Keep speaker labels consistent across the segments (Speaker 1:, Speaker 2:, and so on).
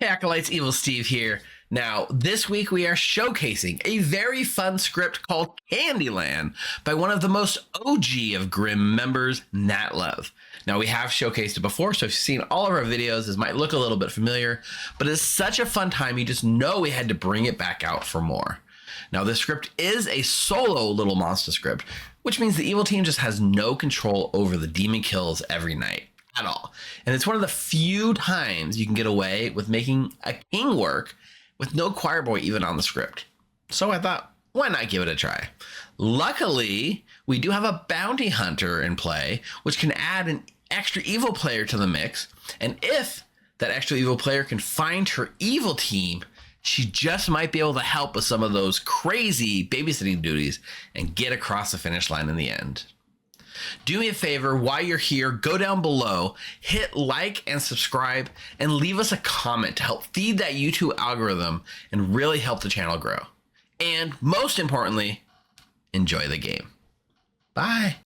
Speaker 1: Hey Acolytes, Evil Steve here. Now, this week we are showcasing a very fun script called Candyland by one of the most OG of Grim members, Natlove. Now, we have showcased it before, so if you've seen all of our videos, this might look a little bit familiar, but it's such a fun time, you just know we had to bring it back out for more. Now, this script is a solo Lil Monsta script, which means the evil team just has no control over the demon kills every night. At all. And it's one of the few times you can get away with making a king work with no Choirboy even on the script. So I thought, why not give it a try? Luckily, we do have a bounty hunter in play, which can add an extra evil player to the mix. And if that extra evil player can find her evil team, she just might be able to help with some of those crazy babysitting duties and get across the finish line in the end. Do me a favor, while you're here, go down below, hit like and subscribe, and leave us a comment to help feed that YouTube algorithm and really help the channel grow. And most importantly, enjoy the game. Bye.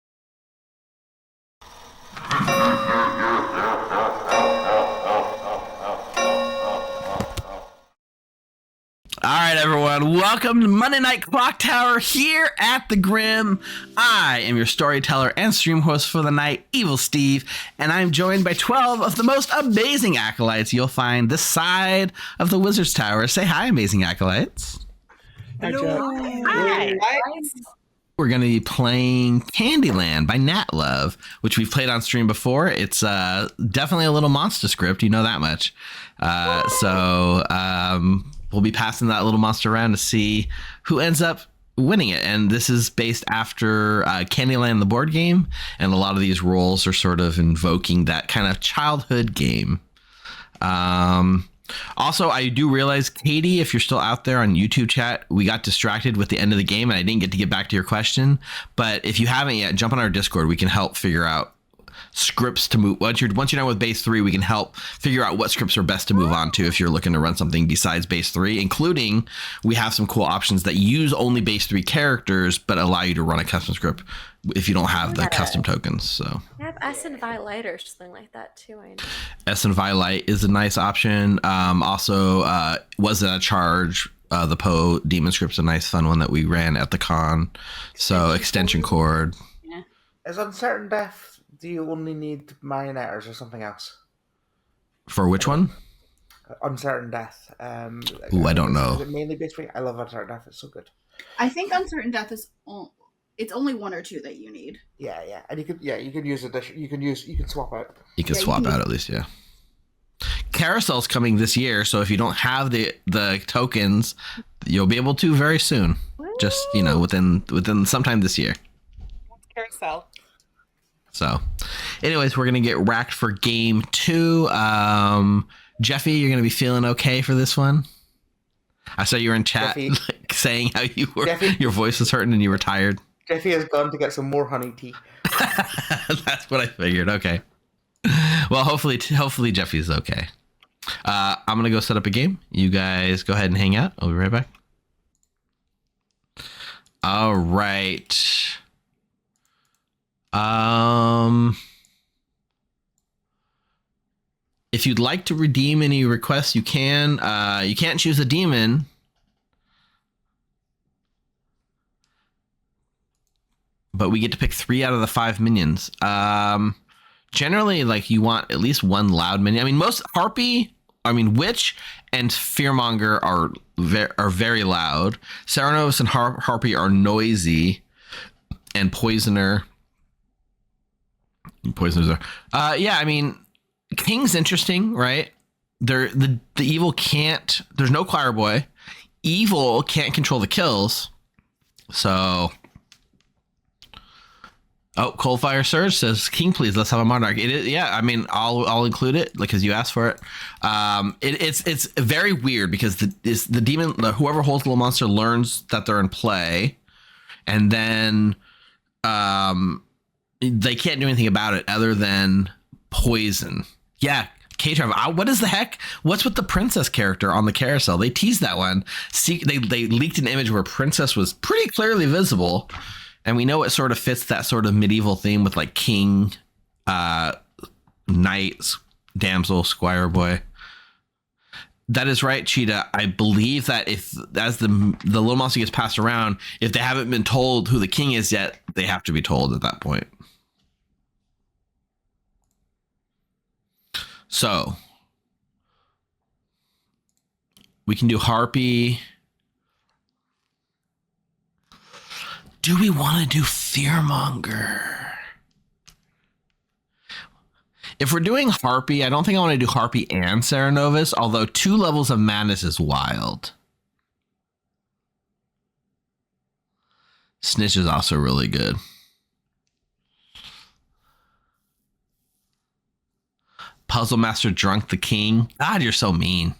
Speaker 1: All right, everyone, welcome to Monday Night Clocktower here at the Grim. I am your storyteller and stream host for the night, Evil Steve, and I'm joined by 12 of the most amazing acolytes you'll find this side of the Wizard's Tower. Say hi, amazing acolytes.
Speaker 2: Hello.
Speaker 3: Hi.
Speaker 1: We're going to be playing Candyland by Natlove, which we've played on stream before. It's definitely a Lil Monsta script, you know that much. We'll be passing that Lil Monsta around to see who ends up winning it. And this is based after Candyland, the board game. And a lot of these roles are sort of invoking that kind of childhood game. Also, I do realize, Katie, if you're still out there on YouTube chat, we got distracted with the end of the game and I didn't get to get back to your question. But if you haven't yet, jump on our Discord. We can help figure out scripts to move. Once you're done with base 3, we can help figure out what scripts are best to move on to if you're looking to run something besides base 3, including we have some cool options that use only base 3 characters but allow you to run a custom script if you don't have the custom tokens. So
Speaker 3: I have S and Vi Light or something like that too. I know.
Speaker 1: S and Vi Light is a nice option. Also, wasn't a charge. The Poe Demon script's a nice fun one that we ran at the con. So extension cord.
Speaker 2: Yeah.
Speaker 4: Is Uncertain Death, do you only need marionettes or something else?
Speaker 1: For which one?
Speaker 4: Uncertain Death.
Speaker 1: Ooh, I don't know.
Speaker 4: Is it mainly base 3? I love Uncertain Death. It's so good.
Speaker 2: I think Uncertain Death is it's only 1 or 2 that you need.
Speaker 4: Yeah, and you can use addition. You can swap out.
Speaker 1: You can swap out at least, yeah. Carousel's coming this year, so if you don't have the tokens, you'll be able to very soon.
Speaker 3: Woo!
Speaker 1: Just, you know, within sometime this year.
Speaker 5: Carousel.
Speaker 1: So, anyways, we're gonna get racked for game 2. Jeffy, you're gonna be feeling okay for this one. I saw you were in chat like, saying how you were.
Speaker 4: Jeffy.
Speaker 1: Your voice was hurting and you were tired.
Speaker 4: Jeffy has gone to get some more honey tea.
Speaker 1: That's what I figured. Okay. Well, hopefully Jeffy's okay. I'm gonna go set up a game. You guys go ahead and hang out. I'll be right back. All right. If you'd like to redeem any requests, you can. You can't choose a demon. But we get to pick 3 out of the 5 minions. Generally, like, you want at least 1 loud minion. I mean, Witch and Fearmonger are very loud. Ceranos and Harpy are noisy, and Poisoner's are. Yeah, I mean, King's interesting, right? The evil can't. There's no Choirboy. Evil can't control the kills. So. Oh, Coldfire Surge says, "King, please, let's have a Monarch." It is, yeah. I mean, I'll include it because you asked for it. It's very weird because the demon, whoever holds Lil Monsta learns that they're in play, and then they can't do anything about it other than poison. Yeah, K-Trav, what is the heck? What's with the princess character on the carousel? They teased that one. See, they leaked an image where princess was pretty clearly visible. And we know it sort of fits that sort of medieval theme with like king, knights, damsel, squire boy. That is right, Cheetah. I believe that if as the Lil Monsta gets passed around, if they haven't been told who the king is yet, they have to be told at that point. So we can do Harpy. Do we want to do Fearmonger? If we're doing Harpy, I don't think I want to do Harpy and Serenovus, although 2 levels of madness is wild. Snitch is also really good. Puzzle Master Drunk the King. God, you're so mean.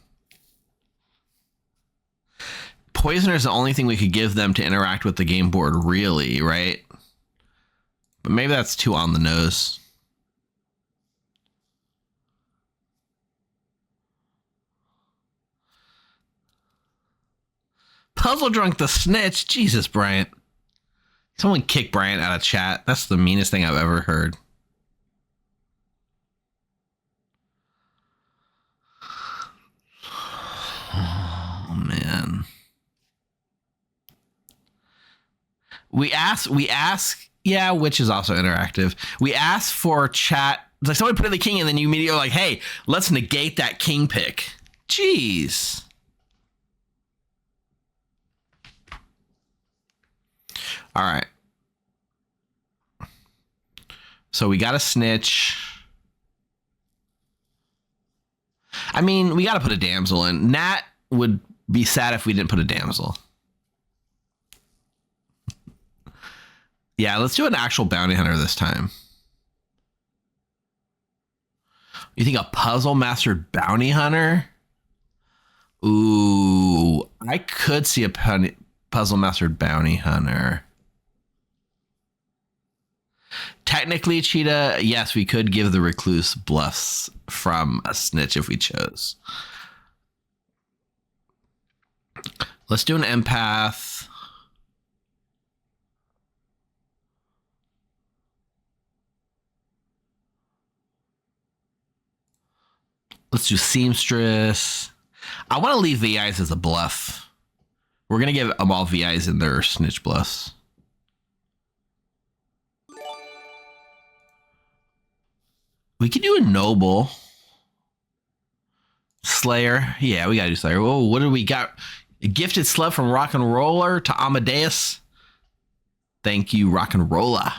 Speaker 1: Poisoner is the only thing we could give them to interact with the game board, really, right? But maybe that's too on the nose. Puzzle Drunk the Snitch. Jesus, Bryant. Someone kick Bryant out of chat. That's the meanest thing I've ever heard. Oh, man. We ask. Yeah, which is also interactive. We ask for chat. It's like someone put in the king and then you immediately are like, hey, let's negate that king pick. Jeez. All right. So we got a snitch. I mean, we got to put a damsel in. Nat would be sad if we didn't put a damsel. Yeah, let's do an actual bounty hunter this time. You think a puzzle mastered bounty hunter? Ooh, I could see a puzzle mastered bounty hunter. Technically, Cheetah, yes, we could give the recluse bluffs from a snitch if we chose. Let's do an empath. Let's do seamstress. I want to leave VIs as a bluff. We're going to give them all VIs in their snitch bluffs. We could do a noble. Slayer. Yeah, we got to do Slayer. Oh, what do we got? A gifted slub from Rock and Roller to Amadeus. Thank you, Rock and Roller.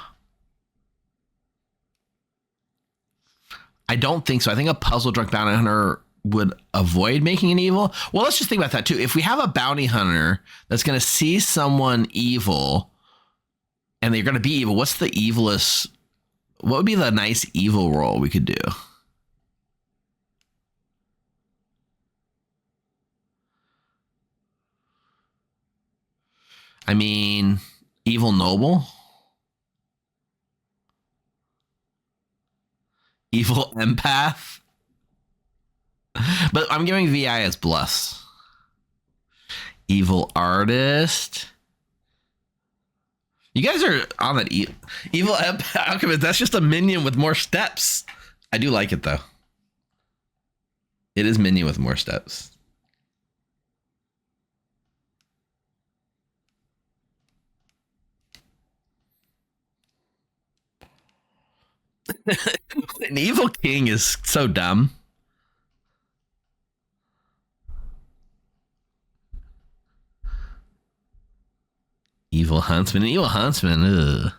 Speaker 1: I don't think so. I think a puzzle drunk bounty hunter would avoid making an evil. Well, let's just think about that too. If we have a bounty hunter that's going to see someone evil and they're going to be evil, what's the evilest? What would be the nice evil roll we could do? I mean, evil noble? Evil empath? But I'm giving VI as bluffs. Evil artist? You guys are on that evil alchemist. That's just a minion with more steps. I do like it though. It is minion with more steps. An evil king is so dumb. Evil huntsman. Evil huntsman. Ugh.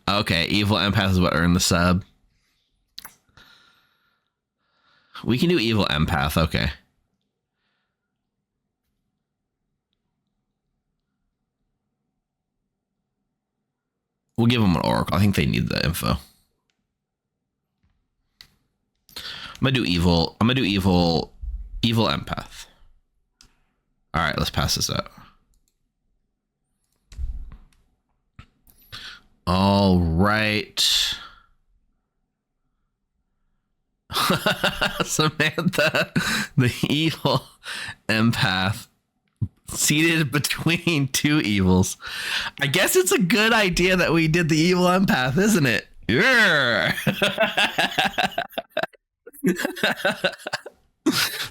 Speaker 1: Okay, evil empath is what earned the sub. We can do evil empath. Okay. We'll give them an oracle. I think they need the info. I'm gonna do evil empath. All right, let's pass this out. All right. Samantha, the evil empath, seated between two evils. I guess it's a good idea that we did the evil empath, isn't it? Yeah.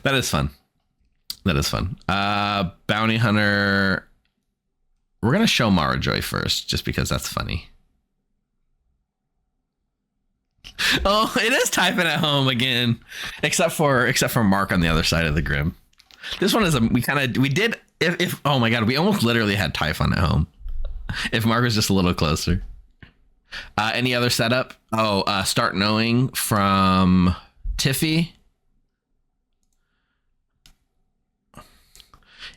Speaker 1: That is fun. That is fun. Bounty Hunter. We're gonna show Mara Joy first, just because that's funny. Oh, it is typing at home again, except for Mark on the other side of the Grim. This one is we did if oh my god, we almost literally had Typhon at home. If Mark was just a little closer. Any other setup? Oh, Start Knowing from Tiffy.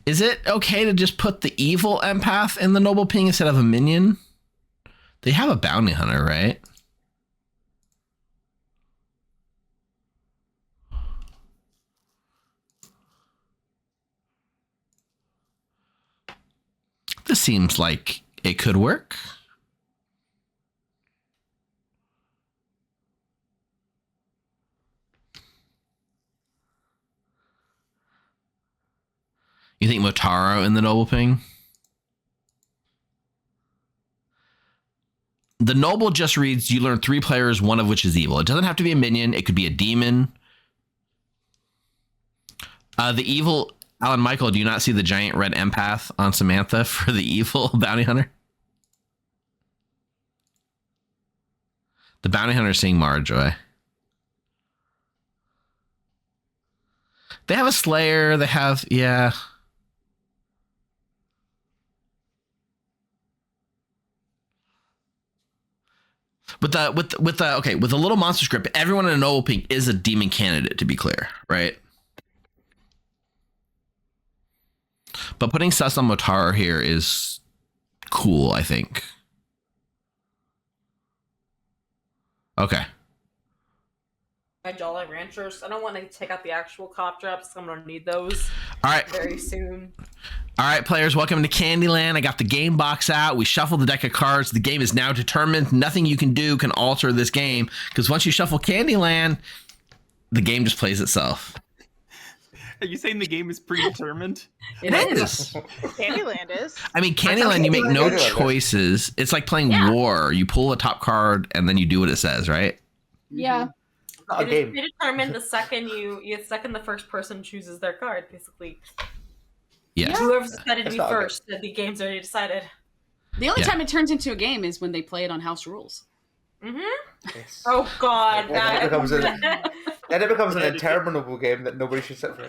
Speaker 1: Is it okay to just put the evil empath in the noble ping instead of a minion? They have a bounty hunter, right? This seems like it could work. You think Motaro in the noble ping? The noble just reads, you learn 3 players, one of which is evil. It doesn't have to be a minion. It could be a demon. The evil, Alan Michael, do you not see the giant red empath on Samantha for the evil bounty hunter? The bounty hunter is seeing Mara Joy. They have a Slayer. They have, yeah. With the little monster script, everyone in a noble pink is a demon candidate, to be clear, right? But putting Sus on Motaro here is cool, I think. Okay.
Speaker 5: My Jolly Ranchers. I don't want to take out the actual cop drops. I'm gonna need those.
Speaker 1: All right.
Speaker 5: Very soon.
Speaker 1: All right, players, welcome to Candyland. I got the game box out. We shuffled the deck of cards. The game is now determined. Nothing you can do can alter this game, because once you shuffle Candyland, the game just plays itself.
Speaker 6: Are you saying the game is predetermined?
Speaker 1: It is.
Speaker 7: Candyland is.
Speaker 1: I mean, Candyland, you make no choices. It's like playing War. You pull a top card, and then you do what it says, right?
Speaker 2: Yeah.
Speaker 4: Not a
Speaker 5: It is
Speaker 4: game.
Speaker 5: predetermined the second the first person chooses their card, basically.
Speaker 1: Yes.
Speaker 5: Whoever's decided to
Speaker 4: It's
Speaker 5: be
Speaker 4: not a game.
Speaker 5: first, the game's already decided.
Speaker 2: The only
Speaker 1: Yeah.
Speaker 2: time it turns into a game is when they play it on house rules.
Speaker 5: Mm-hmm.
Speaker 4: Yes.
Speaker 5: Oh god.
Speaker 4: Then it becomes an interminable game that nobody should sit for.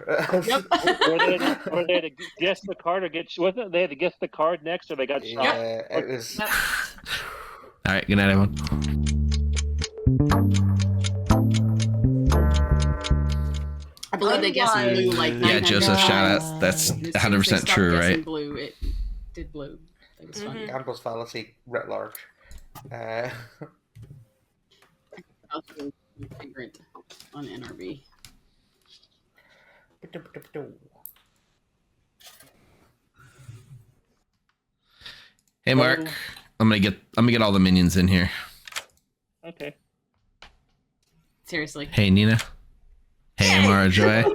Speaker 8: Were they to guess the card or get? Wasn't they had to guess the card next, or they got shot?
Speaker 4: Yeah, it was.
Speaker 5: Yep.
Speaker 1: All right, good night, everyone.
Speaker 2: I believe they guessed blue like
Speaker 1: Yeah,
Speaker 2: 900
Speaker 1: Joseph, shout
Speaker 2: times.
Speaker 1: out. That's
Speaker 2: And as soon as they
Speaker 1: 100%
Speaker 2: stopped
Speaker 1: true,
Speaker 2: guessing
Speaker 1: right?
Speaker 2: Blue, it did blue. It was funny.
Speaker 4: Gambler's fallacy writ large.
Speaker 2: I was really ignorant on NRB.
Speaker 1: Hey, Mark. I'm gonna get all the minions in here.
Speaker 8: Okay.
Speaker 2: Seriously.
Speaker 1: Hey, Nina. Hey, Mara Joy. All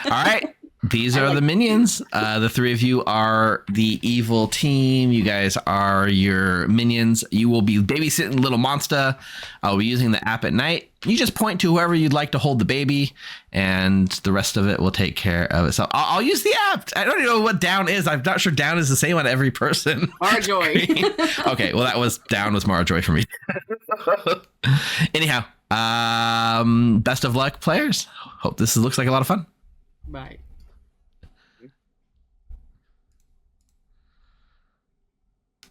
Speaker 1: right. These are the minions. The 3 of you are the evil team. You guys are your minions. You will be babysitting Lil Monsta. I'll be using the app at night. You just point to whoever you'd like to hold the baby, and the rest of it will take care of itself. I'll use the app. I don't even know what down is. I'm not sure down is the same on every person.
Speaker 2: Marjoy.
Speaker 1: Okay, well, that was down was Mara Joy for me. Anyhow, best of luck, players. Hope this looks like a lot of fun.
Speaker 2: Bye.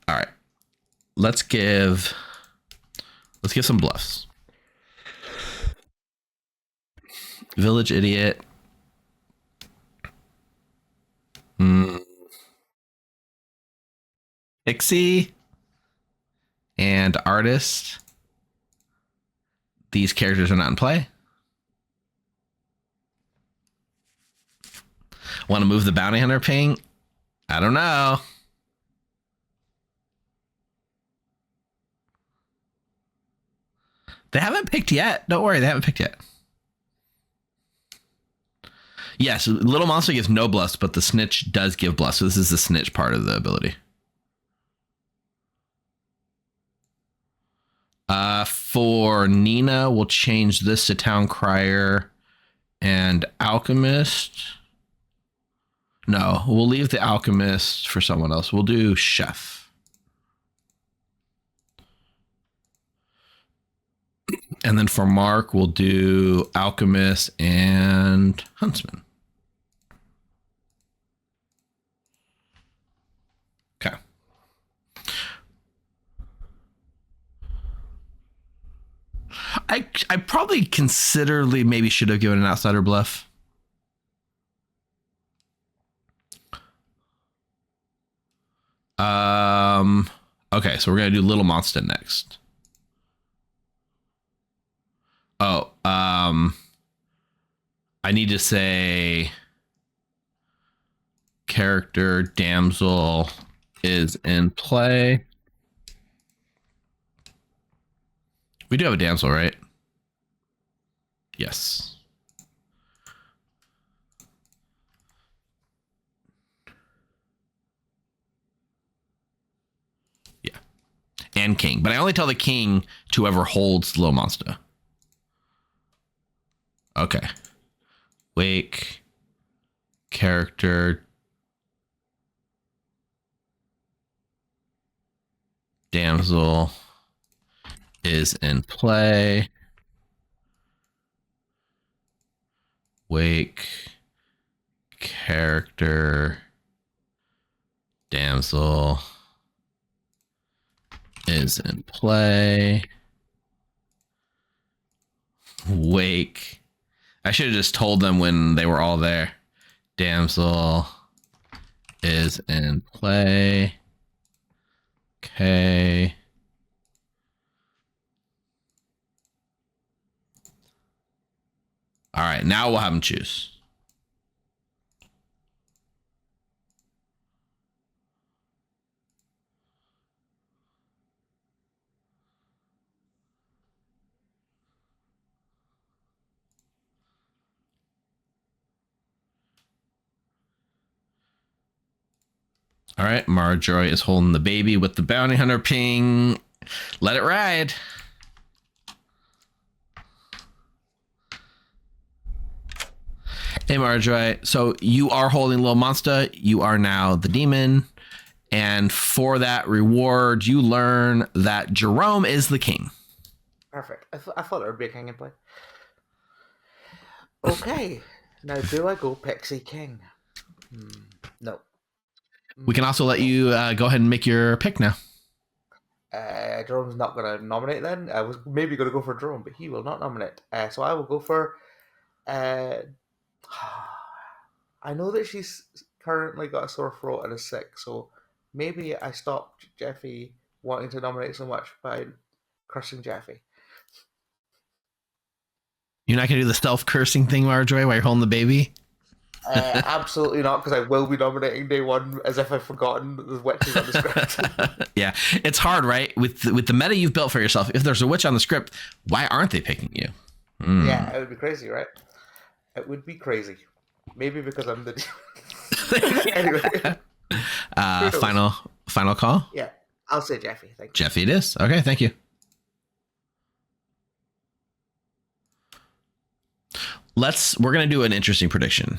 Speaker 1: All right, let's give some bluffs. Village Idiot. Pixie and Artist. These characters are not in play. Want to move the Bounty Hunter ping? I don't know. They haven't picked yet. Don't worry, they haven't picked yet. Yes, Little Monster gives no bluffs, but the Snitch does give bluffs. So this is the Snitch part of the ability. For Nina, we'll change this to Town Crier And alchemist. No, we'll leave the alchemist for someone else. We'll do chef. And then for Mark, we'll do alchemist and huntsman. Okay. I probably considerably maybe should have given an outsider bluff. Okay, so we're gonna do Lil Monsta next. Oh, I need to say character damsel is in play. We do have a damsel, right? Yes. Yeah. And king. But I only tell the king to whoever holds Lil Monsta. Okay. Wake. Character. Damsel is in play. Wake. Character. Damsel is in play. Wake. I should have just told them when they were all there. Damsel is in play. Okay. All right, now we'll have them choose. All right, Marjorie is holding the baby with the bounty hunter ping. Let it ride. Hey, Marjorie. So you are holding Lil Monsta. You are now the demon. And for that reward, you learn that Jerome is the king.
Speaker 4: Perfect. I thought there would be a king in play. Okay. Now, do I go Pixie King? No.
Speaker 1: We can also let you go ahead and make your pick now.
Speaker 4: Jerome's not going to nominate then. I was maybe going to go for Jerome, but he will not nominate. So I will go for... I know that she's currently got a sore throat and is sick, so maybe I stopped Jeffy wanting to nominate so much by cursing Jeffy.
Speaker 1: You're not going to do the self-cursing thing, Marjorie, while you're holding the baby?
Speaker 4: Absolutely not, because I will be nominating day one as if I've forgotten the witches on the script.
Speaker 1: Yeah, it's hard, right? With the meta you've built for yourself, if there's a witch on the script, why aren't they picking you?
Speaker 4: Yeah, it would be crazy, right? It would be crazy. Maybe because I'm the... Anyway.
Speaker 1: Final call?
Speaker 4: Yeah, I'll say Jeffy. Thank you.
Speaker 1: Jeffy it is. Okay, thank you. We're going to do an interesting prediction.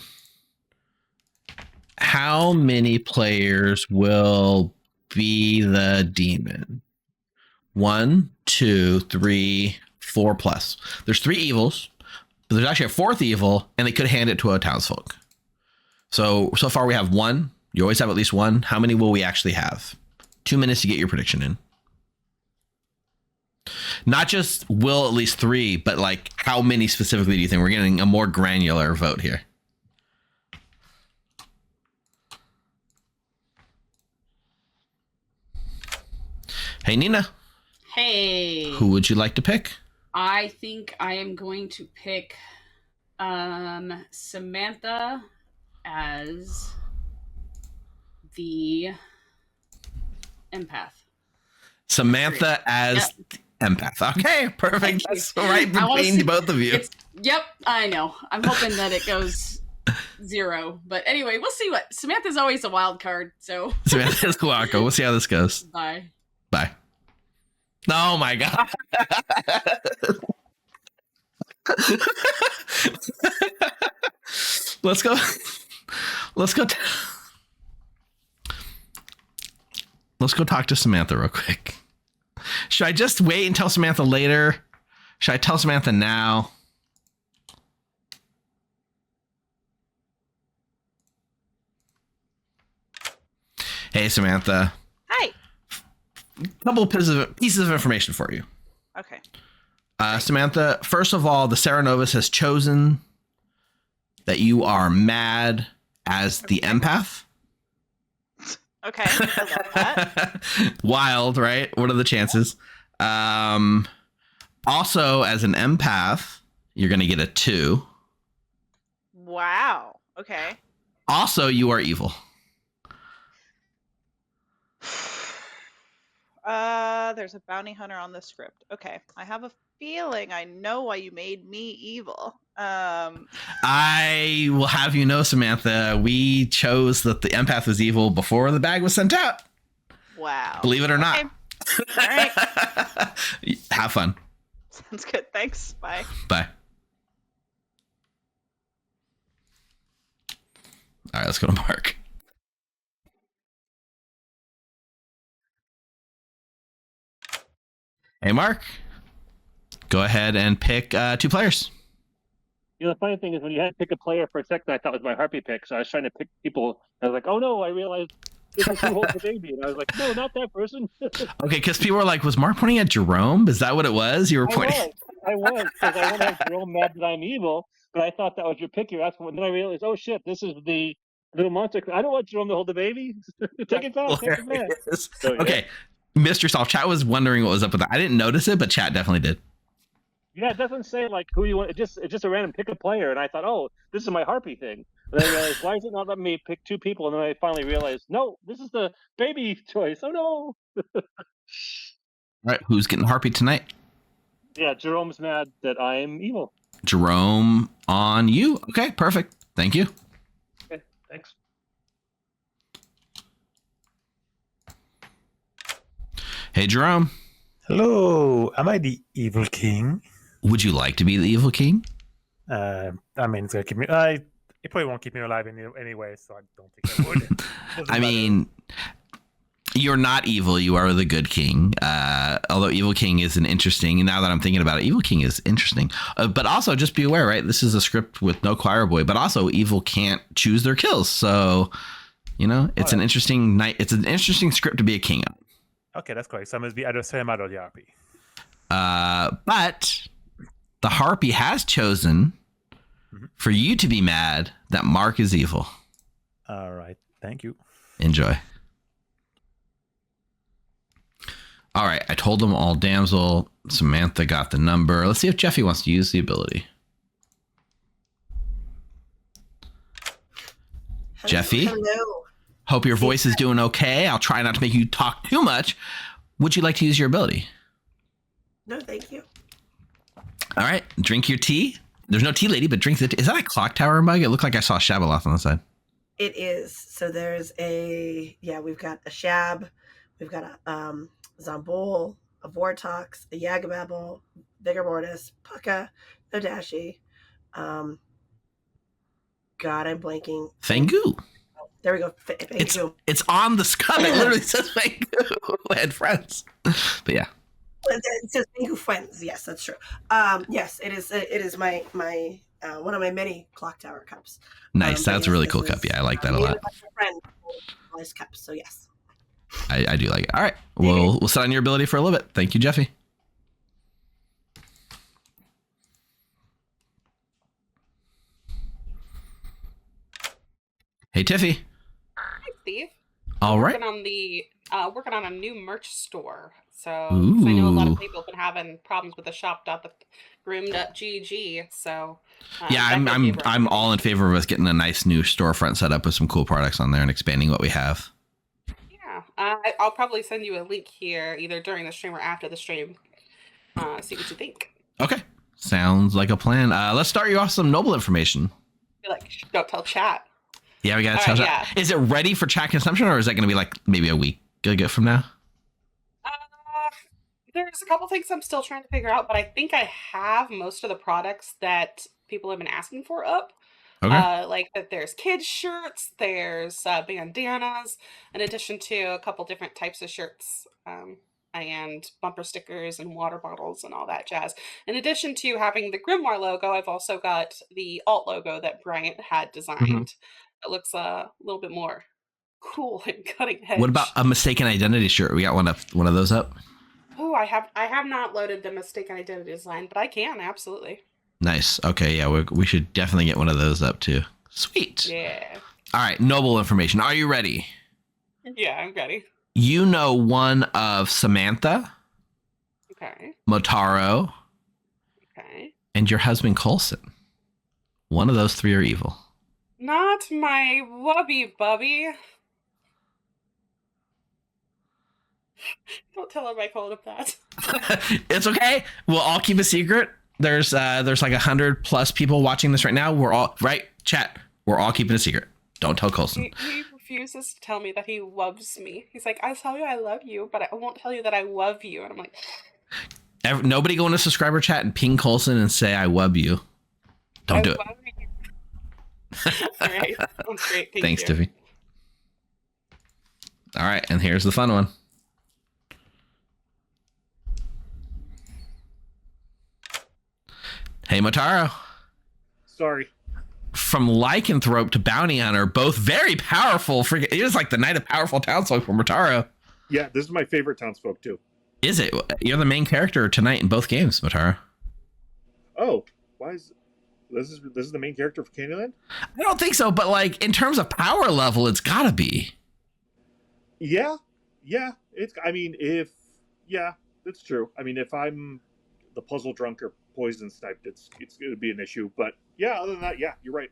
Speaker 1: How many players will be the demon? 1, 2, 3, 4 plus. There's 3 evils, but there's actually a 4th evil, and they could hand it to a townsfolk. So far we have 1. You always have at least 1. How many will we actually have? 2 minutes to get your prediction in. Not just will at least 3, but like how many specifically do you think? We're getting a more granular vote here. Hey, Nina.
Speaker 2: Hey.
Speaker 1: Who would you like to pick?
Speaker 2: I think I am going to pick Samantha as the empath.
Speaker 1: Samantha as empath. Okay, perfect. That's right between both of you.
Speaker 2: Yep, I know. I'm hoping that it goes 0. But anyway, we'll see what. Samantha's always a wild card, so.
Speaker 1: Samantha's Guaco. We'll see how this goes.
Speaker 2: Bye.
Speaker 1: Bye. Oh my God. Let's go. Let's go. Let's go talk to Samantha real quick. Should I just wait and tell Samantha later? Should I tell Samantha now? Hey, Samantha.
Speaker 7: Hi.
Speaker 1: Couple pieces of information for you.
Speaker 7: Okay.
Speaker 1: Samantha, first of all, the Serenovus has chosen that you are mad as the empath.
Speaker 7: Okay. I love that.
Speaker 1: Wild, right? What are the chances? Also, as an empath, you're going to get a 2.
Speaker 7: Wow. Okay.
Speaker 1: Also, you are evil.
Speaker 7: There's a bounty hunter on the script. Okay. I have a feeling I know why you made me evil.
Speaker 1: I will have you know, Samantha, we chose that the empath was evil before the bag was sent out.
Speaker 7: Wow.
Speaker 1: Believe it or not.
Speaker 7: All right.
Speaker 1: Have fun.
Speaker 7: Sounds good. Thanks. Bye.
Speaker 1: Bye. All right, let's go to Mark. Hey, Mark. Go ahead and pick 2 players.
Speaker 8: You know, the funny thing is when you had to pick a player for a second, I thought it was my harpy pick. So I was trying to pick people. I was like, oh no, I realized this is who holds the baby. And I was like, no, not that person.
Speaker 1: Okay, because people were like, was Mark pointing at Jerome? Is that what it was? You were pointing.
Speaker 8: I was, because I want to have Jerome mad that I'm evil, but I thought that was your pick. You're asking, and then I realized, oh shit, this is the Lil Monsta. I don't want Jerome to hold the baby. Take it back. Take it back. So, yeah.
Speaker 1: Okay, missed yourself. Chat was wondering what was up with that. I didn't notice it, but chat definitely did.
Speaker 8: Yeah, it doesn't say like who you want. It's just a random pick a player, and I thought, oh, this is my harpy thing. And then I realized, why is it not letting me pick 2 people? And then I finally realized, no, this is the baby choice. Oh no.
Speaker 1: All right, who's getting harpy tonight?
Speaker 8: Yeah, Jerome's mad that I'm evil.
Speaker 1: Jerome on you. Okay, perfect. Thank you.
Speaker 8: Okay, thanks.
Speaker 1: Hey, Jerome.
Speaker 9: Hello, am I the evil king?
Speaker 1: Would you like to be the evil king?
Speaker 9: I mean, it's gonna keep me. It probably won't keep me alive anyway, so I don't think I would.
Speaker 1: I mean, you're not evil. You are the good king. Although evil king is an interesting. Now that I'm thinking about it, evil king is interesting. But also, just be aware, right? This is a script with no Choirboy. But also, evil can't choose their kills. So, you know, it's an interesting night. It's an interesting script to be a king of.
Speaker 9: Okay, that's correct. So I must be either Sam or the RP.
Speaker 1: But the harpy has chosen for you to be mad that Mark is evil.
Speaker 9: All right, thank you.
Speaker 1: Enjoy. All right, I told them all damsel. Samantha got the number. Let's see if Jeffy wants to use the ability. Jeffy?
Speaker 10: Hello.
Speaker 1: Hope your voice is doing okay. I'll try not to make you talk too much. Would you like to use your ability?
Speaker 10: No, thank you.
Speaker 1: All right, drink your tea. There's no tea lady, but drink the tea. Is that a Clocktower mug? It looked like I saw Shabaloth on the side.
Speaker 10: It is. So there's we've got a Shab, we've got a Zambul, a Vortox, a Yagababble, Vigor Mortis, Pucka, Nodashi. God, I'm blanking.
Speaker 1: Fangu.
Speaker 10: There we go.
Speaker 1: It's on the scum. It literally says Fangu and friends. But yeah.
Speaker 10: It says Fangu friends. Yes, that's true. Yes, it is. It is my one of my many Clocktower cups.
Speaker 1: Nice. That's a really cool cup. Yeah, I like that a lot.
Speaker 10: Friend cups. So yes.
Speaker 1: I do like it. All right. We'll sit on your ability for a little bit. Thank you, Jeffy. Hey, Tiffy.
Speaker 2: Hi, Steve.
Speaker 1: All right.
Speaker 2: Working on a new merch store. So 'cause I know a lot of people have been having problems with the shop.thegrim.gg. So
Speaker 1: yeah, I'm all in favor of us getting a nice new storefront set up with some cool products on there and expanding what we have.
Speaker 2: Yeah, I'll probably send you a link here either during the stream or after the stream. See what you think.
Speaker 1: Okay, sounds like a plan. Let's start you off with some noble information.
Speaker 2: Be like, don't tell chat.
Speaker 1: Yeah, we got to tell chat. Yeah. Is it ready for chat consumption, or is that going to be like maybe a week from now?
Speaker 2: There's a couple things I'm still trying to figure out, but I think I have most of the products that people have been asking for up.
Speaker 1: Okay.
Speaker 11: Like that there's kids shirts, there's bandanas, in addition to a couple different types of shirts, and bumper stickers and water bottles and all that jazz. In addition to having the Grimoire logo, I've also got the alt logo that Bryant had designed. It looks a little bit more cool and cutting edge.
Speaker 1: What about a mistaken identity shirt? We got one of those up.
Speaker 11: Oh, I have not loaded the mistaken identity design, but I can absolutely.
Speaker 1: Nice. Okay, yeah, we should definitely get one of those up too. Sweet.
Speaker 11: Yeah.
Speaker 1: All right, noble information. Are you ready?
Speaker 11: Yeah, I'm ready.
Speaker 1: You know one of Samantha,
Speaker 11: Okay.
Speaker 1: Motaro,
Speaker 11: Okay.
Speaker 1: and your husband Coulson. One of those three are evil.
Speaker 11: Not my wubby bubby. Don't tell him I called him that.
Speaker 1: It's okay. We'll all keep a secret. There's like 100+ people watching this right now. We're all right, chat. We're all keeping a secret. Don't tell Coulson.
Speaker 11: He refuses to tell me that he loves me. He's like, I'll tell you I love you, but I won't tell you that I love you. And I'm like,
Speaker 1: Nobody go into subscriber chat and ping Coulson and say I love you. Don't do it.
Speaker 11: love you. All right. Sounds great.
Speaker 1: Thanks,
Speaker 11: you.
Speaker 1: Tiffy. All right, and here's the fun one. Hey, Motaro.
Speaker 8: Sorry.
Speaker 1: From lycanthrope to bounty hunter, both very powerful. It is like the Knight of Powerful Townsfolk from Motaro.
Speaker 8: Yeah, this is my favorite townsfolk too.
Speaker 1: Is it? You're the main character tonight in both games, Motaro.
Speaker 8: Oh, why is this is the main character for Candyland?
Speaker 1: I don't think so, but like in terms of power level, it's gotta be.
Speaker 8: Yeah. It's. I mean, that's true. I mean, if I'm the puzzle drunk or poison sniped, it's going to be an issue. But yeah, other than that, yeah, you're right.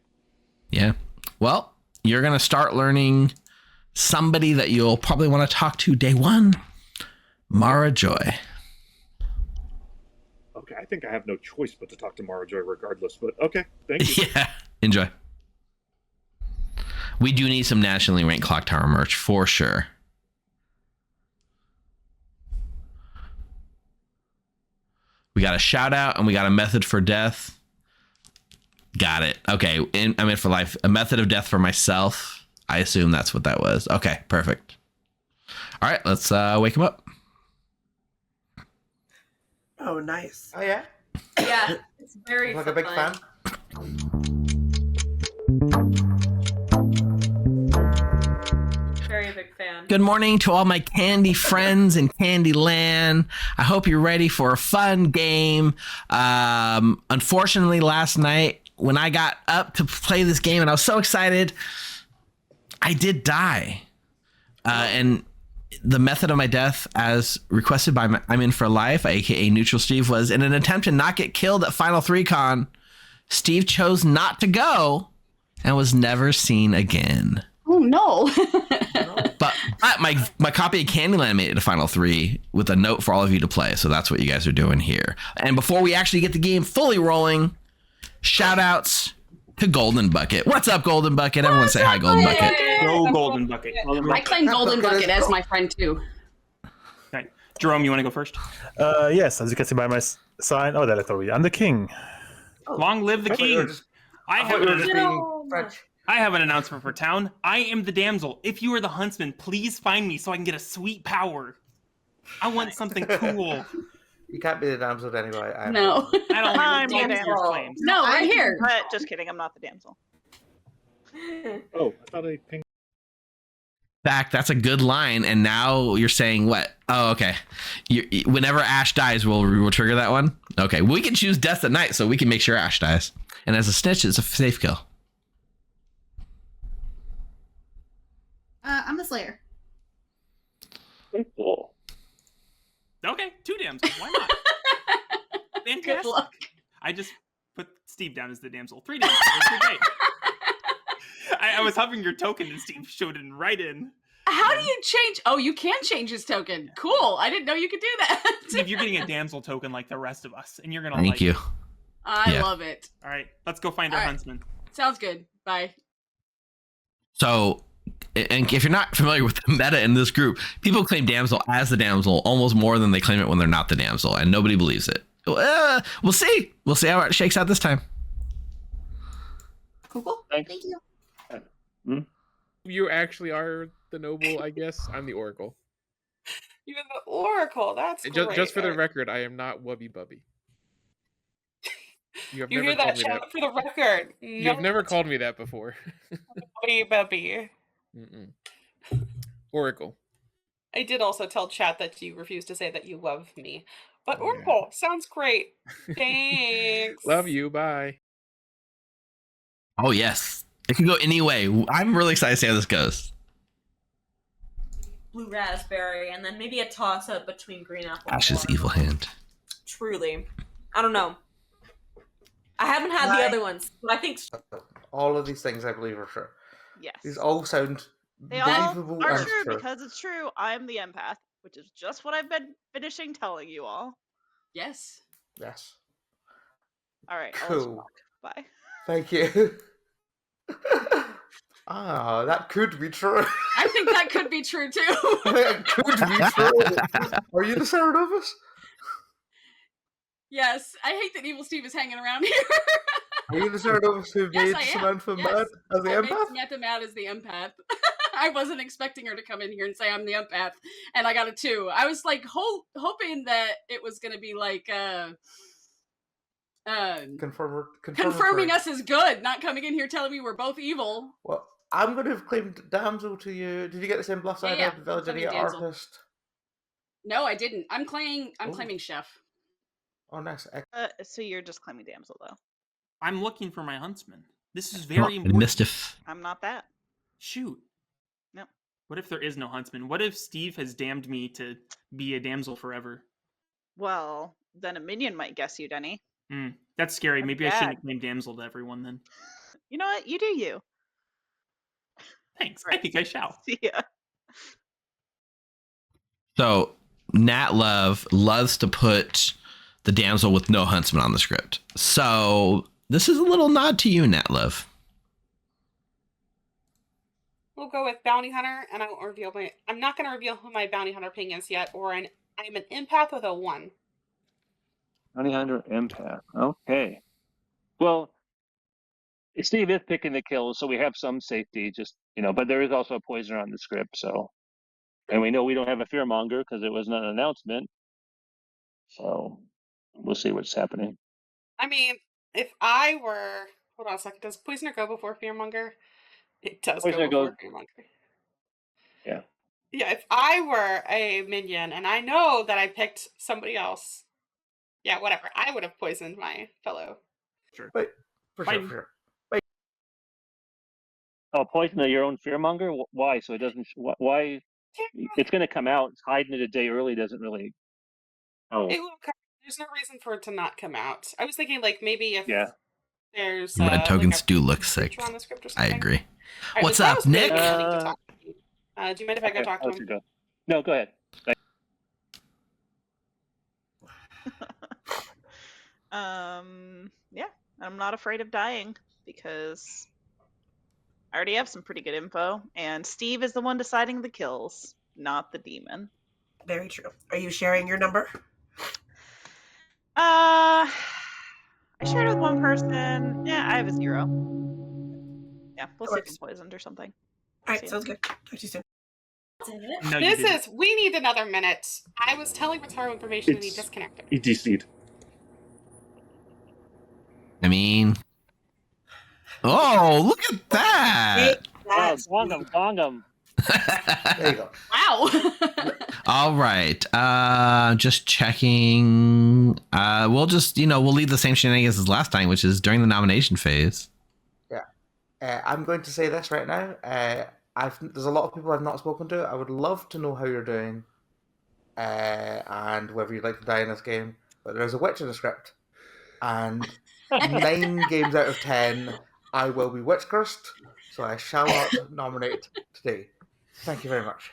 Speaker 1: Yeah. Well, you're gonna start learning somebody that you'll probably want to talk to day one, Mara Joy.
Speaker 8: Okay, I think I have no choice but to talk to Mara Joy regardless. But okay, thank you.
Speaker 1: Yeah. Enjoy. We do need some nationally ranked Clocktower merch for sure. We got a shout out and we got a method for death. Got it. Okay. I'm in for life. A method of death for myself. I assume that's what that was. Okay. Perfect. All right. Let's wake him up.
Speaker 10: Oh, nice.
Speaker 4: Oh yeah,
Speaker 2: Yeah, it's very
Speaker 4: like a big
Speaker 2: fun.
Speaker 4: fan.
Speaker 5: Very big fan.
Speaker 1: Good morning to all my candy friends in Candyland. I hope you're ready for a fun game. Unfortunately, last night when I got up to play this game and I was so excited, I did die. And the method of my death, as requested by I'm In For Life, aka Neutral Steve, was in an attempt to not get killed at Final 3Con. Steve chose not to go and was never seen again.
Speaker 2: Oh no.
Speaker 1: But my copy of Candyland made it to Final 3 with a note for all of you to play. So that's what you guys are doing here. And before we actually get the game fully rolling, shout outs to Golden Bucket. What's up, Golden Bucket? Everyone say hi, Golden Bucket.
Speaker 6: Go Golden Bucket.
Speaker 2: I claim Golden Bucket as my friend too.
Speaker 6: Okay. Jerome, you want to go first?
Speaker 9: Yes, as you can see by my sign. Oh, that already. I'm the king.
Speaker 6: Long live the king.
Speaker 4: French.
Speaker 6: I have an announcement for town. I am the damsel. If you are the huntsman, please find me so I can get a sweet power. I want something cool.
Speaker 4: You can't be the damsel anyway.
Speaker 2: No.
Speaker 6: I don't
Speaker 7: I'm the
Speaker 6: want your
Speaker 7: damsel.
Speaker 6: claims.
Speaker 2: No, right here.
Speaker 7: But just kidding, I'm not the damsel.
Speaker 8: Oh, I thought I pinged.
Speaker 1: Back, that's a good line. And now you're saying what? Oh, okay. Whenever Ash dies, we'll trigger that one. Okay, we can choose death at night, so we can make sure Ash dies. And as a snitch, it's a safe kill.
Speaker 12: I'm the Slayer.
Speaker 8: Cool.
Speaker 6: Okay, two damsels. Why not?
Speaker 2: Good
Speaker 6: Fantastic.
Speaker 2: luck.
Speaker 6: I just put Steve down as the damsel. 3 damsels. That's great. I was hovering your token and Steve showed it right in.
Speaker 2: How do you change? Oh, you can change his token. Cool. I didn't know you could do that.
Speaker 6: Steve, you're getting a damsel token like the rest of us, and you're gonna
Speaker 1: Thank
Speaker 6: like
Speaker 1: you.
Speaker 6: it.
Speaker 2: I
Speaker 1: Yeah.
Speaker 2: love it.
Speaker 6: All right, let's go find our
Speaker 2: All right.
Speaker 6: huntsman.
Speaker 2: Sounds good. Bye.
Speaker 1: So, and if you're not familiar with the meta in this group, people claim damsel as the damsel almost more than they claim it when they're not the damsel, and nobody believes it. We'll see. We'll see how it shakes out this time.
Speaker 10: Cool.
Speaker 8: Thanks.
Speaker 10: Thank you.
Speaker 12: You actually are the noble, I guess. I'm the oracle.
Speaker 11: You're the Oracle. That's great.
Speaker 12: Just for the record, I am not Wubby Bubby. You have
Speaker 11: You
Speaker 12: never
Speaker 11: hear
Speaker 12: called
Speaker 11: that,
Speaker 12: me
Speaker 11: chat?
Speaker 12: that.
Speaker 11: For the record.
Speaker 12: You have never called me that before.
Speaker 11: Bubby.
Speaker 12: Oracle.
Speaker 11: I did also tell chat that you refuse to say that you love me. But
Speaker 12: Oh,
Speaker 11: Oracle sounds great. Thanks.
Speaker 12: Love you. Bye.
Speaker 1: Oh yes, it can go any way. I'm really excited to see how this goes.
Speaker 5: Blue raspberry, and then maybe a toss up between green apple. and
Speaker 1: Ash's evil hand.
Speaker 5: Truly, I don't know. I haven't had the other ones, but I think
Speaker 4: All of these things I believe are true.
Speaker 7: Yes.
Speaker 4: These all sound
Speaker 7: They all
Speaker 4: believable
Speaker 7: are
Speaker 4: and
Speaker 7: true
Speaker 4: true.
Speaker 7: because it's true. I'm the empath, which is just what I've been finishing telling you all.
Speaker 2: Yes.
Speaker 4: Yes.
Speaker 7: All right.
Speaker 4: Cool.
Speaker 7: Bye.
Speaker 4: Thank you. That could be true.
Speaker 2: I think that could be true too.
Speaker 4: That could be true. Are you the Ceranovus?
Speaker 2: Yes, I hate that Evil Steve is hanging around here.
Speaker 4: Are you the Ceranovus who
Speaker 2: Yes,
Speaker 4: made
Speaker 2: I am.
Speaker 4: Samantha
Speaker 2: Yes.
Speaker 4: mad as the
Speaker 2: I made
Speaker 4: empath?
Speaker 2: Samantha mad as the empath. I wasn't expecting her to come in here and say I'm the empath, and I got a 2. I was like hoping that it was going to be like confirming us as good, not coming in here telling me we're both evil.
Speaker 4: Well, I'm going to have claimed Damsel to you. Did you get the same bluff side
Speaker 2: Yeah,
Speaker 4: of Village
Speaker 2: claiming
Speaker 4: Idiot
Speaker 2: Damsel.
Speaker 4: Artist?
Speaker 2: No, I didn't. I'm claiming
Speaker 4: Ooh.
Speaker 2: Chef.
Speaker 4: Oh, nice.
Speaker 7: So you're just claiming damsel, though.
Speaker 6: I'm looking for my huntsman. This is
Speaker 1: Well,
Speaker 6: very important.
Speaker 1: mischief.
Speaker 7: I'm not that.
Speaker 6: Shoot.
Speaker 7: No.
Speaker 6: What if there is no huntsman? What if Steve has damned me to be a damsel forever?
Speaker 7: Well, then a minion might guess you, Denny.
Speaker 6: That's scary.
Speaker 7: That's
Speaker 6: Maybe I
Speaker 7: bad.
Speaker 6: shouldn't claim damsel to everyone then.
Speaker 7: You know what? You do you.
Speaker 6: Thanks. I think I shall.
Speaker 7: See ya.
Speaker 1: So Natlove loves to put the damsel with no huntsman on the script. So this is a little nod to you, Natlove.
Speaker 11: We'll go with bounty hunter, and I won't reveal my. I'm not going to reveal who my bounty hunter ping is yet. I'm an empath with a 1.
Speaker 8: Bounty Hunter empath. Okay. Well, Steve is picking the kills, so we have some safety. Just but there is also a poisoner on the script, so. And we know we don't have a fearmonger because it wasn't an announcement. So we'll see what's happening.
Speaker 11: I mean, if I were... Hold on a second. Does Poisoner go before Fearmonger? It does
Speaker 8: Poisoner
Speaker 11: go before
Speaker 8: goes-
Speaker 11: Fearmonger.
Speaker 8: Yeah.
Speaker 11: Yeah, if I were a minion and I know that I picked somebody else, yeah, whatever. I would have poisoned my fellow.
Speaker 6: Sure.
Speaker 4: Wait, for
Speaker 6: Fine.
Speaker 4: sure.
Speaker 8: Oh, poisoner your own fearmonger? Why? So it doesn't. Why? It's going to come out. Hiding it a day early doesn't really. Oh.
Speaker 11: It will come. There's no reason for it to not come out. I was thinking, like, maybe if there's
Speaker 1: Red tokens do look sick.
Speaker 11: on the script or
Speaker 1: I
Speaker 11: something.
Speaker 1: agree.
Speaker 11: All right,
Speaker 1: What's
Speaker 11: but that
Speaker 1: up,
Speaker 11: was really
Speaker 1: Nick?
Speaker 11: wanting to talk to you. Do you mind if I go talk to
Speaker 8: I'll let
Speaker 11: him?
Speaker 8: you go. No, go ahead.
Speaker 7: Yeah, I'm not afraid of dying because I already have some pretty good info, and Steve is the one deciding the kills, not the demon.
Speaker 10: Very true. Are you sharing your number?
Speaker 7: I shared it with one person. Yeah, I have a 0. Yeah, we'll see if I'm poisoned or something.
Speaker 10: All right, sounds good. Talk to you soon.
Speaker 6: No, you didn't.
Speaker 11: We need another minute. I was telling Rotaro information and he disconnected.
Speaker 8: He DC'd.
Speaker 1: I mean, oh, look at that.
Speaker 8: Oh, gong him.
Speaker 4: There you go.
Speaker 2: Wow.
Speaker 1: All right. Just checking. We'll just, we'll leave the same shenanigans as last time, which is during the nomination phase.
Speaker 4: Yeah. I'm going to say this right now. There's a lot of people I've not spoken to. I would love to know how you're doing, and whether you'd like to die in this game. But there's a witch in the script, and 9 games out of 10, I will be witch cursed. So I shall not nominate today. Thank you very much.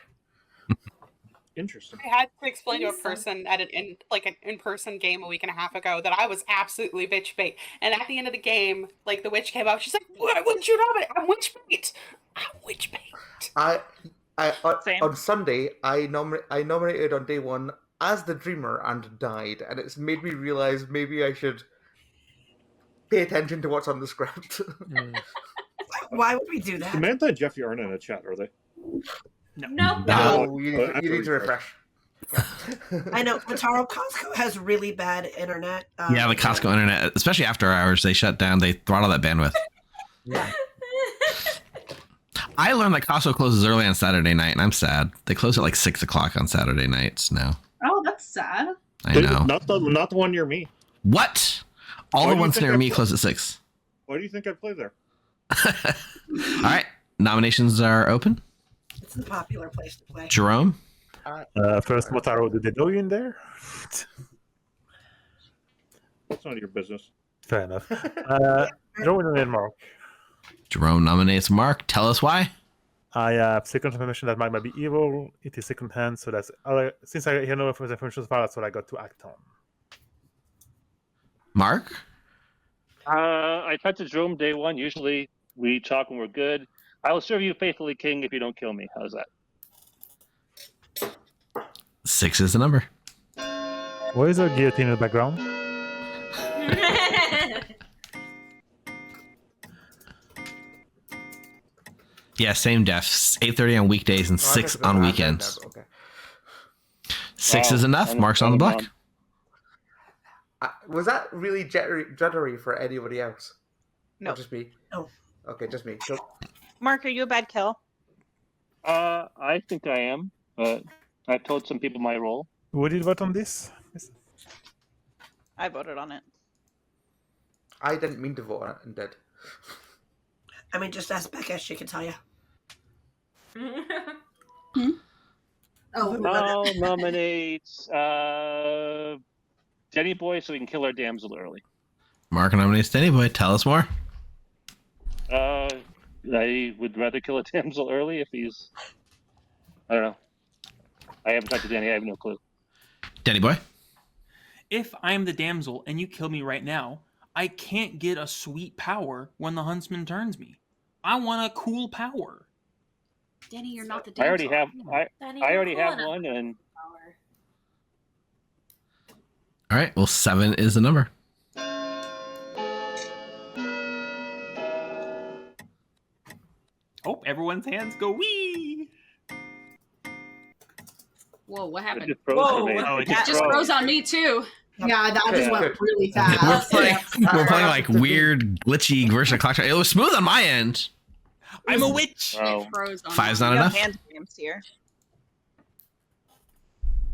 Speaker 8: Interesting.
Speaker 11: I had to explain to a person at an in-person game a week and a half ago that I was absolutely bitch bait. And at the end of the game, like, the witch came out, she's like, "Why wouldn't you nominate? I'm witch bait. I'm witch bait."
Speaker 4: On Sunday, I nominated on day 1 as the dreamer and died, and it's made me realize maybe I should pay attention to what's on the script.
Speaker 10: Why would we do that?
Speaker 13: Samantha and Jeffy aren't in a chat, are they?
Speaker 11: No.
Speaker 3: Nope.
Speaker 4: No, you need to refresh.
Speaker 10: I know Lataro Costco has really bad internet.
Speaker 1: Yeah, the Costco internet, especially after hours, they shut down. They throttle that bandwidth.
Speaker 10: Yeah.
Speaker 1: I learned that Costco closes early on Saturday night, and I'm sad. They close at like 6 o'clock on Saturday nights now.
Speaker 14: Oh, that's sad.
Speaker 1: I know.
Speaker 13: Not the one near me.
Speaker 1: What? All
Speaker 13: Why
Speaker 1: the
Speaker 13: do you
Speaker 1: ones
Speaker 13: think
Speaker 1: near
Speaker 13: I
Speaker 1: me
Speaker 13: play-
Speaker 1: close at 6.
Speaker 13: Why do you think I play there?
Speaker 1: All right. Nominations are open.
Speaker 10: It's the popular place to play.
Speaker 1: Jerome?
Speaker 9: First, Motaro, did they know you in there?
Speaker 13: That's none of your business.
Speaker 9: Fair enough. Jerome and Mark.
Speaker 1: Jerome nominates Mark. Tell us why.
Speaker 9: I have second information that might be evil. It is second hand, so that's since I hear no information so far, that's what I got to act on.
Speaker 1: Mark?
Speaker 8: I tried to Jerome day one. Usually we talk when we're good. I will serve you faithfully, King, if you don't kill me. How's that?
Speaker 1: 6 is the number.
Speaker 9: Why is there a guillotine in the background?
Speaker 1: Yeah, same deaths. 8:30 on weekdays and 6 on weekends.
Speaker 4: Okay.
Speaker 1: 6 is enough. Mark's on the block.
Speaker 4: Was that really juddery for anybody else?
Speaker 7: No.
Speaker 4: Or just me?
Speaker 10: No.
Speaker 4: Okay, just me. Go.
Speaker 7: Mark, are you a bad kill?
Speaker 8: I think I am, but I told some people my role.
Speaker 9: Who did vote on this?
Speaker 7: I voted on it.
Speaker 4: I didn't mean to vote on it and did.
Speaker 10: I mean, just ask Becca; she can tell you.
Speaker 14: Oh,
Speaker 8: I'll nominate Denny Boy so we can kill our damsel early.
Speaker 1: Mark nominates Danny Boy. Tell us more.
Speaker 8: I would rather kill a damsel early if he's... I don't know. I haven't talked to Danny. I have no clue.
Speaker 1: Danny Boy?
Speaker 6: If I am the damsel and you kill me right now, I can't get a sweet power when the huntsman turns me. I want a cool power.
Speaker 2: Danny, you're not the
Speaker 8: I already
Speaker 2: damsel.
Speaker 8: have.
Speaker 3: Danny,
Speaker 8: I already
Speaker 3: you're
Speaker 8: have
Speaker 3: cool enough.
Speaker 8: one, and
Speaker 1: All right. Well, 7 is the number.
Speaker 6: Oh, everyone's hands go wee.
Speaker 2: Whoa, what
Speaker 8: it
Speaker 2: happened?
Speaker 8: just froze
Speaker 10: Whoa,
Speaker 8: for me.
Speaker 6: Oh, it
Speaker 2: It just froze on me too.
Speaker 14: yeah, that just went really
Speaker 1: We're
Speaker 14: fast.
Speaker 1: playing like weird, glitchy version of Clocktower. It was smooth on my end.
Speaker 6: I'm a witch.
Speaker 8: Oh.
Speaker 2: It froze on
Speaker 1: 5's
Speaker 2: mine.
Speaker 1: not
Speaker 7: You have
Speaker 1: enough.
Speaker 7: hand games here.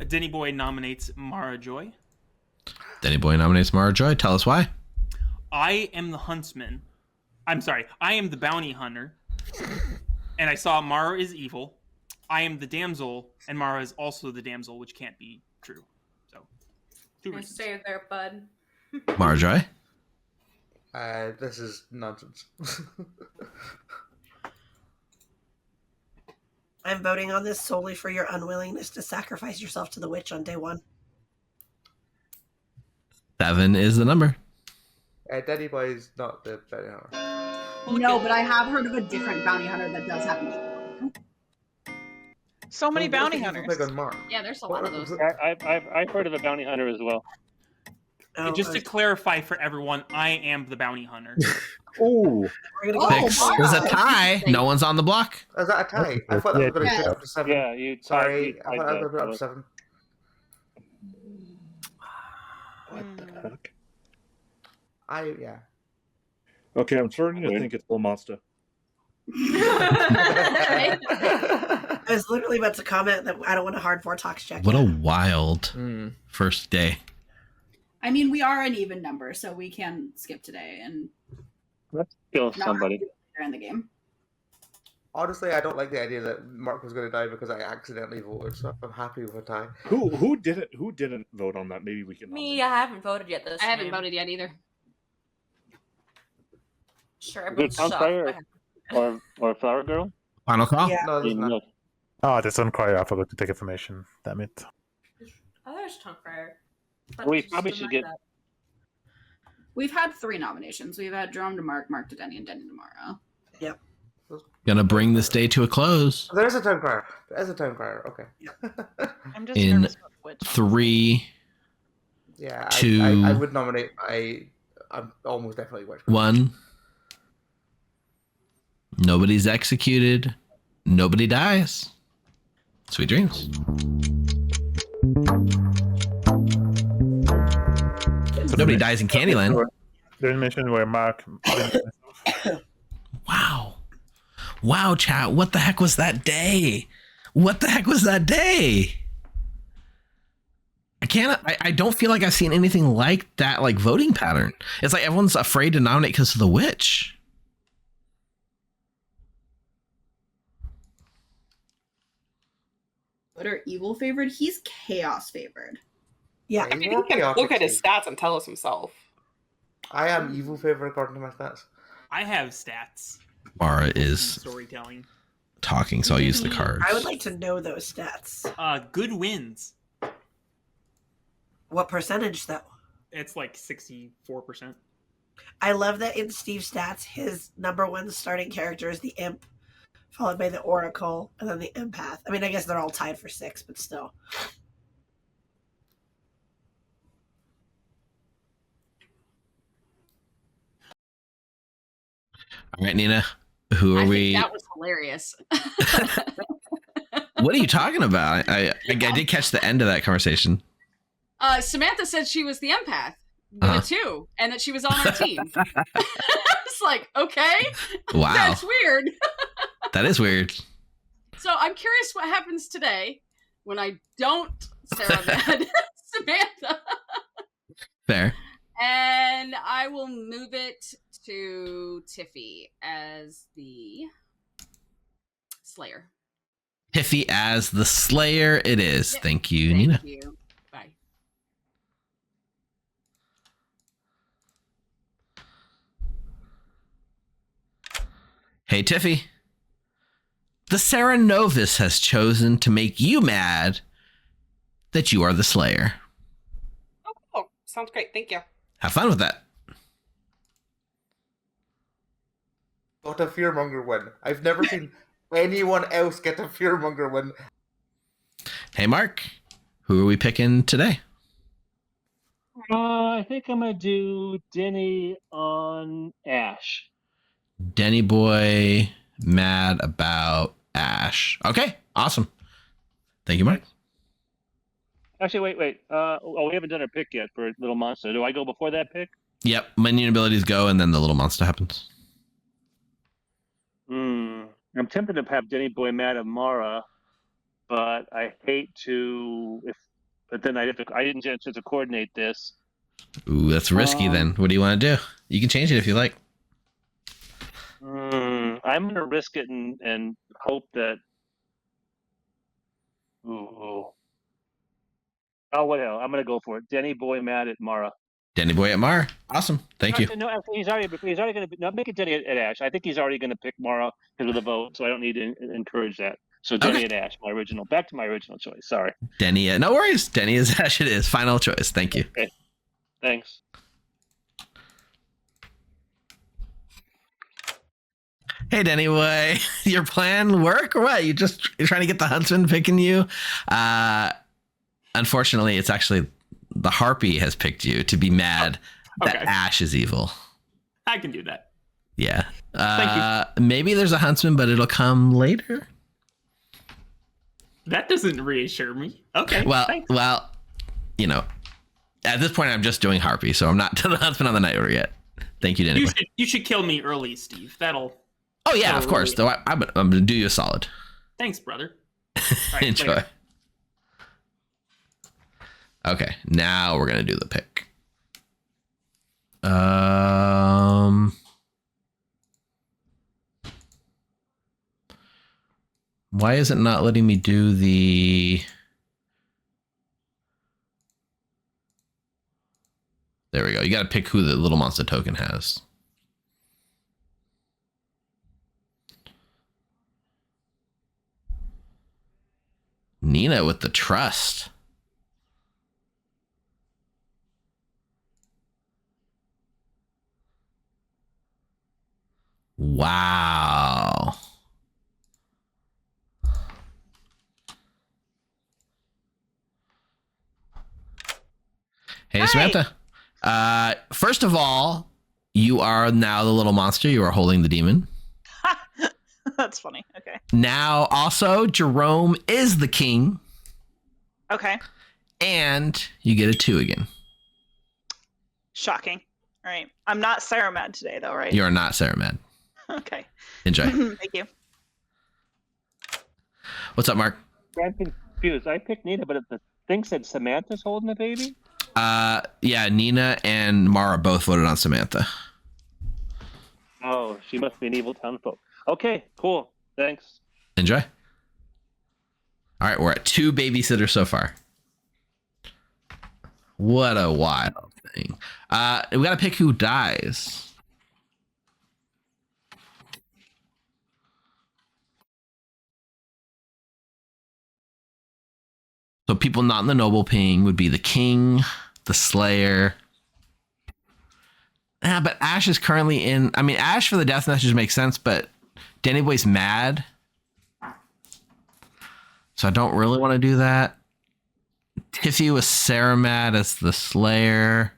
Speaker 6: Denny Boy nominates Mara Joy.
Speaker 1: Danny Boy nominates Mara Joy. Tell us why.
Speaker 6: I am the huntsman. I'm sorry. I am the bounty hunter. And I saw Mara is evil. I am the damsel, and Mara is also the damsel, which can't be true. So, 2
Speaker 3: Nice
Speaker 6: reasons.
Speaker 3: save there, bud.
Speaker 1: Mara Joy?
Speaker 4: This is nonsense.
Speaker 10: I'm voting on this solely for your unwillingness to sacrifice yourself to the witch on day one.
Speaker 1: 7 is the number.
Speaker 4: Danny Boy is not the bounty hunter.
Speaker 14: No, but I have heard of a different bounty hunter that does have an
Speaker 7: So many
Speaker 4: What
Speaker 7: bounty
Speaker 4: if you
Speaker 7: hunters.
Speaker 4: pick on Mark?
Speaker 2: Yeah, there's a lot of those.
Speaker 8: I've heard of a bounty hunter as well.
Speaker 10: Oh,
Speaker 6: And just to clarify for everyone, I am the bounty hunter.
Speaker 13: Ooh.
Speaker 10: we're gonna go.
Speaker 1: 6 is a tie. No one's on the block.
Speaker 4: Is that a tie? I thought that was going to
Speaker 14: Yeah.
Speaker 4: put up to 7.
Speaker 8: Yeah, you.
Speaker 4: Sorry,
Speaker 8: you
Speaker 4: I thought that was going to put up to 7.
Speaker 13: What the fuck?
Speaker 4: Yeah.
Speaker 13: Okay, I'm starting to think it's Lil Monsta.
Speaker 10: I was literally about to comment that I don't want a hard Vortox check.
Speaker 1: What a
Speaker 10: yet.
Speaker 1: wild first day.
Speaker 14: I mean, we are an even number, so we can skip today and
Speaker 8: Let's kill
Speaker 14: not
Speaker 8: somebody.
Speaker 14: in the game.
Speaker 4: Honestly, I don't like the idea that Mark was going to die because I accidentally voted, so I'm happy with a tie.
Speaker 13: Who didn't vote on that? Maybe we can.
Speaker 3: Me, I haven't voted yet this
Speaker 2: I haven't
Speaker 3: time.
Speaker 2: voted yet either.
Speaker 3: Sure,
Speaker 8: Is it
Speaker 3: everyone's
Speaker 8: Town
Speaker 3: shocked.
Speaker 8: Crier or Flower Girl?
Speaker 1: Final call?
Speaker 10: Yeah.
Speaker 4: No, there's not.
Speaker 8: No.
Speaker 9: Oh, that's on Choir. I forgot to take information. Damn it.
Speaker 3: Oh, there's Tongue Crier.
Speaker 8: We probably should get.
Speaker 14: We've had 3 nominations. We've had Jerome to Mark, Mark to Denny, and Denny to Mara.
Speaker 10: Yep.
Speaker 1: Gonna bring this day to a close.
Speaker 4: There is a town crier. There is a town crier. Okay.
Speaker 7: I'm just
Speaker 1: In
Speaker 7: nervous about which.
Speaker 1: 3,
Speaker 4: Yeah,
Speaker 1: 2,
Speaker 4: I would nominate I'm almost definitely Witch.
Speaker 1: 1. Nobody's executed. Nobody dies. Sweet dreams. Nobody dies in Candyland.
Speaker 9: The animation where Mark.
Speaker 1: Wow. Wow, chat. What the heck was that day? What the heck was that day? I don't feel like I've seen anything like that, like voting pattern. It's like everyone's afraid to nominate because of the witch.
Speaker 14: What are evil favored? He's chaos favored.
Speaker 10: Yeah.
Speaker 11: I mean, he can look at his stats and tell us himself.
Speaker 4: I am evil favorite according to my stats.
Speaker 6: I have stats.
Speaker 1: Mara is
Speaker 6: Storytelling.
Speaker 1: talking, so I'll use the cards.
Speaker 10: I would like to know those stats.
Speaker 6: Good wins.
Speaker 10: What percentage, though?
Speaker 6: It's like 64%.
Speaker 10: I love that in Steve's stats, his number one starting character is the Imp, followed by the Oracle, and then the Empath. I mean, I guess they're all tied for 6, but still.
Speaker 1: All right, Nina, who are we?
Speaker 2: That was hilarious.
Speaker 1: What are you talking about? I did catch the end of that conversation.
Speaker 2: Samantha said she was the empath with a 2, and that she was on our team. It's like, okay,
Speaker 1: Wow.
Speaker 2: that's weird.
Speaker 1: That is weird.
Speaker 2: So I'm curious what happens today when I don't Sarah Bed Samantha.
Speaker 1: Fair.
Speaker 2: And I will move it to Tiffy as the Slayer.
Speaker 1: Tiffy as the Slayer it is.
Speaker 2: Yep.
Speaker 1: Thank you,
Speaker 2: Thank
Speaker 1: Nina.
Speaker 2: you. Bye.
Speaker 1: Hey, Tiffy. The Sarah Novice has chosen to make you mad that you are the Slayer.
Speaker 11: Oh, sounds great. Thank you.
Speaker 1: Have fun with that.
Speaker 4: Got a fearmonger win. I've never seen anyone else get a fearmonger win.
Speaker 1: Hey, Mark. Who are we picking today?
Speaker 8: I think I'm gonna do Denny on Ash.
Speaker 1: Denny Boy mad about Ash. Okay, awesome. Thank you, Mark.
Speaker 8: Actually, wait. We haven't done our pick yet for Little Monsta. Do I go before that pick?
Speaker 1: Yep, minion abilities go, and then the little monster happens.
Speaker 8: I'm tempted to have Denny Boy mad at Mara, but I hate to. But then I didn't get a chance to coordinate this.
Speaker 1: Ooh, that's risky. Then what do you want to do? You can change it if you like.
Speaker 8: I'm gonna risk it and hope that. Ooh. Oh, what hell? I'm gonna go for it. Denny Boy mad at Mara.
Speaker 1: Denny Boy at Mar. Awesome. Thank you.
Speaker 8: No, he's already gonna make it Denny at Ash. I think he's already gonna pick Mara because of the vote, so I don't need to encourage that. So Denny at Ash, back to my original choice. Sorry.
Speaker 1: Denny, no worries. Denny is Ash. It is final choice. Thank you.
Speaker 8: Okay. Thanks.
Speaker 1: Hey, Denny Boy, your plan work or what? You're trying to get the huntsman picking you. Unfortunately, it's actually the Harpy has picked you to be mad that Ash is evil.
Speaker 6: I can do that.
Speaker 1: Yeah.
Speaker 6: Thank
Speaker 1: you. Maybe there's a huntsman, but it'll come later.
Speaker 6: That doesn't reassure me. Okay.
Speaker 1: Well,
Speaker 6: thanks.
Speaker 1: you know, at this point, I'm just doing Harpy, so I'm not to the huntsman on the night order yet. Thank you, Denny Boy.
Speaker 6: You should kill me early, Steve. That'll.
Speaker 1: Oh yeah, of course. Though I'm gonna do you a solid.
Speaker 6: Thanks, brother.
Speaker 1: Right, enjoy. Later. Okay, now we're gonna do the pick. Why is it not letting me do the? There we go. You got to pick who the Little Monsta token has. Nina with the trust. Wow. Hey, hi. Samantha. First of all, you are now the little monster. You are holding the demon.
Speaker 7: That's funny. Okay.
Speaker 1: Now, also, Jerome is the king,
Speaker 7: Okay.
Speaker 1: and you get a 2 again.
Speaker 7: Shocking. All right. I'm not Sarah mad today, though, right?
Speaker 1: You're not Sarah Mad.
Speaker 7: Okay.
Speaker 1: Enjoy.
Speaker 7: Thank you.
Speaker 1: What's up, Mark?
Speaker 8: I'm confused. I picked Nina, but the thing said Samantha's holding the baby?
Speaker 1: Yeah, Nina and Mara both voted on Samantha.
Speaker 8: Oh, she must be an evil townfolk. Okay, cool. Thanks.
Speaker 1: Enjoy. All right, we're at 2 babysitters so far. What a wild thing. We got to pick who dies. So people not in the noble ping would be the king, the slayer. Yeah, but Ash is currently in. I mean, Ash for the death message makes sense, but Danny Boy's mad. So I don't really want to do that. Tiffy was Sarah mad as the slayer.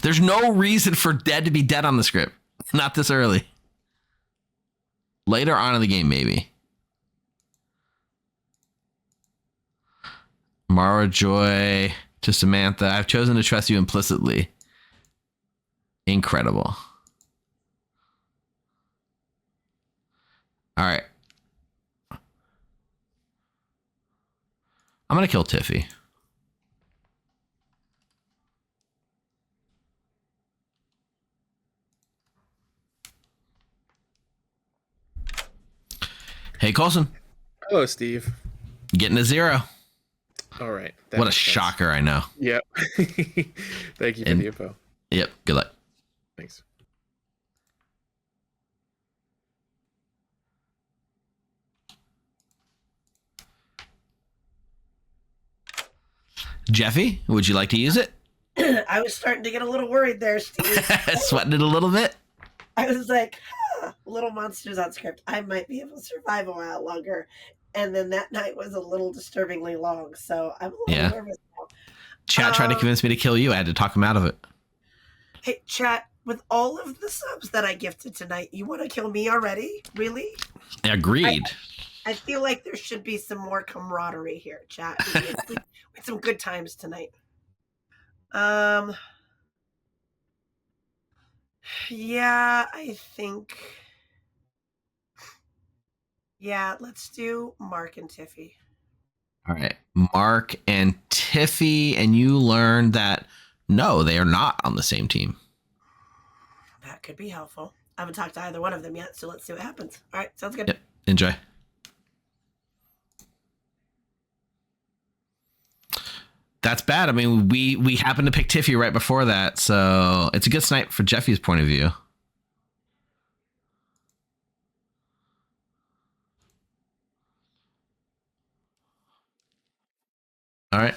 Speaker 1: There's no reason for dead to be dead on the script. Not this early. Later on in the game, maybe. Mara Joy to Samantha. I've chosen to trust you implicitly. Incredible. All right. I'm going to kill Tiffy. Hey, Coulson.
Speaker 12: Hello, Steve.
Speaker 1: Getting a 0.
Speaker 12: All right.
Speaker 1: What a shocker, I know.
Speaker 12: Yep. Thank you for the info.
Speaker 1: Yep. Good luck.
Speaker 12: Thanks.
Speaker 1: Jeffy, would you like to use it?
Speaker 10: I was starting to get a little worried there, Steve.
Speaker 1: Sweating it a little bit?
Speaker 10: I was like, Little Monsters on script. I might be able to survive a while longer. And then that night was a little disturbingly long, so I'm a little nervous now.
Speaker 1: Chat tried to convince me to kill you. I had to talk him out of it.
Speaker 10: Hey, chat, with all of the subs that I gifted tonight, you want to kill me already? Really?
Speaker 1: Agreed.
Speaker 10: I feel like there should be some more camaraderie here, chat. We had some good times tonight. Yeah, I think. Yeah, let's do Mark and Tiffy.
Speaker 1: All right. Mark and Tiffy, and you learned that no, they are not on the same team.
Speaker 10: That could be helpful. I haven't talked to either one of them yet, so let's see what happens. All right, sounds good.
Speaker 1: Yep. Enjoy. That's bad. I mean, we happened to pick Tiffy right before that, so it's a good snipe for Jeffy's point of view. All right.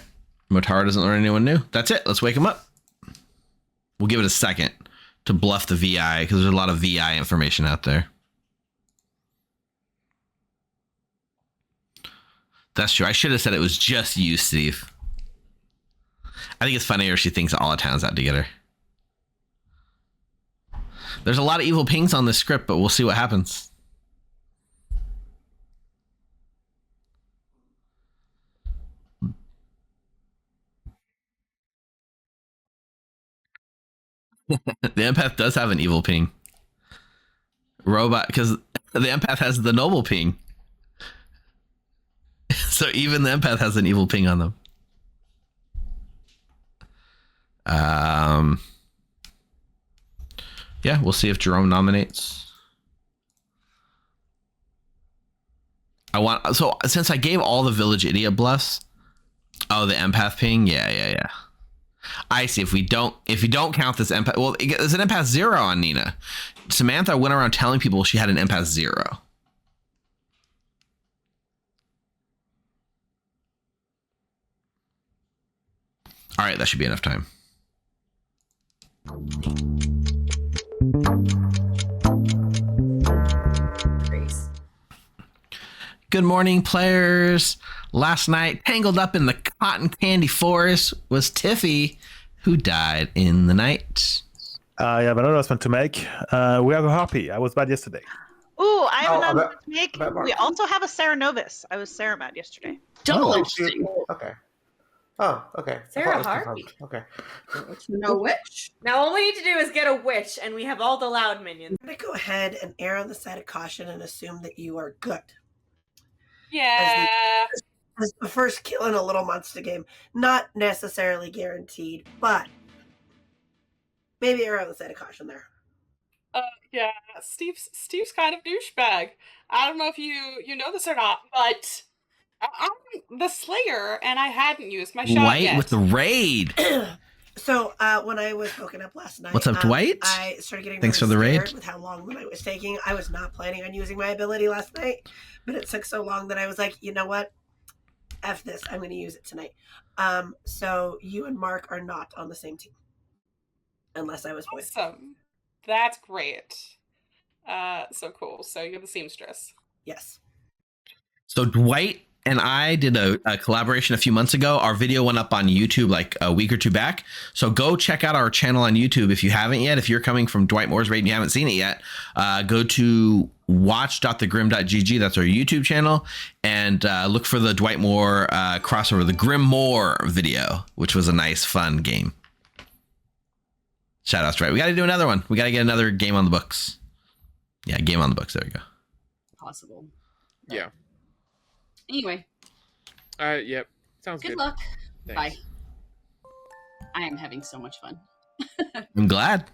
Speaker 1: Motaro doesn't learn anyone new. That's it. Let's wake him up. We'll give it a second to bluff the VI because there's a lot of VI information out there. That's true. I should have said it was just you, Steve. I think it's funnier if she thinks all the town's out together. There's a lot of evil pings on this script, but we'll see what happens. The empath does have an evil ping. Robot, because the empath has the noble ping. So even the empath has an evil ping on them. Yeah, we'll see if Jerome nominates. So since I gave all the village idiot bluffs, oh, the empath ping, yeah. I see. If you don't count this empath, well, there's an empath 0 on Nina. Samantha went around telling people she had an empath 0. All right, that should be enough time. Good morning, players. Last night, tangled up in the cotton candy forest was Tiffy, who died in the night.
Speaker 9: I have an announcement to make. We have a harpy. I was bad yesterday.
Speaker 7: Ooh, I have
Speaker 4: Oh,
Speaker 7: an
Speaker 4: I bet-
Speaker 7: announcement to make.
Speaker 4: I bet Mark-
Speaker 7: We also have a Sarah Novus. I was Sarah mad yesterday.
Speaker 14: Double
Speaker 4: Oh,
Speaker 14: interesting.
Speaker 4: Okay. Oh, okay. I
Speaker 5: Sarah
Speaker 4: thought it was
Speaker 5: Harvey.
Speaker 4: confirmed. Okay.
Speaker 14: No witch.
Speaker 5: Now all we need to do is get a witch, and we have all the loud minions.
Speaker 10: I'm going to go ahead and err on the side of caution and assume that you are good.
Speaker 11: Yeah.
Speaker 10: As the first kill in a Little Monster game. Not necessarily guaranteed, but maybe err on the side of caution there.
Speaker 11: Yeah. Steve's kind of douchebag. I don't know if you know this or not, but I'm the Slayer, and I hadn't used my shot
Speaker 1: Dwight
Speaker 11: yet.
Speaker 1: with the raid.
Speaker 10: So when I was woken up last night,
Speaker 1: What's up, Dwight?
Speaker 10: I started getting
Speaker 1: Thanks
Speaker 10: really
Speaker 1: for the raid.
Speaker 10: scared with how long the night was taking. I was not planning on using my ability last night, but it took so long that I was like, you know what? F this. I'm going to use it tonight. So you and Mark are not on the same team, unless I was poisoned.
Speaker 11: Awesome. That's great. So cool. So you're the seamstress.
Speaker 10: Yes.
Speaker 1: So Dwight and I did a collaboration a few months ago. Our video went up on YouTube like a week or two back. So go check out our channel on YouTube if you haven't yet. If you're coming from Dwight Moore's raid and you haven't seen it yet, go to watch.thegrim.gg. That's our YouTube channel. And look for the Dwight Moore crossover, the Grimoire video, which was a nice, fun game. Shout outs, right? We got to do another one. We got to get another game on the books. Yeah, game on the books. There we go.
Speaker 2: Possible.
Speaker 12: Yeah.
Speaker 2: Anyway,
Speaker 12: Yep. Sounds
Speaker 2: good
Speaker 12: good.
Speaker 2: luck.
Speaker 12: Thanks.
Speaker 2: Bye. I am having so much fun.
Speaker 1: I'm glad.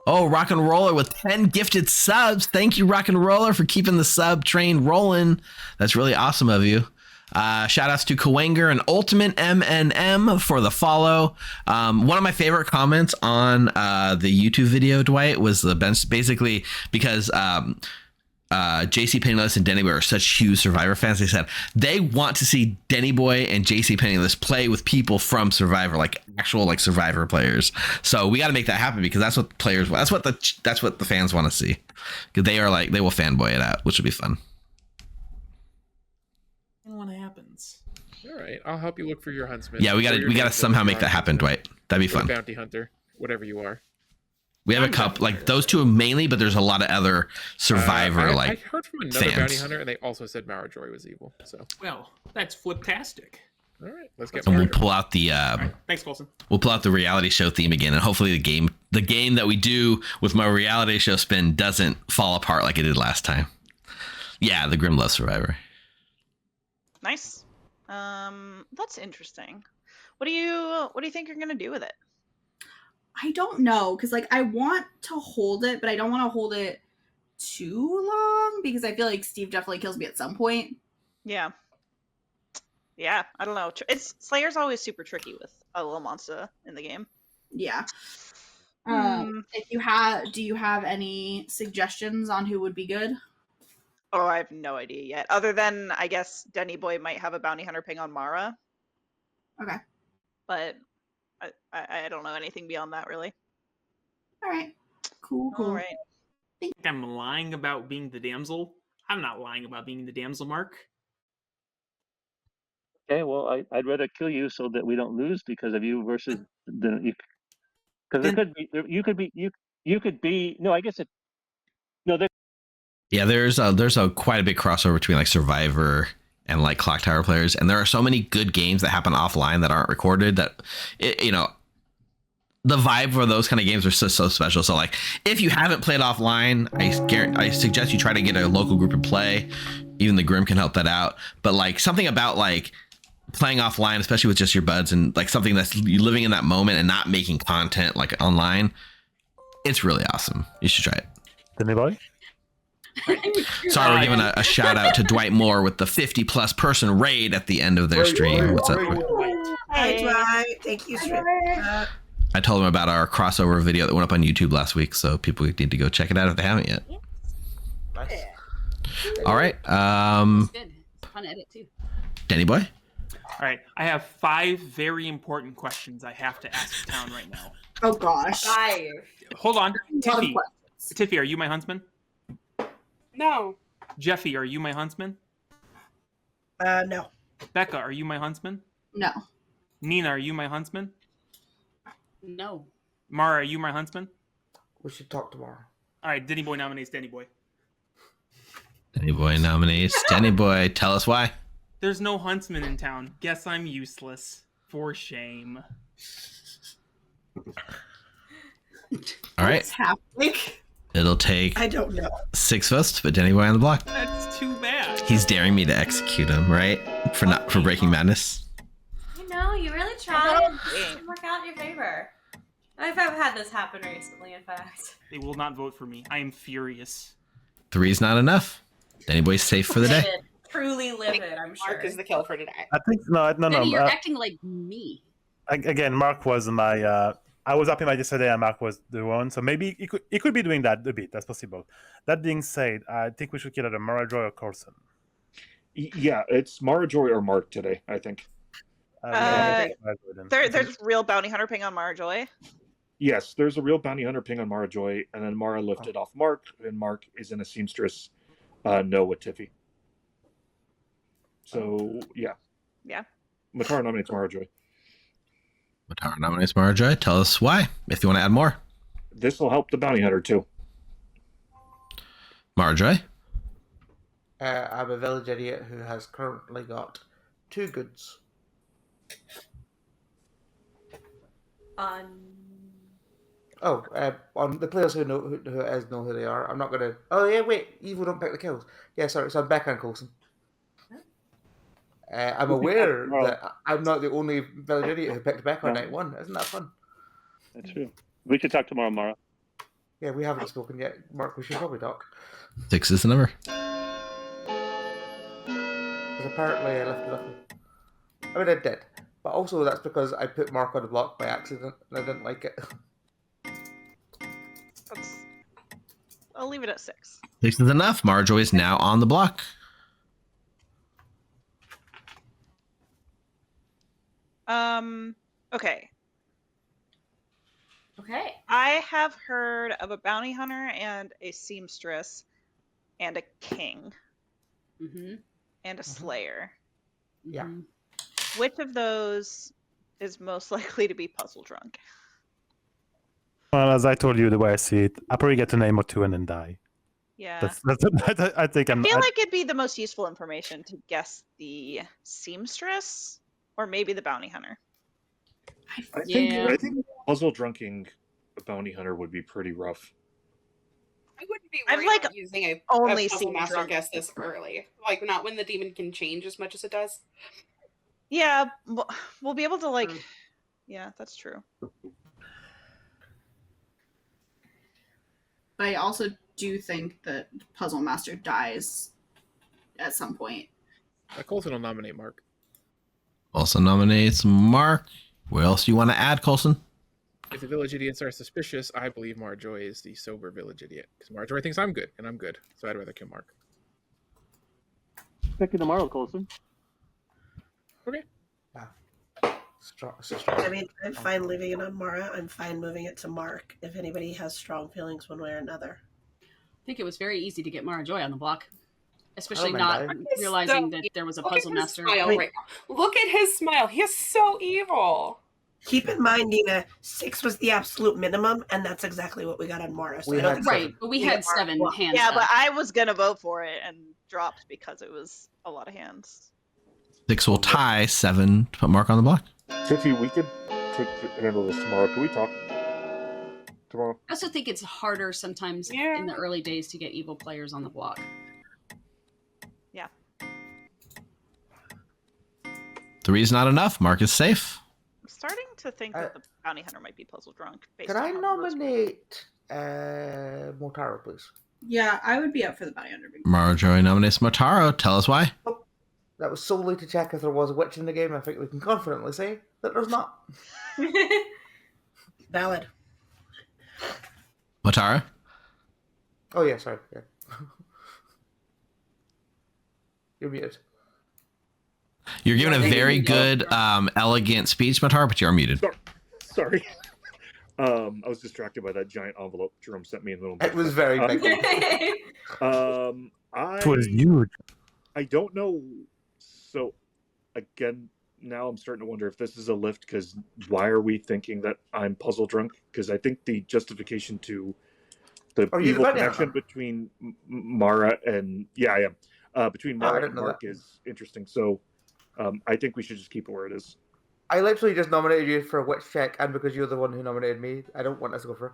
Speaker 1: Oh, Rock and Roller with 10 gifted subs. Thank you, Rock and Roller, for keeping the sub train rolling. That's really awesome of you. Shout outs to Kawanger and Ultimate MNM for the follow. One of my favorite comments on the YouTube video, Dwight, was basically because JC Penniless and Denny Boy are such huge Survivor fans. They said they want to see Denny Boy and JC Penniless play with people from Survivor, like actual like Survivor players. So we got to make that happen because that's what players want. That's what the fans want to see. Because they will fanboy it out, which would be fun.
Speaker 6: And when it happens.
Speaker 12: All right, I'll help you look for your huntsman.
Speaker 1: Yeah, we got
Speaker 12: Or your
Speaker 1: to
Speaker 12: ninja,
Speaker 1: somehow
Speaker 12: your
Speaker 1: make that happen,
Speaker 12: huntsman,
Speaker 1: Dwight. That'd be
Speaker 12: or
Speaker 1: fun.
Speaker 12: Bounty hunter, whatever you are.
Speaker 1: We have a couple, like those two mainly, but there's a lot of other Survivor
Speaker 12: I heard from another
Speaker 1: fans.
Speaker 12: bounty hunter, and they also said Mara Joy was evil. So
Speaker 6: Well, that's fliptastic.
Speaker 12: all right, let's get.
Speaker 1: And we'll
Speaker 12: Mara Joy.
Speaker 1: pull out the
Speaker 6: Thanks, Colson.
Speaker 1: we'll pull out the reality show theme again, and hopefully the game that we do with my reality show spin doesn't fall apart like it did last time. Yeah, the Grim Love Survivor.
Speaker 7: Nice. That's interesting. What do you think you're gonna do with it?
Speaker 14: I don't know, because like I want to hold it, but I don't want to hold it too long because I feel like Steve definitely kills me at some point.
Speaker 7: Yeah. Yeah, I don't know. Slayer's always super tricky with a Lil Monsta in the game.
Speaker 14: Yeah. Do you have any suggestions on who would be good?
Speaker 7: Oh, I have no idea yet. Other than I guess Denny Boy might have a bounty hunter ping on Mara.
Speaker 14: Okay.
Speaker 7: But I don't know anything beyond that really.
Speaker 14: All right. Cool.
Speaker 7: All right.
Speaker 6: I think I'm lying about being the damsel. I'm not lying about being the damsel, Mark.
Speaker 8: Okay, well, I'd rather kill you so that we don't lose because of you versus the. Because it could be you could be no, I guess it no.
Speaker 1: Yeah, there's a quite a big crossover between like Survivor and like Clocktower players, and there are so many good games that happen offline that aren't recorded that the vibe for those kind of games are so special. So like if you haven't played offline, I suggest you try to get a local group and play. Even the Grim can help that out. But like something about like playing offline, especially with just your buds and like something that's you living in that moment and not making content like online, it's really awesome. You should try it.
Speaker 9: Anybody?
Speaker 1: Sorry, we're giving a shout out to Dwight Moore with the 50+ person raid at the end of their stream. What's up?
Speaker 10: Hi, Dwight. Thank you.
Speaker 1: I told him about our crossover video that went up on YouTube last week, so people need to go check it out if they haven't yet.
Speaker 4: Nice.
Speaker 1: All right.
Speaker 2: It's good. It's a fun edit too.
Speaker 1: Danny Boy?
Speaker 6: All right, I have 5 very important questions I have to ask the town right now.
Speaker 14: Oh gosh.
Speaker 5: 5.
Speaker 6: Hold on,
Speaker 14: A lot of
Speaker 6: Tiffy.
Speaker 14: questions.
Speaker 6: Tiffy, are you my huntsman?
Speaker 11: No.
Speaker 6: Jeffy, are you my huntsman?
Speaker 10: No.
Speaker 6: Becca, are you my huntsman?
Speaker 14: No.
Speaker 6: Nina, are you my huntsman?
Speaker 2: No.
Speaker 6: Mara, are you my huntsman?
Speaker 4: We should talk tomorrow.
Speaker 6: All right, Denny Boy nominates Denny Boy.
Speaker 1: Danny Boy nominates Danny Boy. Tell us why.
Speaker 6: There's no huntsman in town. Guess I'm useless. For shame.
Speaker 1: All right.
Speaker 10: What's happening?
Speaker 1: It'll take
Speaker 10: I don't know.
Speaker 1: 6 votes to put Danny Boy on the block.
Speaker 6: That's too bad.
Speaker 1: He's daring me to execute him, right? For breaking madness.
Speaker 5: You know, you really tried. It didn't work out in your favor. I've had this happen recently, in fact.
Speaker 6: They will not vote for me. I am furious.
Speaker 1: 3's not enough. Danny Boy's safe for the day.
Speaker 5: Livid. Truly livid, I'm sure.
Speaker 11: Mark is the kill for today.
Speaker 9: I think no.
Speaker 2: Danny, you're acting like me.
Speaker 9: Again, Mark was my. I was up in my yesterday, and Mark was the one. So maybe he could be doing that a bit. That's possible. That being said, I think we should kill either Mara Joy or Coulson.
Speaker 13: Yeah, it's Mara Joy or Mark today, I think.
Speaker 7: There's real bounty hunter ping on Mara Joy.
Speaker 13: Yes, there's a real bounty hunter ping on Mara Joy, and then Mara lifted off Mark, and Mark is in a seamstress no with Tiffy. So, yeah.
Speaker 7: Yeah.
Speaker 13: Matara nominates Mara Joy.
Speaker 1: Matara nominates Mara Joy. Tell us why, if you want to add more.
Speaker 13: This will help the bounty hunter, too.
Speaker 1: Mara Joy?
Speaker 4: I'm a village idiot who has currently got 2 goods. On the players who know who it is know who they are. I'm not gonna. Oh yeah, wait. Evil don't pick the kills. Yeah, sorry. So I'm Becca and Coulson. I'm aware that I'm not the only village idiot who picked Becca on night 1. Isn't that fun?
Speaker 8: That's true. We should talk tomorrow, Mara.
Speaker 4: Yeah, we haven't spoken yet. Mark, we should probably talk.
Speaker 1: 6 is the number.
Speaker 4: Because apparently I left nothing. I mean, I did. But also that's because I put Mark on the block by accident and I didn't like it.
Speaker 7: I'll leave it at 6.
Speaker 1: 6 is enough. Mara Joy is now on the block.
Speaker 7: Okay.
Speaker 5: Okay.
Speaker 7: I have heard of a bounty hunter and a seamstress and a king. And a slayer.
Speaker 4: Yeah.
Speaker 7: Which of those is most likely to be puzzle drunk?
Speaker 9: Well, as I told you, the way I see it, I probably get a name or 2 and then die.
Speaker 7: Yeah.
Speaker 9: I think
Speaker 7: I feel like it'd be the most useful information to guess the seamstress or maybe the bounty hunter.
Speaker 13: I think puzzle drunking a bounty hunter would be pretty rough.
Speaker 11: I wouldn't be
Speaker 7: I've,
Speaker 11: worried
Speaker 7: like,
Speaker 11: about using a
Speaker 7: only
Speaker 11: puzzle
Speaker 7: seen
Speaker 11: master
Speaker 7: drunk
Speaker 11: guess this early. Like, not when the demon can change as much as it does.
Speaker 7: Yeah, we'll be able to, like... Yeah, that's true.
Speaker 14: But I also do think that Puzzle Master dies at some point.
Speaker 12: Coulson will nominate Mark.
Speaker 1: Also nominates Mark. What else do you want to add, Coulson?
Speaker 12: If the village idiots are suspicious, I believe Mara Joy is the sober village idiot. Because Mara Joy thinks I'm good, and I'm good. So I'd rather kill Mark.
Speaker 8: Pick you tomorrow, Coulson.
Speaker 12: Okay.
Speaker 10: I mean, I'm fine leaving it on Mara. I'm fine moving it to Mark if anybody has strong feelings one way or another.
Speaker 2: I think it was very easy to get Mara Joy on the block. Especially
Speaker 10: Oh my
Speaker 2: not
Speaker 10: God.
Speaker 2: realizing that there was a
Speaker 11: Look
Speaker 2: puzzle
Speaker 11: at his
Speaker 2: master.
Speaker 11: smile right now. Look at his smile. He is so evil.
Speaker 10: Keep in mind, Nina, 6 was the absolute minimum, and that's exactly what we got on Mara. So
Speaker 4: We
Speaker 10: I don't
Speaker 4: had
Speaker 10: think
Speaker 2: Right, but we had 7 hands
Speaker 7: Yeah,
Speaker 2: up.
Speaker 7: but I was gonna vote for it and dropped because it was a lot of hands.
Speaker 1: 6 will tie 7 to put Mark on the block.
Speaker 13: Tiffy, we could handle this tomorrow. Can we talk tomorrow?
Speaker 2: I also think it's harder sometimes in the early days to get evil players on the block.
Speaker 7: Yeah.
Speaker 1: 3 is not enough. Mark is safe.
Speaker 7: I'm starting to think that the bounty hunter might be puzzle drunk. Based
Speaker 4: Can
Speaker 7: on
Speaker 4: I
Speaker 7: how those-
Speaker 4: nominate Motaro, please?
Speaker 14: Yeah, I would be up for the bounty hunter.
Speaker 1: Mara Joy nominates Motaro. Tell us why.
Speaker 4: That was solely to check if there was a witch in the game. I think we can confidently say that there's not.
Speaker 10: Valid.
Speaker 1: Motaro?
Speaker 4: Oh yeah, sorry. Yeah. You're muted.
Speaker 1: You're giving a very good, elegant speech, Motaro, but you're muted.
Speaker 13: Sorry. I was distracted by that giant envelope Jerome sent me in the middle.
Speaker 4: It was very big.
Speaker 9: It was huge.
Speaker 13: I don't know. So, again, now I'm starting to wonder if this is a lift, because why are we thinking that I'm puzzle drunk? Because I think the justification to the evil connection between Mara and I am between Mara and Mark is interesting. So, I think we should just keep it where it is.
Speaker 4: I literally just nominated you for a witch check, and because you're the one who nominated me, I don't want us to go for it.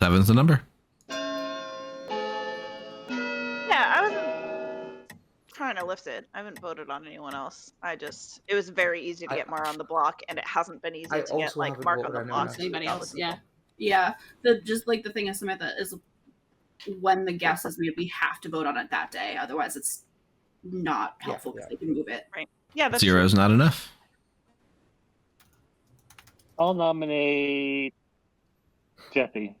Speaker 1: 7's the number.
Speaker 7: Yeah, I wasn't trying to lift it. I haven't voted on anyone else. It was very easy to get Mara on the block, and it hasn't been easy to get like Mark on the block.
Speaker 2: Anybody else? Yeah.
Speaker 14: Yeah. Just like the thing is, Samantha, is when the guess is made, we have to vote on it that day. Otherwise, it's not helpful because they can move it.
Speaker 7: Right. Yeah. That's
Speaker 1: 0's not enough.
Speaker 8: I'll nominate Jeffy.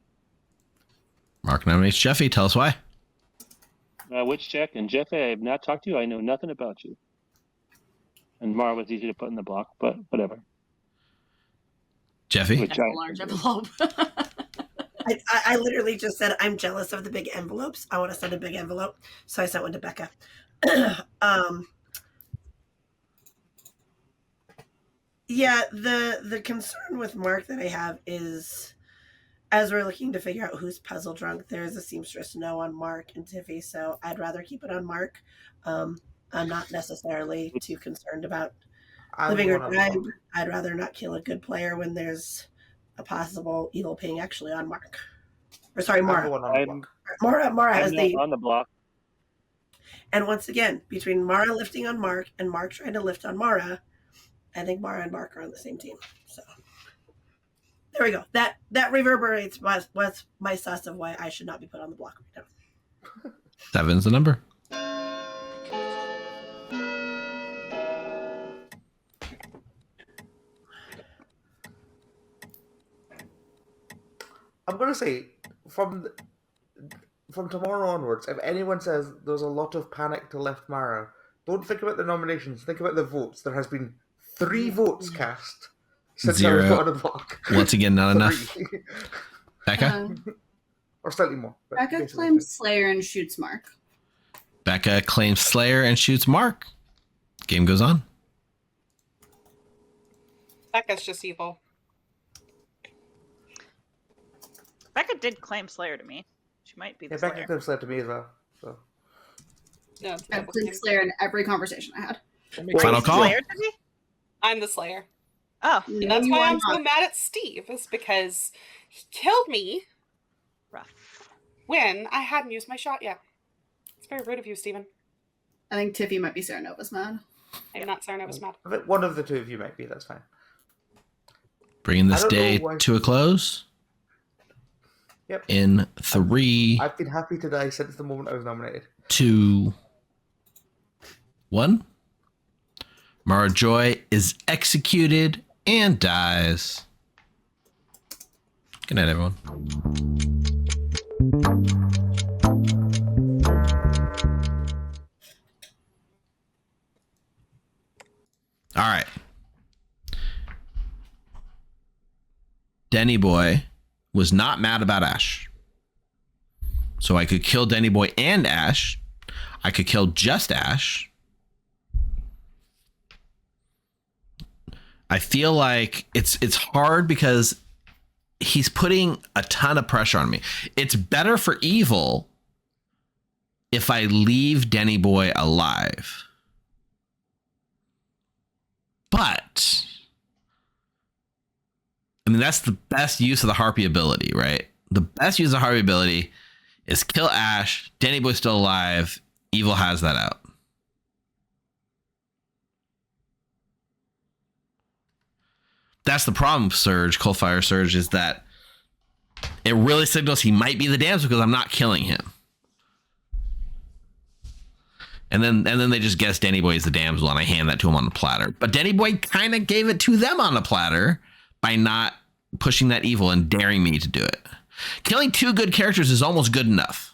Speaker 1: Mark nominates Jeffy. Tell us why.
Speaker 8: Witch check, and Jeffy, I have not talked to you. I know nothing about you. And Mara was easy to put in the block, but whatever.
Speaker 1: Jeffy?
Speaker 2: Large envelope.
Speaker 10: I literally just said I'm jealous of the big envelopes. I want to send a big envelope, so I sent one to Becca. Yeah, the concern with Mark that I have is, as we're looking to figure out who's puzzle drunk, there is a seamstress no on Mark and Tiffy, so I'd rather keep it on Mark. I'm not necessarily too concerned about living or dying. I'd rather not kill a good player when there's a possible evil ping actually on Mark. Or sorry, Mara. Mara has the
Speaker 8: on the block.
Speaker 10: And once again, between Mara lifting on Mark and Mark trying to lift on Mara, I think Mara and Mark are on the same team. So there we go. That reverberates was my sauce of why I should not be put on the block right now.
Speaker 1: 7's the number.
Speaker 4: I'm going to say, from tomorrow onwards, if anyone says there's a lot of panic to lift Mara, don't think about the nominations, think about the votes. There has been 3 votes cast since I was put on the block.
Speaker 1: Once again, not enough. Becca?
Speaker 4: Or slightly more.
Speaker 14: Becca claims Slayer and shoots Mark.
Speaker 1: Becca claims Slayer and shoots Mark. Game goes on.
Speaker 11: Becca's just evil.
Speaker 7: Becca did claim Slayer to me. She might be the Slayer.
Speaker 4: Becca claimed Slayer to me as well. So.
Speaker 11: No,
Speaker 14: I've claimed Slayer in every conversation I had.
Speaker 1: Final call.
Speaker 7: Slayer to me?
Speaker 11: I'm the Slayer.
Speaker 7: Oh.
Speaker 11: And that's why I'm so mad at Steve, is because he killed me when I hadn't used my shot yet. It's very rude of you, Steven.
Speaker 14: I think Tiffy might be Sarah Nova's mad.
Speaker 11: I'm not Sarah Nova's mad.
Speaker 4: I think one of the two of you might be, that's fine.
Speaker 1: Bringing this day to a close.
Speaker 4: Yep.
Speaker 1: In 3.
Speaker 4: I've been happy to die since the moment I was nominated.
Speaker 1: 2, 1. Mara Joy is executed and dies. Good night, everyone. All right. Denny Boy was not mad about Ash. So I could kill Denny Boy and Ash. I could kill just Ash. I feel like it's hard because he's putting a ton of pressure on me. It's better for evil if I leave Denny Boy alive. But I mean, that's the best use of the Harpy ability, right? The best use of the Harpy ability is kill Ash, Denny Boy's still alive, evil has that out. That's the problem, Surge, Coldfire Surge, is that it really signals he might be the damsel because I'm not killing him. And then they just guess Denny Boy is the damsel and I hand that to him on the platter. But Denny Boy kind of gave it to them on the platter by not pushing that evil and daring me to do it. Killing 2 good characters is almost good enough.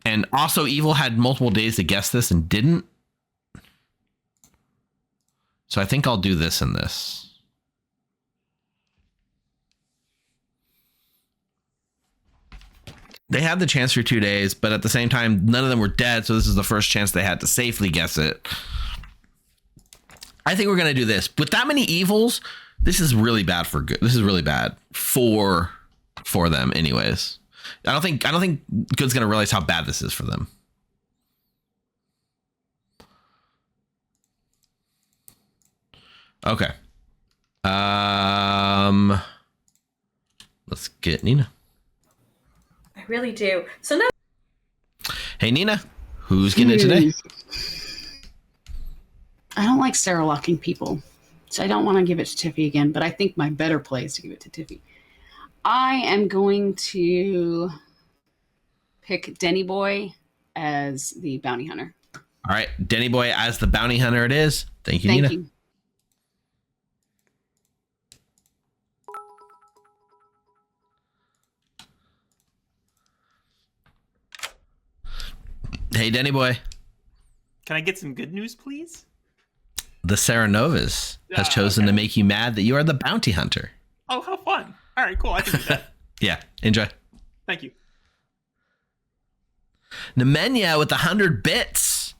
Speaker 1: And also, evil had multiple days to guess this and didn't. So I think I'll do this and this. They had the chance for 2 days, but at the same time, none of them were dead. So this is the first chance they had to safely guess it. I think we're going to do this. With that many evils, this is really bad for good. This is really bad for them anyways. I don't think Good's going to realize how bad this is for them. Okay. Let's get Nina.
Speaker 5: I really do. So now.
Speaker 1: Hey, Nina, who's getting it today?
Speaker 11: I don't like Sarah locking people, so I don't want to give it to Tiffy again, but I think my better play is to give it to Tiffy. I am going to pick Denny Boy as the bounty hunter.
Speaker 1: All right, Denny Boy as the bounty hunter it is. Thank you, Nina.
Speaker 11: You.
Speaker 1: Hey, Denny Boy.
Speaker 6: Can I get some good news, please?
Speaker 1: The Sarah Novas has chosen to make you mad that you are the bounty hunter.
Speaker 6: Oh, how fun. All right, cool. I can do that.
Speaker 1: Yeah, enjoy.
Speaker 6: Thank you.
Speaker 1: Nemenya with 100 bits.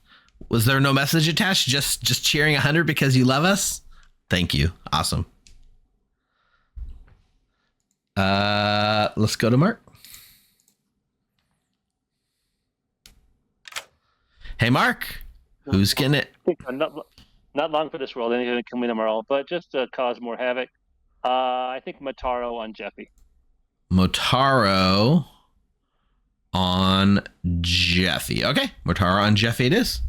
Speaker 1: Was there no message attached? Just cheering 100 because you love us? Thank you. Awesome. Let's go to Mark. Hey, Mark. Who's getting it?
Speaker 8: Not long for this world. Anything going to come in tomorrow, but just to cause more havoc. I think Motaro on Jeffy.
Speaker 1: Motaro on Jeffy. Okay, Motaro on Jeffy it is.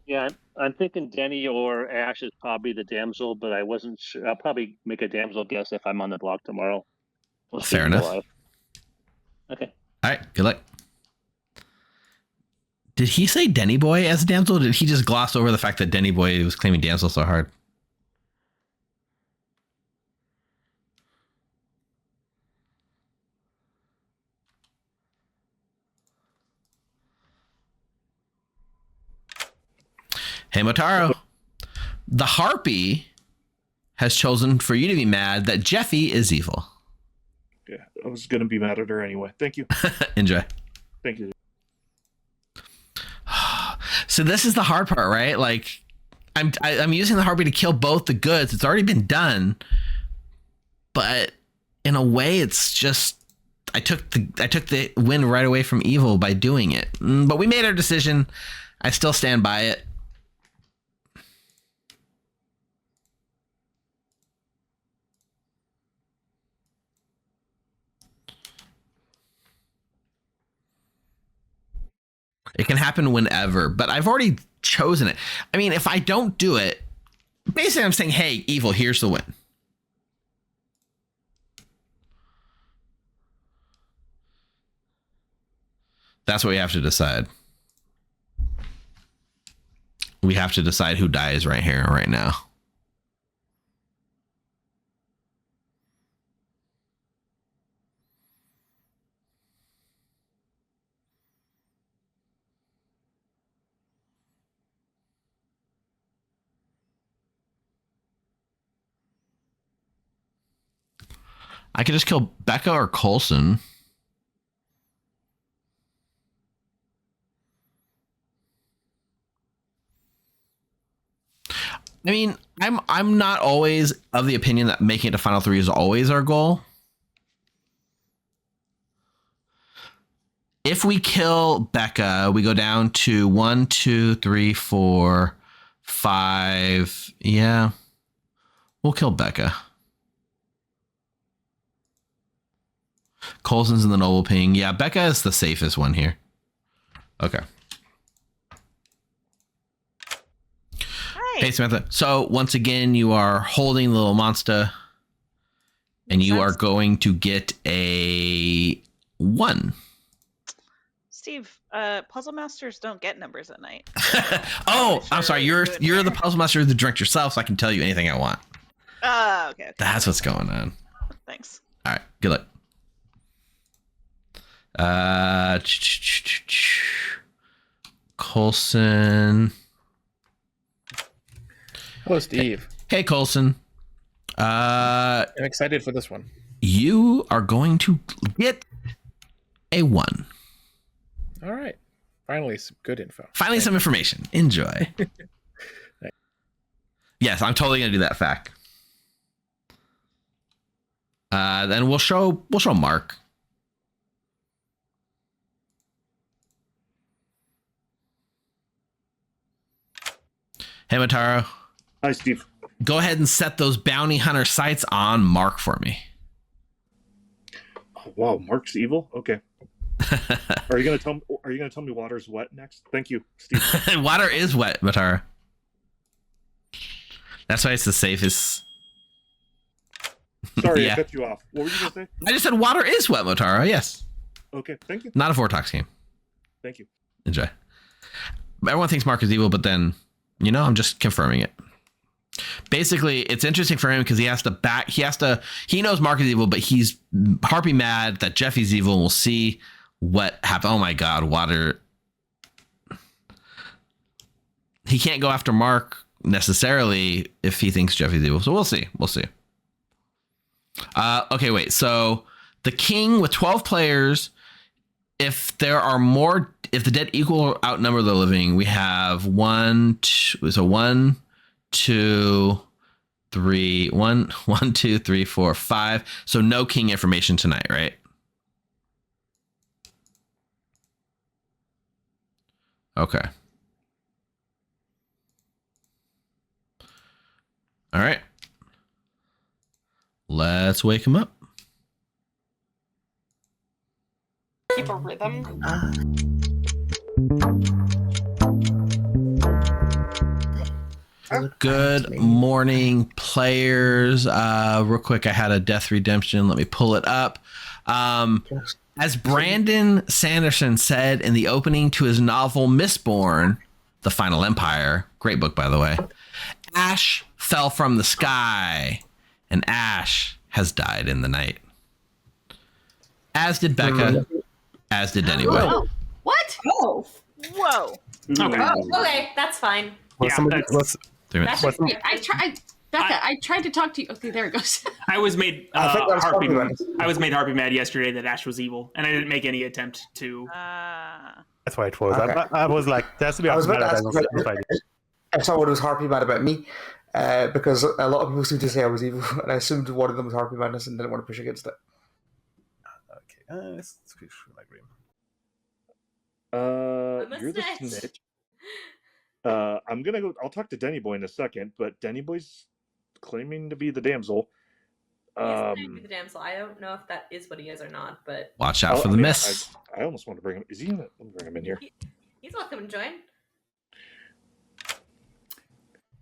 Speaker 8: Yeah, I'm thinking Denny or Ash is probably the damsel, but I wasn't sure. I'll probably make a damsel guess if I'm on the block tomorrow. We'll see.
Speaker 1: Fair enough.
Speaker 8: Alive. Okay.
Speaker 1: All right, good luck. Did he say Denny Boy as a damsel? Or did he just gloss over the fact that Denny Boy was claiming damsel so hard? Hey, Motaro. The Harpy has chosen for you to be mad that Jeffy is evil.
Speaker 13: Yeah, I was going to be mad at her anyway. Thank you.
Speaker 1: Enjoy.
Speaker 13: Thank you.
Speaker 1: So this is the hard part, right? Like, I'm using the Harpy to kill both the goods. It's already been done, but in a way, it's just I took the win right away from evil by doing it. But we made our decision. I still stand by it. It can happen whenever, but I've already chosen it. I mean, if I don't do it, basically I'm saying, hey, evil, here's the win. That's what we have to decide. We have to decide who dies right here, right now. I could just kill Becca or Coulson. I mean, I'm not always of the opinion that making it to final three is always our goal. If we kill Becca, we go down to 1, 2, 3, 4, 5. Yeah, we'll kill Becca. Coulson's in the Noble Ping. Yeah, Becca is the safest one here. Okay. Hey, Samantha. So once again, you are holding Lil Monsta, and you are going to get a 1.
Speaker 7: Steve, puzzle masters don't get numbers at night.
Speaker 1: Oh, I'm sorry. You're the puzzle master who drank yourself, so I can tell you anything I want.
Speaker 7: Okay.
Speaker 1: That's what's going on.
Speaker 7: Thanks.
Speaker 1: All right. Good luck. Coulson.
Speaker 12: Hello, Steve.
Speaker 1: Hey, Colson.
Speaker 12: I'm excited for this one.
Speaker 1: You are going to get a 1.
Speaker 12: All right. Finally, some good info.
Speaker 1: Finally, some information. Enjoy. Yes, I'm totally gonna do that, fact. Then we'll show Mark. Hey, Mataro.
Speaker 13: Hi, Steve.
Speaker 1: Go ahead and set those bounty hunter sights on Mark for me.
Speaker 13: Oh, wow, Mark's evil. Okay. Are you gonna tell me water's wet next? Thank you, Steve.
Speaker 1: Water is wet, Mataro. That's why it's the safest.
Speaker 13: Sorry,
Speaker 1: Yeah.
Speaker 13: I cut you off. What were you gonna say?
Speaker 1: I just said water is wet, Mataro. Yes.
Speaker 13: Okay, thank you.
Speaker 1: Not a Vortox game.
Speaker 13: Thank you.
Speaker 1: Enjoy. Everyone thinks Mark is evil, but then, I'm just confirming it. Basically, it's interesting for him because he knows Mark is evil, but he's harpy mad that Jeffy's evil, and we'll see what happens. Oh my God, water. He can't go after Mark necessarily if he thinks Jeffy's evil. So we'll see. Okay, wait. So the king with 12 players, if the dead equal or outnumber the living, we have 1, 2, 3, 4, 5. So no king information tonight, right? Okay. All right. Let's wake him up.
Speaker 11: Keep a rhythm.
Speaker 1: Good morning, players. Real quick, I had a death redemption. Let me pull it up. As Brandon Sanderson said in the opening to his novel Mistborn, The Final Empire, great book, by the way, ash fell from the sky, and ash has died in the night. As did Becca, as did Denny Boy.
Speaker 2: Oh, what?
Speaker 5: Oh.
Speaker 7: Whoa.
Speaker 6: Okay.
Speaker 5: Oh, okay, that's fine.
Speaker 6: Yeah, that's-
Speaker 1: 3 minutes.
Speaker 5: That's
Speaker 2: Wait, I tried to talk to you. Okay, there it goes.
Speaker 6: I was made
Speaker 4: I think that's
Speaker 6: harpy.
Speaker 4: Harpy
Speaker 6: I was made harpy mad yesterday that Ash was evil, and I didn't make any attempt to.
Speaker 9: That's why it was.
Speaker 4: Okay.
Speaker 9: I was like, there has to be
Speaker 4: I was
Speaker 9: harpy
Speaker 4: about
Speaker 9: mad.
Speaker 4: to
Speaker 9: I
Speaker 4: ask
Speaker 9: don't know if I did.
Speaker 4: if someone was harpy mad about me, because a lot of people seem to say I was evil, and I assumed one of them was harpy madness and didn't want to push against it.
Speaker 9: Okay, let's switch to my Grim.
Speaker 5: I'm a
Speaker 13: You're the
Speaker 5: snitch.
Speaker 13: snitch. I'm gonna go. I'll talk to Denny Boy in a second, but Denny Boy's claiming to be the damsel.
Speaker 5: He's claiming to be the damsel. I don't know if that is what he is or not, but
Speaker 1: Watch out for the miss.
Speaker 13: I almost want to bring him. Is he in it? Let me bring him in here.
Speaker 5: he's welcome to join.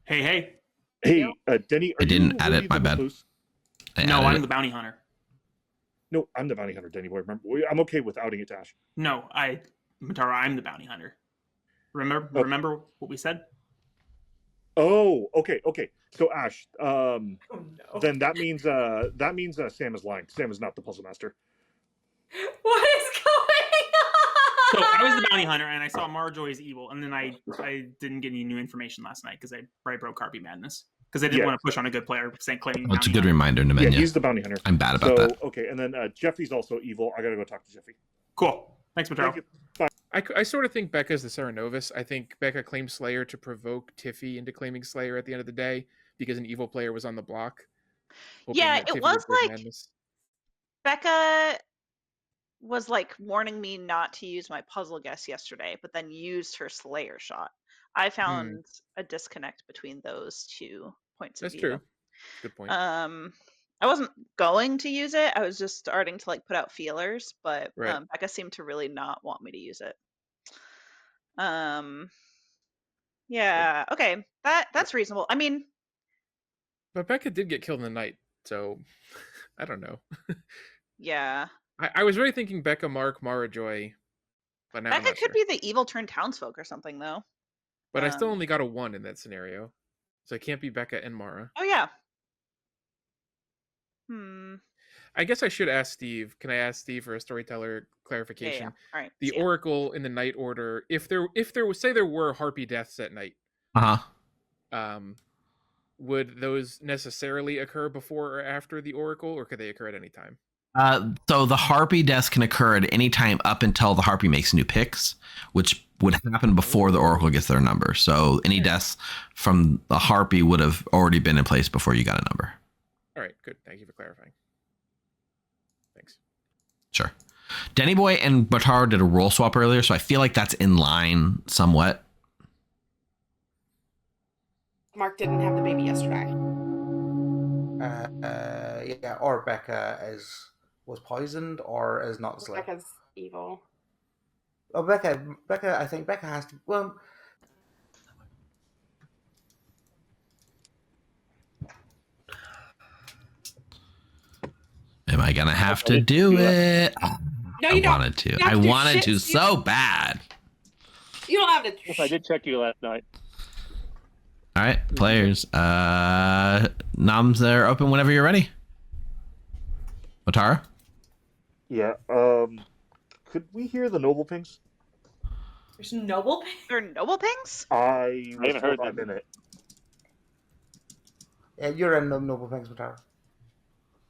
Speaker 6: Hey.
Speaker 13: Hey, Denny.
Speaker 1: I didn't add it. My bad.
Speaker 6: No, I'm the bounty hunter.
Speaker 13: No, I'm the bounty hunter, Denny Boy. Remember, I'm okay with outing it to Ash.
Speaker 6: No, Matara, I'm the bounty hunter. Remember what we said?
Speaker 13: Oh, okay. So Ash,
Speaker 5: no.
Speaker 13: then that means Sam is lying. Sam is not the puzzle master.
Speaker 5: What is going
Speaker 6: So
Speaker 5: on?
Speaker 6: I was the bounty hunter, and I saw Marjoy as evil, and then I didn't get any new information last night because I broke Harpy Madness because I didn't want to push on a good player saying claiming.
Speaker 1: Well, it's a
Speaker 6: bounty
Speaker 1: good
Speaker 6: hunter.
Speaker 1: reminder, Nemanja.
Speaker 13: Yeah, he's the bounty hunter.
Speaker 1: I'm bad about that.
Speaker 13: Okay, and then Jeffy's also evil. I gotta go talk to Jeffy.
Speaker 6: Cool. Thanks, Mataro.
Speaker 13: Thank you. Bye.
Speaker 12: I sort of think Becca's the Serenovus. I think Becca claimed Slayer to provoke Tiffy into claiming Slayer at the end of the day because an evil player was on the block. hoping
Speaker 7: Yeah,
Speaker 12: that
Speaker 7: it
Speaker 12: Tiffy
Speaker 7: was
Speaker 12: would break
Speaker 7: like
Speaker 12: madness.
Speaker 7: Becca was like warning me not to use my puzzle guess yesterday, but then used her Slayer shot. I found a disconnect between those 2 points of
Speaker 12: That's
Speaker 7: view.
Speaker 12: true. Good point.
Speaker 7: I wasn't going to use it. I was just starting to like put out feelers, but
Speaker 12: Right.
Speaker 7: Becca seemed to really not want me to use it. Yeah, okay. That's reasonable. I mean,
Speaker 12: But Becca did get killed in the night, so I don't know.
Speaker 7: yeah.
Speaker 12: I was really thinking Becca, Mark, Mara Joy, but now I'm
Speaker 7: Becca
Speaker 12: not
Speaker 7: could
Speaker 12: sure.
Speaker 7: be the evil turned townsfolk or something though.
Speaker 12: But I still only got a 1 in that scenario, so it can't be Becca and Mara.
Speaker 7: Oh yeah.
Speaker 12: I guess I should ask Steve. Can I ask Steve for a storyteller clarification?
Speaker 7: All right.
Speaker 12: The Oracle in the night order. If there was, say there were harpy deaths at night,
Speaker 1: Uh-huh.
Speaker 12: would those necessarily occur before or after the Oracle, or could they occur at any time?
Speaker 1: So the Harpy deaths can occur at any time up until the Harpy makes new picks, which would happen before the Oracle gets their number. So any deaths from the Harpy would have already been in place before you got a number.
Speaker 12: All right, good. Thank you for clarifying. Thanks.
Speaker 1: Sure. Denny Boy and Bataro did a role swap earlier, so I feel like that's in line somewhat.
Speaker 11: Mark didn't have the baby yesterday.
Speaker 4: Yeah, or Becca was poisoned or is not slain.
Speaker 11: Becca's evil.
Speaker 4: Oh, Becca, I think Becca has to. Well,
Speaker 1: Am I gonna have to do it?
Speaker 11: No,
Speaker 1: I
Speaker 11: you don't.
Speaker 1: wanted to.
Speaker 11: You have
Speaker 1: I
Speaker 11: to do
Speaker 1: wanted
Speaker 11: shit,
Speaker 1: to
Speaker 11: you-
Speaker 1: so bad.
Speaker 11: You don't have to.
Speaker 8: Yes, I did check you last night.
Speaker 1: All right, players. Noms are open whenever you're ready. Otara?
Speaker 13: Yeah. Could we hear the Noble Pings?
Speaker 5: There's noble ping?
Speaker 7: They're noble pings?
Speaker 13: I
Speaker 8: haven't heard
Speaker 13: I'm
Speaker 8: them.
Speaker 13: in it.
Speaker 4: yeah, you're in Noble Pings, Matara.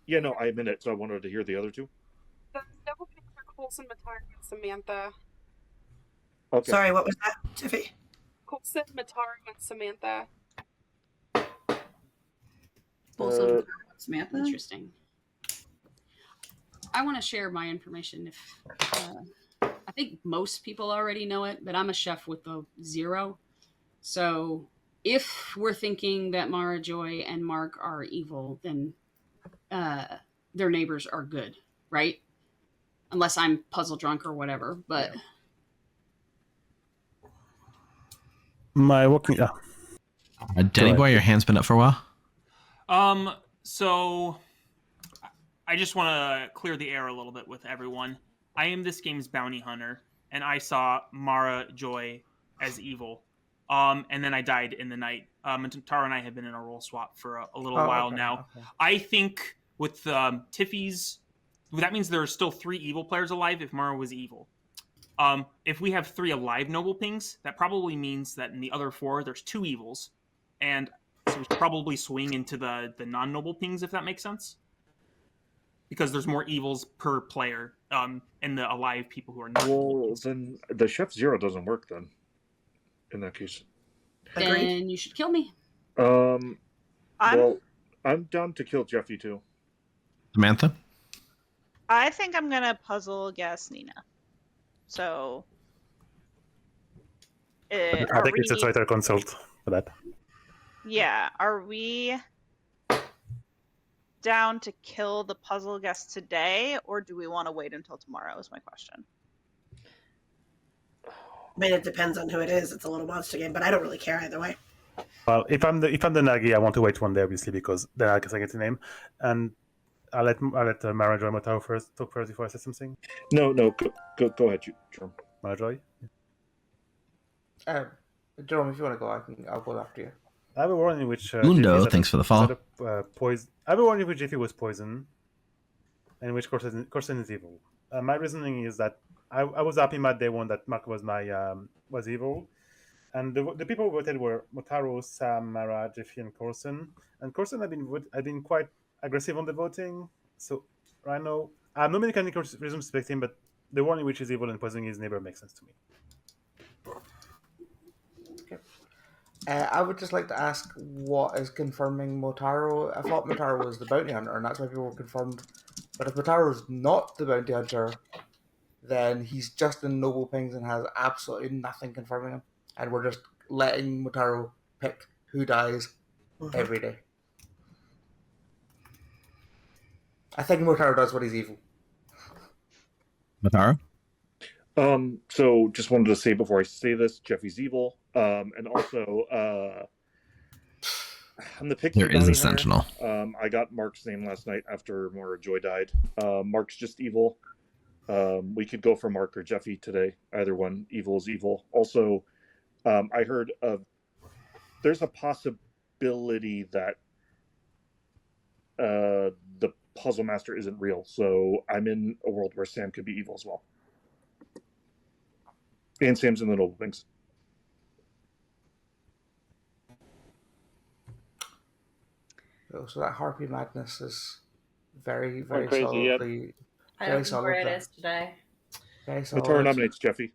Speaker 13: Yeah, no, I'm in it, so I wanted to hear the other two.
Speaker 11: The double picks are Coulson, Matara, and Samantha.
Speaker 13: Okay.
Speaker 10: Sorry, what was that, Tiffy?
Speaker 11: Coulson, Matara, and Samantha.
Speaker 14: Also, Samantha.
Speaker 2: Interesting. I want to share my information. If I think most people already know it, but I'm a chef with the 0. So if we're thinking that Mara Joy and Mark are evil, then their neighbors are good, right? Unless I'm puzzle drunk or whatever. But
Speaker 9: My walking.
Speaker 1: Denny Boy, your hand's been up for a while.
Speaker 6: So I just want to clear the air a little bit with everyone. I am this game's bounty hunter, and I saw Mara Joy as evil. And then I died in the night. And Tara and I have been in a role swap for a little while now.
Speaker 4: Okay.
Speaker 6: I think with Tiffy's, that means there are still 3 evil players alive if Mara was evil. If we have 3 alive noble pings, that probably means that in the other 4, there's 2 evils. And so we should probably swing into the non-noble pings, if that makes sense. Because there's more evils per player in the alive people who are not.
Speaker 13: Well, then the Chef Zero doesn't work then. In that case.
Speaker 2: then you should kill me.
Speaker 7: I'm
Speaker 13: Well, I'm down to kill Jeffy too.
Speaker 1: Samantha?
Speaker 7: I think I'm gonna puzzle guess Nina. So
Speaker 9: I think it's a Twitter consult for that.
Speaker 7: Yeah, are we down to kill the puzzle guest today, or do we want to wait until tomorrow? Is my question.
Speaker 10: I mean, it depends on who it is. It's a little monster game, but I don't really care either way.
Speaker 9: Well, if I'm the Nagi, I want to wait one day, obviously, because then I can get the name, and I'll let Mara Joy Motaro talk first before I say something.
Speaker 13: No, go ahead, Jerome.
Speaker 9: Mara Joy.
Speaker 4: Jerome, if you want to go, I'll go after you.
Speaker 9: I have a warning in which
Speaker 1: Undo, thanks for the follow.
Speaker 9: I have a warning in which Jiffy was poison, and in which Corson is evil. My reasoning is that I was happy my day one that Mark was was evil, and the people who voted were Motaro, Sam, Mara, Jiffy, and Corson. And Corson had been quite aggressive on the voting, so right now I have no mechanical reason to suspect him, but the one in which is evil and poisoning his neighbor makes sense to me.
Speaker 4: I would just like to ask what is confirming Motaro. I thought Motaro was the bounty hunter, and that's why people were confirmed. But if Motaro is not the bounty hunter, then he's just in Noble Pings and has absolutely nothing confirming him. And we're just letting Motaro pick who dies every day. I think Motaro does what he's evil.
Speaker 1: Mataro?
Speaker 13: So just wanted to say before I say this, Jeffy's evil. And also, I'm the pick.
Speaker 1: There is a sentinel.
Speaker 13: I got Mark's name last night after Mara Joy died. Mark's just evil. We could go for Mark or Jeffy today. Either one. Evil is evil. Also, I heard there's a possibility that the Puzzle Master isn't real. So I'm in a world where Sam could be evil as well. And Sam's in the Noble Things.
Speaker 4: So that Harpy Madness is very, very
Speaker 8: crazy, yep.
Speaker 4: solidly.
Speaker 5: I
Speaker 4: Very
Speaker 5: don't know
Speaker 4: solid
Speaker 5: where it
Speaker 4: there.
Speaker 5: is today.
Speaker 4: Very solid.
Speaker 13: Matara nominates Jeffy.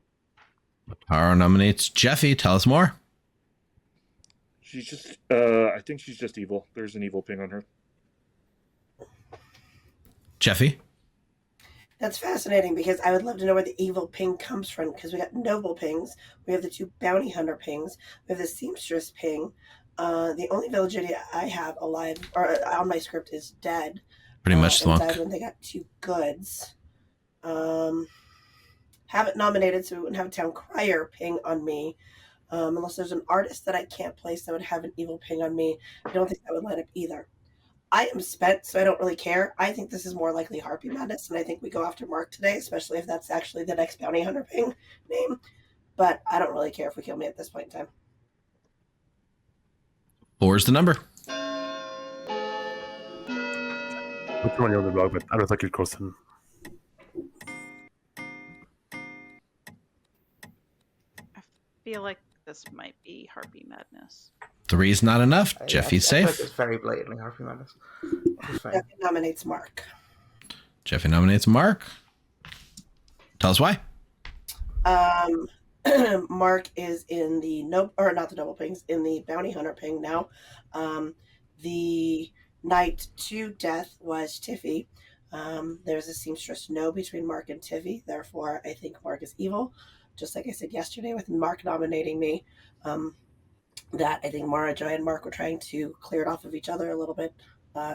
Speaker 1: Tara nominates Jeffy. Tell us more.
Speaker 13: She's just, I think she's just evil. There's an evil ping on her.
Speaker 1: Jeffy?
Speaker 10: That's fascinating because I would love to know where the evil ping comes from because we got noble pings, we have the 2 bounty hunter pings, we have the seamstress ping. The only village idiot I have alive or on my script is dead.
Speaker 1: Pretty much
Speaker 10: and
Speaker 1: Thwunk.
Speaker 10: died when they got 2 goods. Haven't nominated, so we wouldn't have a town crier ping on me. Unless there's an artist that I can't place that would have an evil ping on me. I don't think that would line up either. I am spent, so I don't really care. I think this is more likely Harpy Madness, and I think we go after Mark today, especially if that's actually the next bounty hunter ping name. But I don't really care if we kill me at this point in time.
Speaker 1: 4 is the number.
Speaker 9: Put money on the blog, but I don't think it costs him.
Speaker 7: I feel like this might be Harpy Madness.
Speaker 1: 3 is not enough. Jeffy's
Speaker 4: I feel
Speaker 1: safe.
Speaker 4: like it's very blatantly Harpy Madness. It's fine.
Speaker 10: Jeffy nominates Mark.
Speaker 1: Jeffy nominates Mark. Tell us why.
Speaker 10: Mark is in the not the double pings, in the bounty hunter ping now. The knight to death was Tiffy. There's a seamstress no between Mark and Tiffy. Therefore, I think Mark is evil. Just like I said yesterday with Mark nominating me, that I think Mara, Joy, and Mark were trying to clear it off of each other a little bit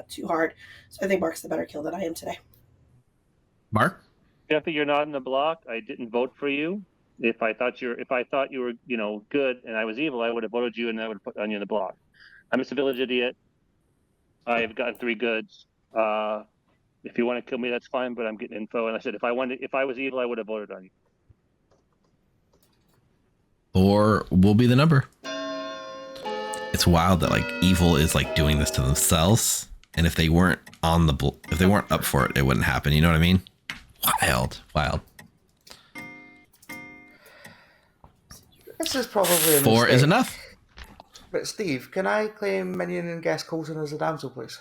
Speaker 10: too hard. So I think Mark's the better kill than I am today.
Speaker 1: Mark?
Speaker 8: Jeffy, you're not in the block. I didn't vote for you. If I thought you were, good and I was evil, I would have voted you and I would have put on you in the block. I'm just a village idiot. I have gotten 3 goods. If you want to kill me, that's fine, but I'm getting info. And I said, if I was evil, I would have voted on you.
Speaker 1: 4 will be the number. It's wild that evil is doing this to themselves, and if they weren't if they weren't up for it, it wouldn't happen. You know what I mean? Wild.
Speaker 4: This is probably a
Speaker 1: 4 is
Speaker 4: mistake.
Speaker 1: enough.
Speaker 4: But Steve, can I claim Minion and guess Colton as a damsel, please?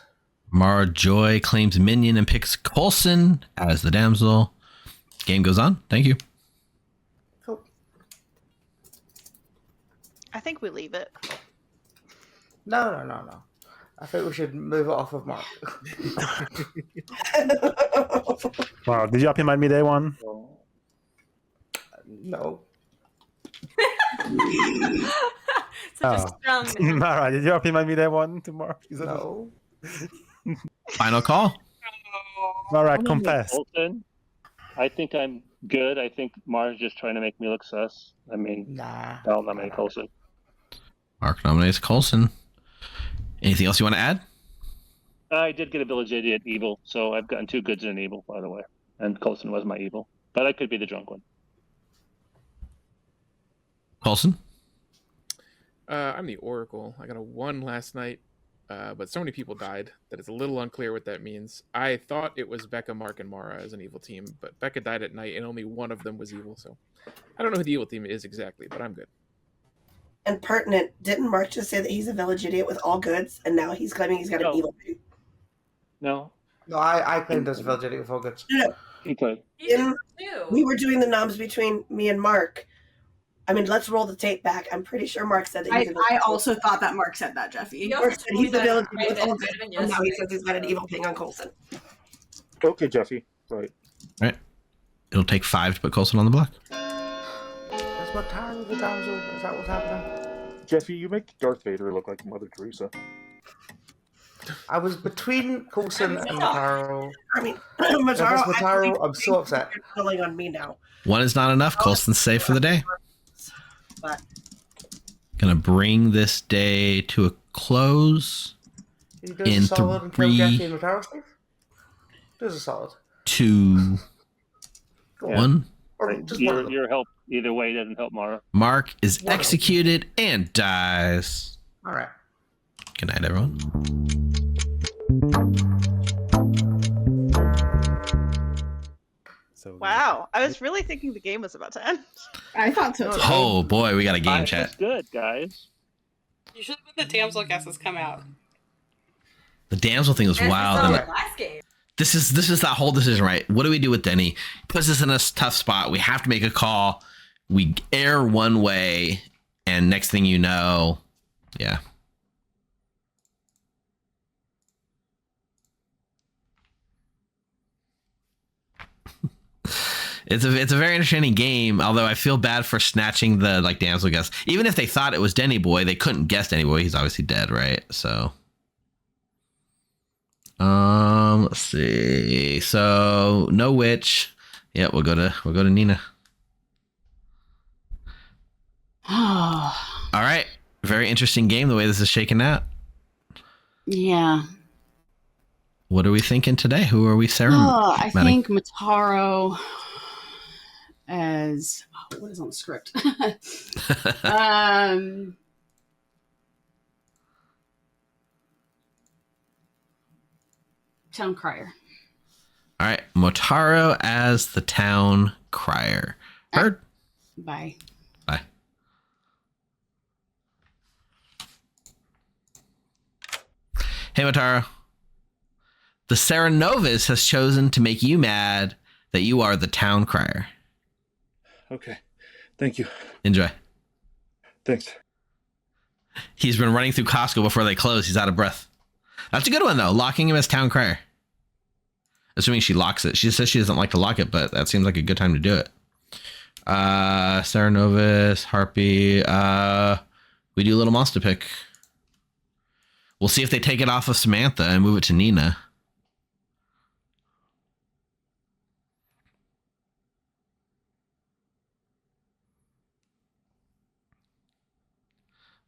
Speaker 1: Mara Joy claims Minion and picks Coulson as the damsel. Game goes on. Thank you.
Speaker 4: Cool.
Speaker 7: I think we leave it.
Speaker 4: No. I think we should move it off of Mark.
Speaker 9: Wow, did you happy mind me day one?
Speaker 4: No.
Speaker 5: Such a strong no.
Speaker 9: Mara, did you happy mind me day one tomorrow?
Speaker 4: No.
Speaker 1: Final call.
Speaker 9: Mara, confess.
Speaker 8: Colton, I think I'm good. I think Mara's just trying to make me look sus. I mean,
Speaker 4: nah.
Speaker 8: I'll nominate Colton.
Speaker 1: Mark nominates Coulson. Anything else you want to add?
Speaker 8: I did get a village idiot evil, so I've gotten 2 goods and an evil, by the way. And Colson was my evil. But I could be the drunk one.
Speaker 1: Coulson?
Speaker 12: I'm the Oracle. I got a 1 last night, but so many people died that it's a little unclear what that means. I thought it was Becca, Mark, and Mara as an evil team, but Becca died at night and only one of them was evil, so I don't know who the evil team is exactly, but I'm good.
Speaker 10: And pertinent, didn't Mark just say that he's a village idiot with all goods, and now he's claiming he's got an evil ping?
Speaker 8: No.
Speaker 4: No, I claimed as a village idiot with all goods.
Speaker 10: No.
Speaker 8: Okay.
Speaker 10: We were doing the noms between me and Mark. I mean, let's roll the tape back. I'm pretty sure Mark said that he's a village
Speaker 14: I also thought that Mark said that, Jeffy.
Speaker 10: Mark said he's a village idiot with all goods, and now he says he's got an evil ping on Coulson.
Speaker 13: Okay, Jeffy. Right.
Speaker 1: Right. It'll take 5 to put Coulson on the block.
Speaker 4: Is Matara the damsel? Is that what's happening?
Speaker 13: Jeffy, you make Darth Vader look like Mother Teresa.
Speaker 4: I was between Coulson and Mataro.
Speaker 10: I mean,
Speaker 4: Mataro, I'm so upset.
Speaker 10: You're calling on me now.
Speaker 1: 1 is not enough. Coulson's safe for the day.
Speaker 10: But
Speaker 1: Gonna bring this day to a close.
Speaker 4: He does
Speaker 1: in
Speaker 4: a solid and kill
Speaker 1: 3,
Speaker 4: Jeffy and Mataro, Steve? Does a solid.
Speaker 1: 2, 1.
Speaker 4: Or just one of them.
Speaker 8: Your help either way doesn't help Mara.
Speaker 1: Mark is executed and dies.
Speaker 4: All right.
Speaker 1: Good night, everyone.
Speaker 7: Wow, I was really thinking the game was about to end.
Speaker 14: I thought so.
Speaker 1: Oh boy, we got a game chat.
Speaker 8: Good, guys.
Speaker 11: Usually when the damsel guesses come out.
Speaker 1: The damsel thing was wild.
Speaker 5: Our
Speaker 1: And
Speaker 5: last game.
Speaker 1: this is that whole decision, right? What do we do with Denny? Puts us in a tough spot. We have to make a call. We err one way, and next thing you know, yeah. It's a very entertaining game, although I feel bad for snatching the like damsel guess. Even if they thought it was Denny Boy, they couldn't guess Denny Boy. He's obviously dead, right? So let's see. So no witch. Yeah, we'll go to Nina. All right. Very interesting game the way this is shaking out.
Speaker 2: Yeah.
Speaker 1: What are we thinking today? Who are we
Speaker 2: I think Mataro as what is on the script? Town Crier.
Speaker 1: All right, Motaro as the town crier. Heard.
Speaker 2: Bye.
Speaker 1: Bye. Hey, Motaro. The Serenovus has chosen to make you mad that you are the town crier.
Speaker 13: Okay. Thank you.
Speaker 1: Enjoy.
Speaker 13: Thanks.
Speaker 1: He's been running through Costco before they close. He's out of breath. That's a good one, though. Locking him as town crier. Assuming she locks it. She says she doesn't like to lock it, but that seems like a good time to do it. Serenovus, Harpy. We do a Lil Monsta pick. We'll see if they take it off of Samantha and move it to Nina.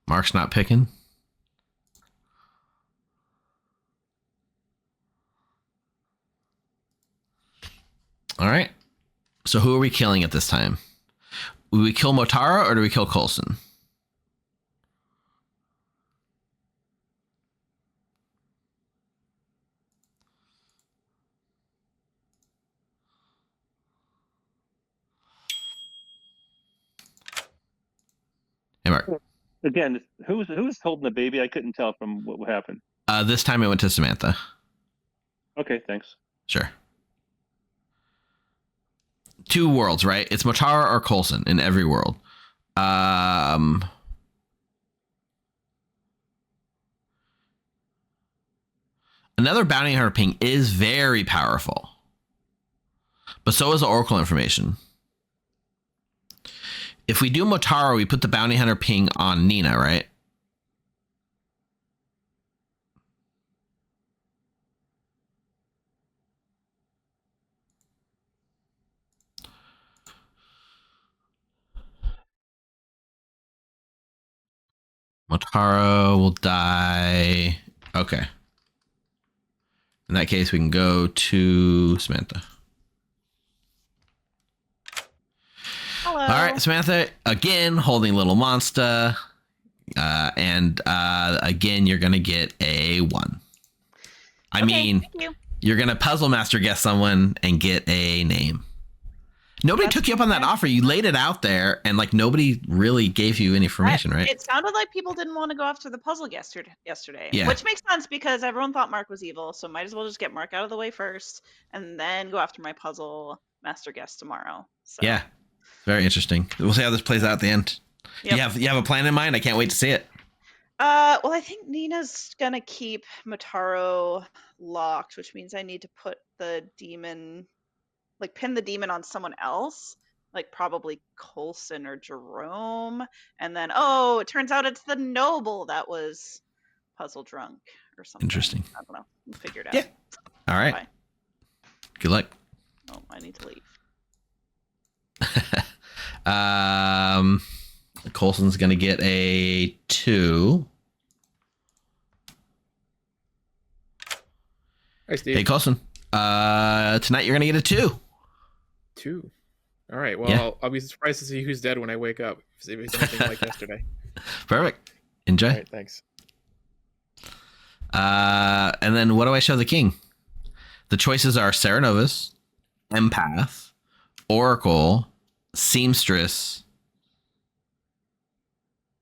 Speaker 1: Mark's not picking. All right. So who are we killing at this time? Do we kill Motaro or do we kill Coulson? Hey, Mark.
Speaker 8: Again, who's holding the baby? I couldn't tell from what happened.
Speaker 1: This time it went to Samantha.
Speaker 8: Okay, thanks.
Speaker 1: Sure. Two worlds, right? It's Motaro or Coulson in every world. Another bounty hunter ping is very powerful, but so is the Oracle information. If we do Motaro, we put the bounty hunter ping on Nina, right? Motaro will die. Okay. In that case, we can go to Samantha.
Speaker 7: Hello.
Speaker 1: All right, Samantha, again, holding Lil Monsta. And again, you're going to get a 1. I mean, you're going to puzzle master guess someone and get a name. Nobody took you up on that offer. You laid it out there, and like nobody really gave you any information, right?
Speaker 7: It sounded like people didn't want to go after the puzzle yesterday,
Speaker 1: Yeah.
Speaker 7: which makes sense because everyone thought Mark was evil, so might as well just get Mark out of the way first, and then go after my puzzle master guess tomorrow. So.
Speaker 1: Yeah, very interesting. We'll see how this plays out at the end.
Speaker 7: Yep.
Speaker 1: You have a plan in mind? I can't wait to see it.
Speaker 7: Well, I think Nina's gonna keep Motaro locked, which means I need to put the demon, like pin the demon on someone else, like probably Coulson or Jerome. And then, it turns out it's the noble that was puzzle drunk or something.
Speaker 1: Interesting.
Speaker 7: I don't know. We'll figure it out.
Speaker 1: Yeah. All right.
Speaker 7: Bye.
Speaker 1: Good luck.
Speaker 7: Oh, I need to leave.
Speaker 1: Coulson's gonna get a 2.
Speaker 12: Hi, Steve.
Speaker 1: Hey, Coulson. Tonight you're gonna get a 2.
Speaker 12: 2. All right. Well,
Speaker 1: Yeah.
Speaker 12: I'll be surprised to see who's dead when I wake up. If it's anything like yesterday.
Speaker 1: Perfect. Enjoy.
Speaker 12: All right. Thanks.
Speaker 1: And then what do I show the king? The choices are Serenovus, Empath, Oracle, Seamstress,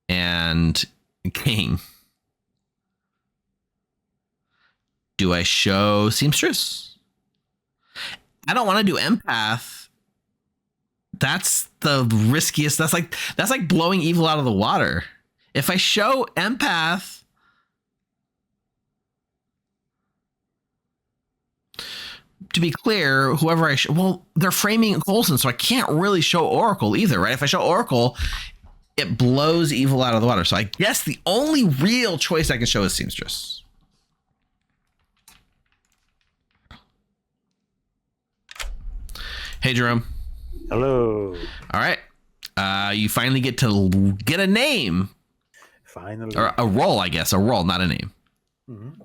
Speaker 1: and King. Do I show Seamstress? I don't want to do Empath. That's the riskiest. That's like blowing evil out of the water. If I show Empath, to be clear, whoever I show, well, they're framing Coulson, so I can't really show Oracle either, right? If I show Oracle, it blows evil out of the water. So I guess the only real choice I can show is Seamstress. Hey, Jerome.
Speaker 9: Hello.
Speaker 1: All right. You finally get to get a name.
Speaker 9: Finally.
Speaker 1: Or a role, I guess. A role, not a name.
Speaker 9: Mm-hmm.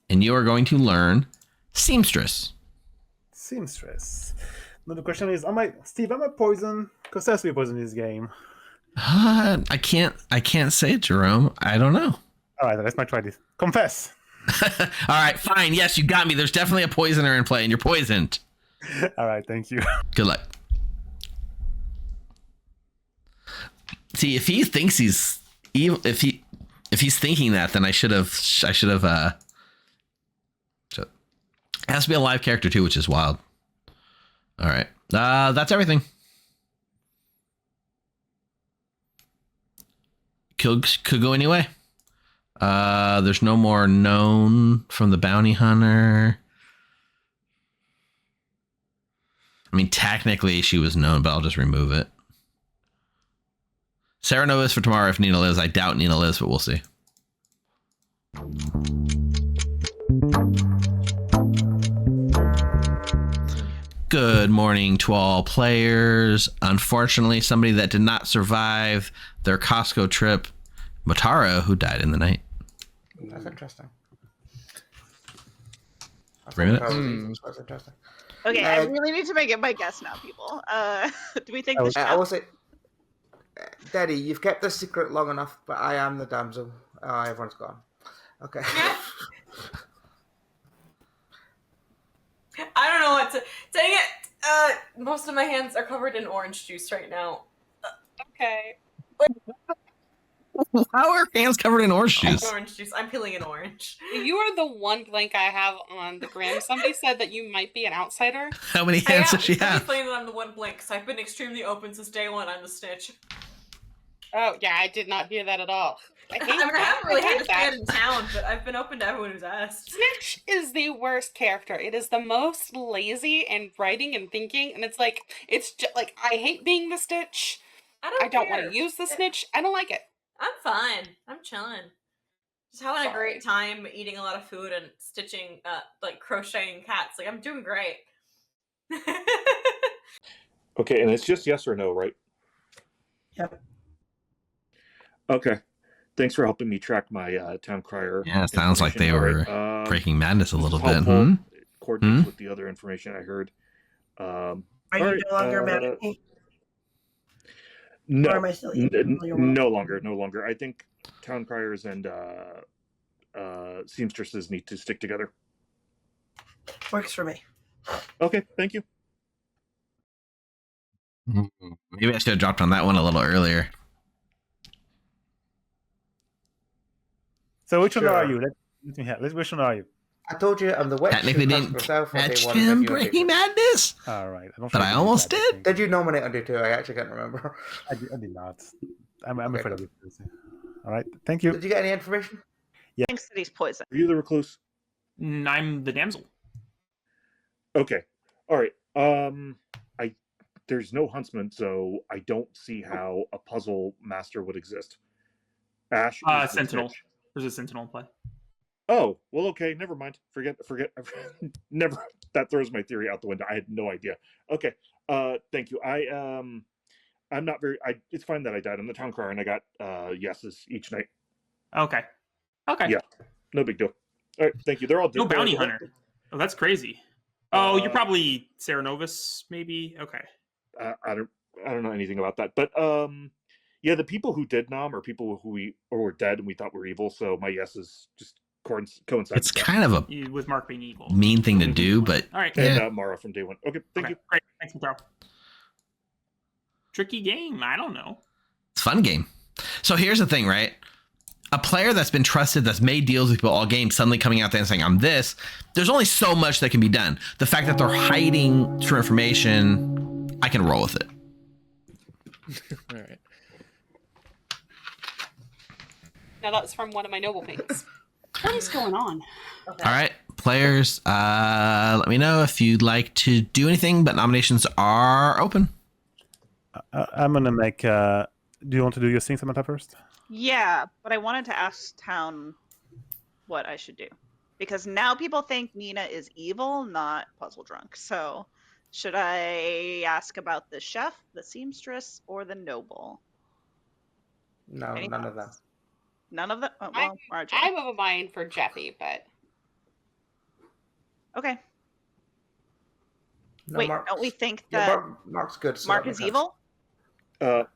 Speaker 1: And you are going to learn Seamstress.
Speaker 9: Seamstress. Now the question is, am I poison? Because there has to be poison in this game.
Speaker 1: I can't say it, Jerome. I don't know.
Speaker 9: All right, let's try this. Confess.
Speaker 1: All right, fine. Yes, you got me. There's definitely a poisoner in play, and you're poisoned.
Speaker 9: All right, thank you.
Speaker 1: Good luck. See, if he thinks he's evil, if he's thinking that, then I should have. It has to be a live character too, which is wild. All right, that's everything. Could go anyway. There's no more known from the bounty hunter. I mean, technically she was known, but I'll just remove it. Sarah Nova's for tomorrow if Nina lives. I doubt Nina lives, but we'll see. Good morning to all players. Unfortunately, somebody that did not survive their Costco trip, Motaro, who died in the night.
Speaker 4: That's interesting.
Speaker 7: That's interesting. Okay, I really need to make it my guess now, people. Do we think
Speaker 4: I will say, Daddy, you've kept this secret long enough, but I am the damsel. Everyone's gone. Okay.
Speaker 3: I don't know what to. Dang it! Most of my hands are covered in orange juice right now. Okay.
Speaker 1: How are hands covered in orange juice?
Speaker 3: Orange juice. I'm peeling an orange.
Speaker 11: You are the one blank I have on the Grim. Somebody said that you might be an outsider.
Speaker 1: How many hands does she have?
Speaker 3: Explain that I'm the one blank because I've been extremely open since day one. I'm the snitch.
Speaker 11: Oh yeah, I did not hear that at all. I
Speaker 3: haven't really had to say
Speaker 11: that.
Speaker 3: it in town, but I've been open to everyone who's asked.
Speaker 11: Snitch is the worst character. It is the most lazy and writing and thinking, and it's just like I hate being the snitch. I don't want to use the snitch. I don't like it.
Speaker 3: I'm fine. I'm chilling. Just having a great time eating a lot of food and stitching, like crocheting cats. Like I'm doing great.
Speaker 13: Okay, and it's just yes or no, right?
Speaker 10: Yep.
Speaker 13: Okay. Thanks for helping me track my town crier.
Speaker 1: Yeah, it sounds like they were breaking madness a little bit.
Speaker 13: Coordinates with the other information I heard.
Speaker 10: Are you no longer mad at me?
Speaker 13: No,
Speaker 10: or am I still
Speaker 13: no longer. I think town criers and seamstresses need to stick together.
Speaker 10: Works for me.
Speaker 13: Okay, thank you.
Speaker 1: Maybe I should have dropped on that one a little earlier.
Speaker 9: So which one are you? Which one are you?
Speaker 4: I told you I'm the witch.
Speaker 1: Technically didn't catch him breaking madness.
Speaker 9: All right.
Speaker 1: But I almost did.
Speaker 4: Did you nominate under two? I actually can't remember.
Speaker 9: I did not. I'm afraid of it. All right. Thank you.
Speaker 4: Did you get any information?
Speaker 9: Yeah.
Speaker 7: Thanks that he's poison.
Speaker 13: Are you the recluse?
Speaker 6: I'm the damsel.
Speaker 13: Okay. All right. There's no huntsman, so I don't see how a puzzle master would exist. Ash.
Speaker 6: Sentinel. There's a sentinel in play.
Speaker 13: Oh, well, okay, never mind. Forget. Never. That throws my theory out the window. I had no idea. Okay. Thank you. I'm not very. It's fine that I died. I'm the town crier, and I got yeses each night.
Speaker 6: Okay.
Speaker 13: Yeah. No big deal. All right. Thank you. They're all dead.
Speaker 6: No bounty hunter. Oh, that's crazy. Oh, you're probably Sarah Novus, maybe. Okay.
Speaker 13: I don't know anything about that, but yeah, the people who did nom are people who were dead and we thought were evil. So my yeses just coincide.
Speaker 1: It's kind of a
Speaker 6: with Mark being evil
Speaker 1: mean thing to do, but
Speaker 6: all right.
Speaker 13: And Mara from day one. Okay, thank you.
Speaker 6: Great, thanks, Mataro. Tricky game. I don't know.
Speaker 1: It's a fun game. So here's the thing, right? a player that's been trusted, that's made deals with people all game, suddenly coming out there and saying, I'm this, there's only so much that can be done. The fact that they're hiding true information, I can roll with it.
Speaker 12: All right.
Speaker 11: Now that's from one of my noble pinks.
Speaker 2: What is going on?
Speaker 1: All right, players, let me know if you'd like to do anything, but nominations are open.
Speaker 9: I'm gonna make. Do you want to do your thing, Samantha, first?
Speaker 7: Yeah, but I wanted to ask Town what I should do. Because now people think Nina is evil, not puzzle drunk. So should I ask about the chef, the seamstress, or the noble?
Speaker 4: No,
Speaker 7: Any
Speaker 4: none of them.
Speaker 7: thoughts? None of them? Oh, well, Marjorie.
Speaker 11: I'm of a mind for Jeffy, but
Speaker 7: Okay.
Speaker 4: No,
Speaker 7: Wait,
Speaker 4: Mark.
Speaker 7: don't we think
Speaker 4: Yeah,
Speaker 7: that
Speaker 4: Mark's good. So
Speaker 7: Mark
Speaker 4: that
Speaker 7: is
Speaker 4: makes sense.
Speaker 7: evil?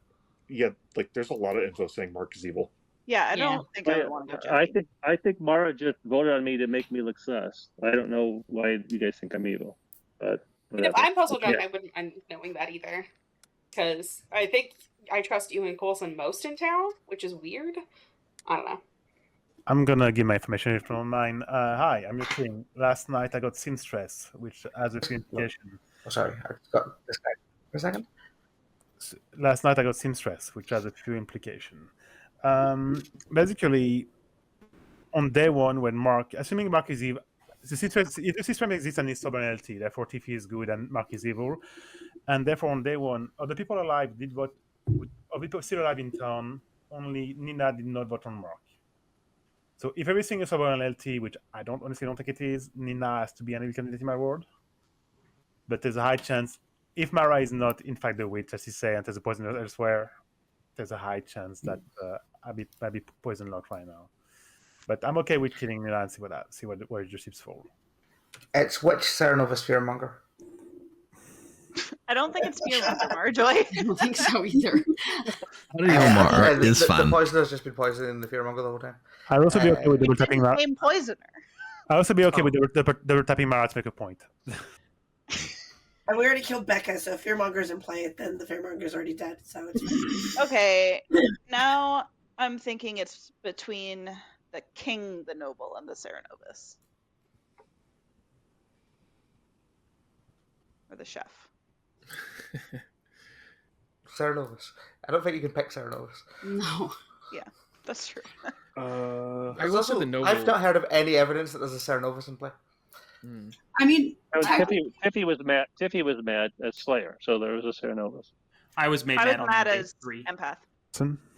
Speaker 13: Yeah, like there's a lot of info saying Mark is evil.
Speaker 7: Yeah, I
Speaker 2: Yeah.
Speaker 7: don't think I would want to go Jeffy.
Speaker 8: I think Mara just voted on me to make me look sus. I don't know why you guys think I'm evil, but
Speaker 11: and if
Speaker 8: whatever.
Speaker 11: I'm puzzle drunk,
Speaker 8: Yeah.
Speaker 11: I wouldn't mind knowing that either. Because I think I trust you and Coulson most in town, which is weird. I don't know.
Speaker 9: I'm gonna give my information if you don't mind. Hi, I'm your king. Last night I got seamstress, which has a few implication.
Speaker 4: Oh, sorry, I got disconnected for a second.
Speaker 9: Last night I got seamstress, which has a few implication. Basically, on day one, when Mark, assuming Mark is evil, the seamstress exists and is sovereignty. Therefore, Tiffy is good and Mark is evil, and therefore on day one, of the people alive did vote. Of people still alive in town, only Nina did not vote on Mark. So if everything is sovereign LT, which I honestly don't think it is, Nina has to be an evil candidate in my world. But there's a high chance, if Mara is not in fact the witch, as you say, and there's a poison elsewhere, there's a high chance that I might be poison locked right now. But I'm okay with killing Nina and see where your ships fall.
Speaker 4: It's which Serenova Fearmonger?
Speaker 7: I don't think it's Fearmonger, Marjorie.
Speaker 2: I don't think so either.
Speaker 1: Omar is
Speaker 4: the
Speaker 1: fun.
Speaker 4: poisoner's just been poisoning the Fearmonger the whole time.
Speaker 9: I'd also be okay with double tapping Mara.
Speaker 7: Same poisoner.
Speaker 9: I'd also be okay with double tapping Mara to make a point.
Speaker 10: And we already killed Becca, so if Fearmonger's in play, then the Fearmonger's already dead. So it's fine.
Speaker 7: Okay, now I'm thinking it's between the king, the noble, and the Serenovus. Or the chef.
Speaker 4: Serenovus. I don't think you can pick Serenovus.
Speaker 2: No.
Speaker 7: Yeah, that's true.
Speaker 12: I will say the noble.
Speaker 4: I've not heard of any evidence that there's a Serenovus in play.
Speaker 14: I mean,
Speaker 8: Tiffy was mad. Tiffy was mad as Slayer, so there was a Serenovus.
Speaker 6: I was made
Speaker 7: I
Speaker 6: mad
Speaker 7: was
Speaker 6: on
Speaker 7: mad
Speaker 6: day
Speaker 7: as
Speaker 6: 3.
Speaker 7: empath.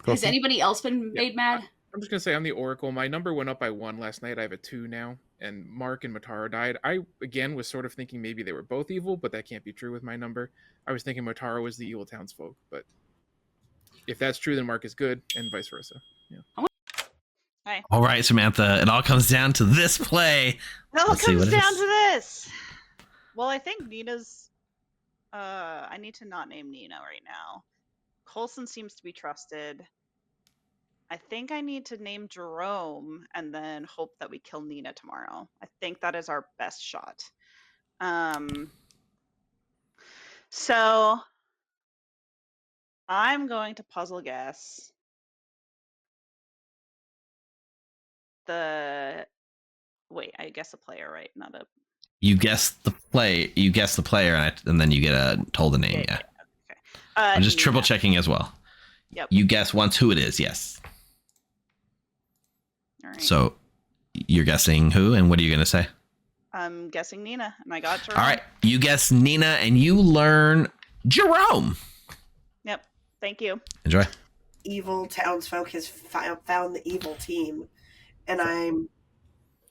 Speaker 2: Has anybody else been made mad?
Speaker 12: I'm just gonna say I'm the Oracle. My number went up by 1 last night. I have a 2 now, and Mark and Mataro died. I again was sort of thinking maybe they were both evil, but that can't be true with my number. I was thinking Mataro was the evil townsfolk, but if that's true, then Mark is good, and vice versa. Yeah.
Speaker 7: Hi.
Speaker 1: All right, Samantha, it all comes down to this play.
Speaker 7: It all
Speaker 1: Let's see
Speaker 7: comes
Speaker 1: what it
Speaker 7: down
Speaker 1: is.
Speaker 7: to this. Well, I think Nina's. I need to not name Nina right now. Coulson seems to be trusted. I think I need to name Jerome and then hope that we kill Nina tomorrow. I think that is our best shot. So I'm going to puzzle guess the. Wait, I guess a player, right? Not a.
Speaker 1: You guess the play. You guess the player, and then you get told the name. Yeah. I'm just triple checking as well.
Speaker 7: Yep.
Speaker 1: You guess once who it is. Yes.
Speaker 7: All right.
Speaker 1: So you're guessing who, and what are you going to say?
Speaker 7: I'm guessing Nina, and I got Jerome.
Speaker 1: All right. You guess Nina, and you learn Jerome.
Speaker 7: Yep. Thank you.
Speaker 1: Enjoy.
Speaker 10: Evil townsfolk has found the evil team, and I'm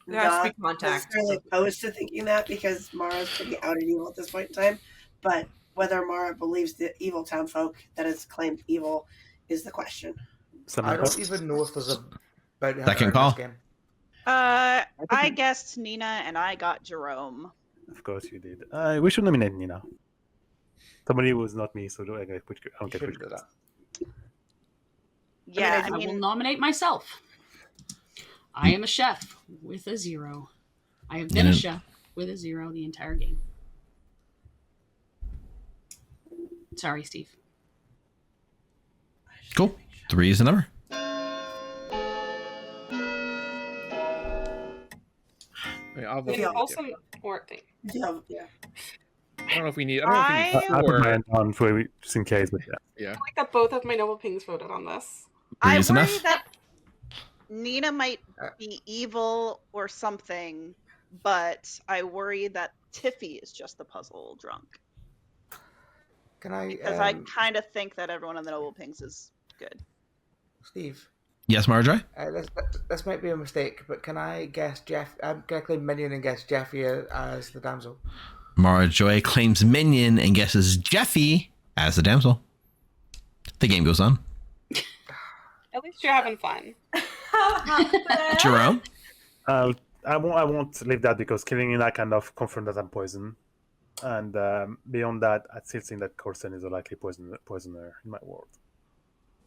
Speaker 3: There has to
Speaker 10: not
Speaker 3: be contact.
Speaker 10: necessarily opposed to thinking that because Mara's pretty out and evil at this point in time. But whether Mara believes the evil townfolk that is claimed evil is the question.
Speaker 4: I don't even know if there's a bounty hunter
Speaker 1: Second
Speaker 4: in
Speaker 1: call.
Speaker 4: this game.
Speaker 7: I guessed Nina, and I got Jerome.
Speaker 9: Of course you did. We should nominate Nina. Somebody who was not me, so I don't get which.
Speaker 4: Shouldn't do that.
Speaker 7: Yeah,
Speaker 2: I will nominate myself. I am a chef with a 0. I have been a chef with a 0 the entire game. Sorry, Steve.
Speaker 1: Cool. 3 is the number.
Speaker 12: I mean, I'll vote
Speaker 11: It's
Speaker 10: Yeah.
Speaker 12: for
Speaker 11: also
Speaker 12: Jeffy.
Speaker 11: or thing.
Speaker 10: Yeah.
Speaker 12: I don't know if we need. I don't know if we need
Speaker 7: I
Speaker 9: I put my
Speaker 12: four.
Speaker 9: hand on for just in case, but yeah.
Speaker 12: Yeah.
Speaker 11: I like that both of my noble pings voted on this.
Speaker 7: I
Speaker 1: Three's
Speaker 7: worry
Speaker 1: enough.
Speaker 7: that Nina might be evil or something, but I worry that Tiffy is just the puzzle drunk.
Speaker 4: Can I?
Speaker 7: Because I kind of think that everyone on the Noble Pings is good.
Speaker 4: Steve.
Speaker 1: Yes, Marjorie?
Speaker 4: This might be a mistake, but can I guess Jeff? I'm gonna claim Minion and guess Jeffy as the damsel.
Speaker 1: Marjorie claims Minion and guesses Jeffy as the damsel. The game goes on.
Speaker 11: At least you're having fun.
Speaker 1: Jerome?
Speaker 9: I won't leave that because killing Ina kind of confirmed that I'm poisoned. And beyond that, I still think that Coulson is a likely poisoner in my world.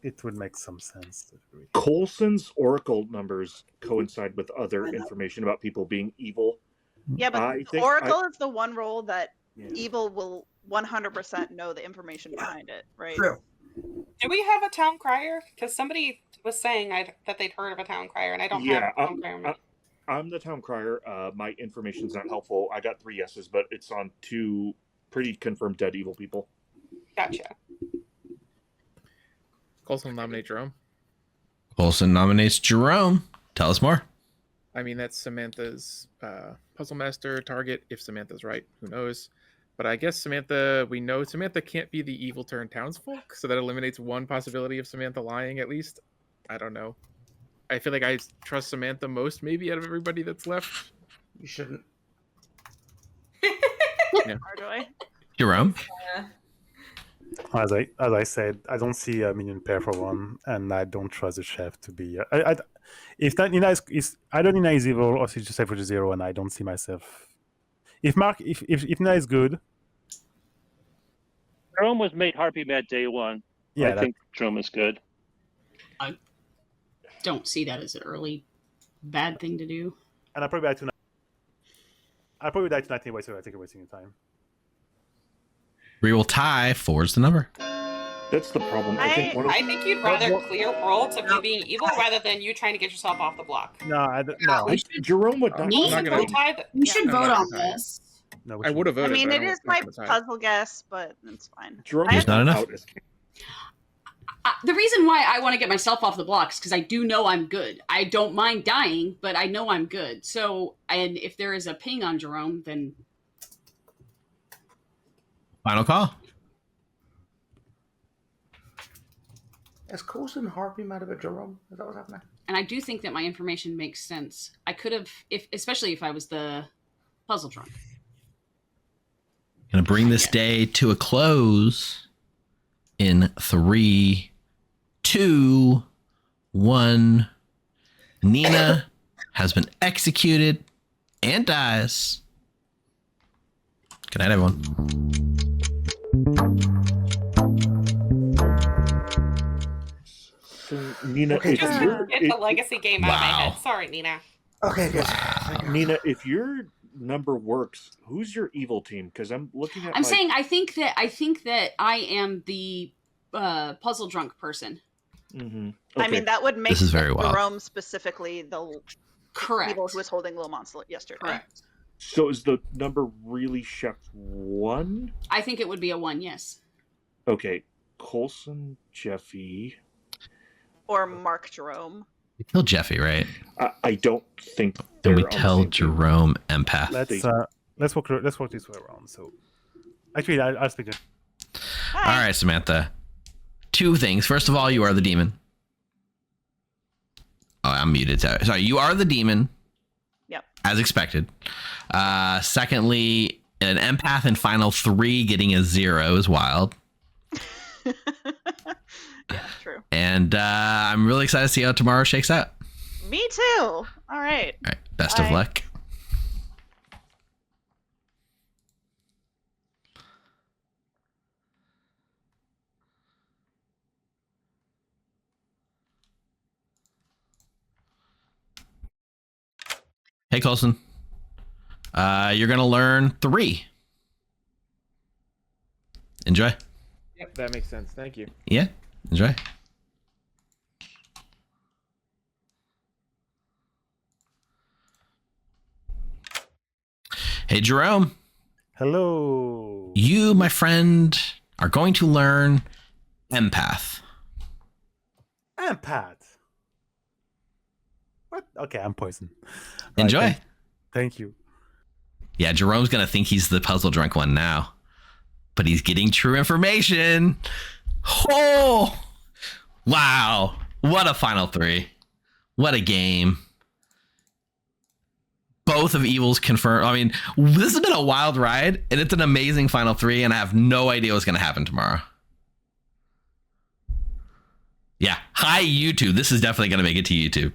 Speaker 9: It would make some sense to agree.
Speaker 13: Coulson's oracle numbers coincide with other information about people being evil.
Speaker 7: Yeah, but
Speaker 13: I think
Speaker 7: Oracle is the one role that
Speaker 13: Yeah.
Speaker 7: evil will 100% know the information behind it, right?
Speaker 10: True.
Speaker 11: Do we have a town crier? Because somebody was saying that they'd heard of a town crier, and I don't have a town crier.
Speaker 13: I'm the town crier. My information's not helpful. I got 3 yeses, but it's on 2 pretty confirmed dead evil people.
Speaker 11: Gotcha.
Speaker 12: Coulson will nominate Jerome.
Speaker 1: Coulson nominates Jerome. Tell us more.
Speaker 12: I mean, that's Samantha's puzzle master target. If Samantha's right, who knows? But I guess we know Samantha can't be the evil turned townsfolk, so that eliminates one possibility of Samantha lying at least. I don't know. I feel like I trust Samantha most, maybe, out of everybody that's left.
Speaker 4: You shouldn't.
Speaker 12: Yeah.
Speaker 7: Marjorie?
Speaker 1: Jerome?
Speaker 9: As I said, I don't see a minion pair for one, and I don't trust the chef to be. If that Nina is either Nina is evil or she's just for 0, and I don't see myself. If Nina is good,
Speaker 8: Jerome was made Harpy Mad day 1.
Speaker 9: Yeah,
Speaker 8: I think Jerome is good.
Speaker 2: I don't see that as an early bad thing to do.
Speaker 9: and I'll probably die tonight anyway, so I think I'm wasting your time.
Speaker 1: We will tie. 4 is the number.
Speaker 13: That's the problem.
Speaker 11: I think you'd rather clear roll to be being evil rather than you trying to get yourself off the block.
Speaker 9: No,
Speaker 13: Jerome would not.
Speaker 2: You should vote on
Speaker 12: tie.
Speaker 2: this.
Speaker 9: No,
Speaker 12: I would have voted.
Speaker 7: I mean,
Speaker 12: but
Speaker 7: it is my puzzle guess, but it's fine.
Speaker 13: Jerome
Speaker 1: There's not enough.
Speaker 2: The reason why I want to get myself off the blocks because I do know I'm good. I don't mind dying, but I know I'm good. So, and if there is a ping on Jerome, then
Speaker 1: Final call.
Speaker 4: Is Coulson Harpy mad about Jerome? Is that what's happening?
Speaker 2: and I do think that my information makes sense. I could have, especially if I was the puzzle drunk.
Speaker 1: Gonna bring this day to a close in 3, 2, 1. Nina has been executed and dies. Good night, everyone.
Speaker 13: So, Nina,
Speaker 4: Okay,
Speaker 13: if
Speaker 11: Just
Speaker 13: you're,
Speaker 11: get the legacy game out of my head. Sorry, Nina.
Speaker 4: Okay, good.
Speaker 13: Nina, if your number works, who's your evil team? Because I'm looking at.
Speaker 2: I'm saying I think that I am the puzzle drunk person.
Speaker 13: Mm-hmm.
Speaker 7: I mean, that would make
Speaker 1: This is very wild.
Speaker 7: Jerome specifically the
Speaker 2: Correct.
Speaker 7: evil who was holding Lil Monsta yesterday.
Speaker 2: Correct.
Speaker 13: So is the number really Chef 1?
Speaker 2: I think it would be a 1, yes.
Speaker 13: Okay, Coulson, Jeffy.
Speaker 7: Or Mark Jerome.
Speaker 1: We killed Jeffy, right?
Speaker 13: I don't think.
Speaker 1: Then we
Speaker 13: they're on the
Speaker 1: tell
Speaker 13: same team.
Speaker 1: Jerome empath.
Speaker 9: Let's walk this way around. So, actually, I'll speak to.
Speaker 1: All right, Samantha. 2 things. First of all, you are the demon. Oh, I'm muted. Sorry, you are the demon.
Speaker 7: Yep.
Speaker 1: As expected. Secondly, an empath in final 3 getting a 0 is wild.
Speaker 7: Yeah, true.
Speaker 1: And I'm really excited to see how tomorrow shakes out.
Speaker 7: Me too. All right.
Speaker 1: All right. Best of luck. Hey, Coulson. You're going to learn 3. Enjoy.
Speaker 12: Yep, that makes sense. Thank you.
Speaker 1: Yeah, enjoy. Hey, Jerome.
Speaker 9: Hello.
Speaker 1: You, my friend, are going to learn empath.
Speaker 9: Empath. What? Okay, I'm poison.
Speaker 1: Enjoy.
Speaker 9: Right, thank you.
Speaker 1: Yeah, Jerome's going to think he's the puzzle drunk one now, but he's getting true information. Oh, wow. What a final three. What a game. Both of Evils confirmed. I mean, this has been a wild ride, and it's an amazing final three, and I have no idea what's going to happen tomorrow. Yeah. Hi, YouTube. This is definitely going to make it to YouTube.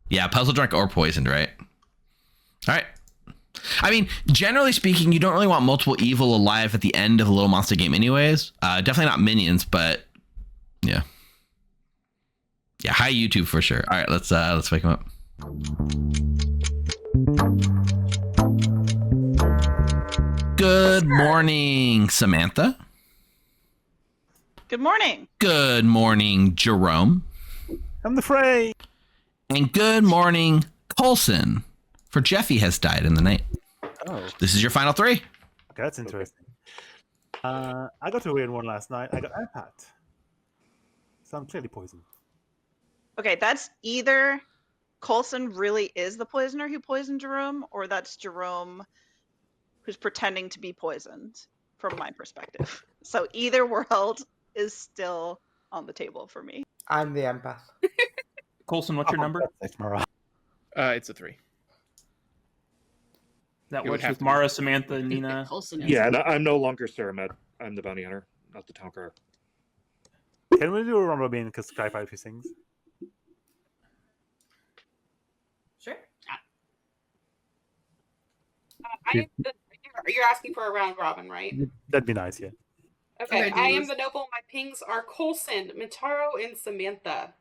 Speaker 1: Yeah, puzzle drunk or poisoned, right? All right. I mean, generally speaking, you don't really want multiple evil alive at the end of a Lil Monsta game anyways. Definitely not minions, but yeah. Yeah, hi YouTube for sure. All right, let's wake him up. Good morning, Samantha.
Speaker 7: Good morning.
Speaker 1: Good morning, Jerome.
Speaker 9: I'm the Frey.
Speaker 1: And good morning, Coulson. For Jeffy has died in the night.
Speaker 9: Oh.
Speaker 1: This is your final three.
Speaker 9: Okay, that's interesting. I got a weird one last night. I got empath. So I'm clearly poisoned.
Speaker 7: Okay, that's either Coulson really is the poisoner who poisoned Jerome, or that's Jerome who's pretending to be poisoned, from my perspective. So either world is still on the table for me.
Speaker 4: I'm the empath.
Speaker 6: Coulson, what's your number?
Speaker 12: It's a 3.
Speaker 6: That
Speaker 12: It would
Speaker 6: works
Speaker 12: have
Speaker 6: with
Speaker 12: to be.
Speaker 6: Mara, Samantha, Nina.
Speaker 2: Coulson is.
Speaker 13: Yeah, and I'm no longer Sarah Med. I'm the bounty hunter, not the town crier.
Speaker 9: Can we do a round robin because clarify a few things?
Speaker 3: Sure.
Speaker 11: You're asking for a round robin, right?
Speaker 9: That'd be nice, yeah.
Speaker 11: Okay,
Speaker 14: Okay,
Speaker 11: I am
Speaker 14: Denise.
Speaker 11: the noble. My pings are Coulson, Mitaro, and Samantha.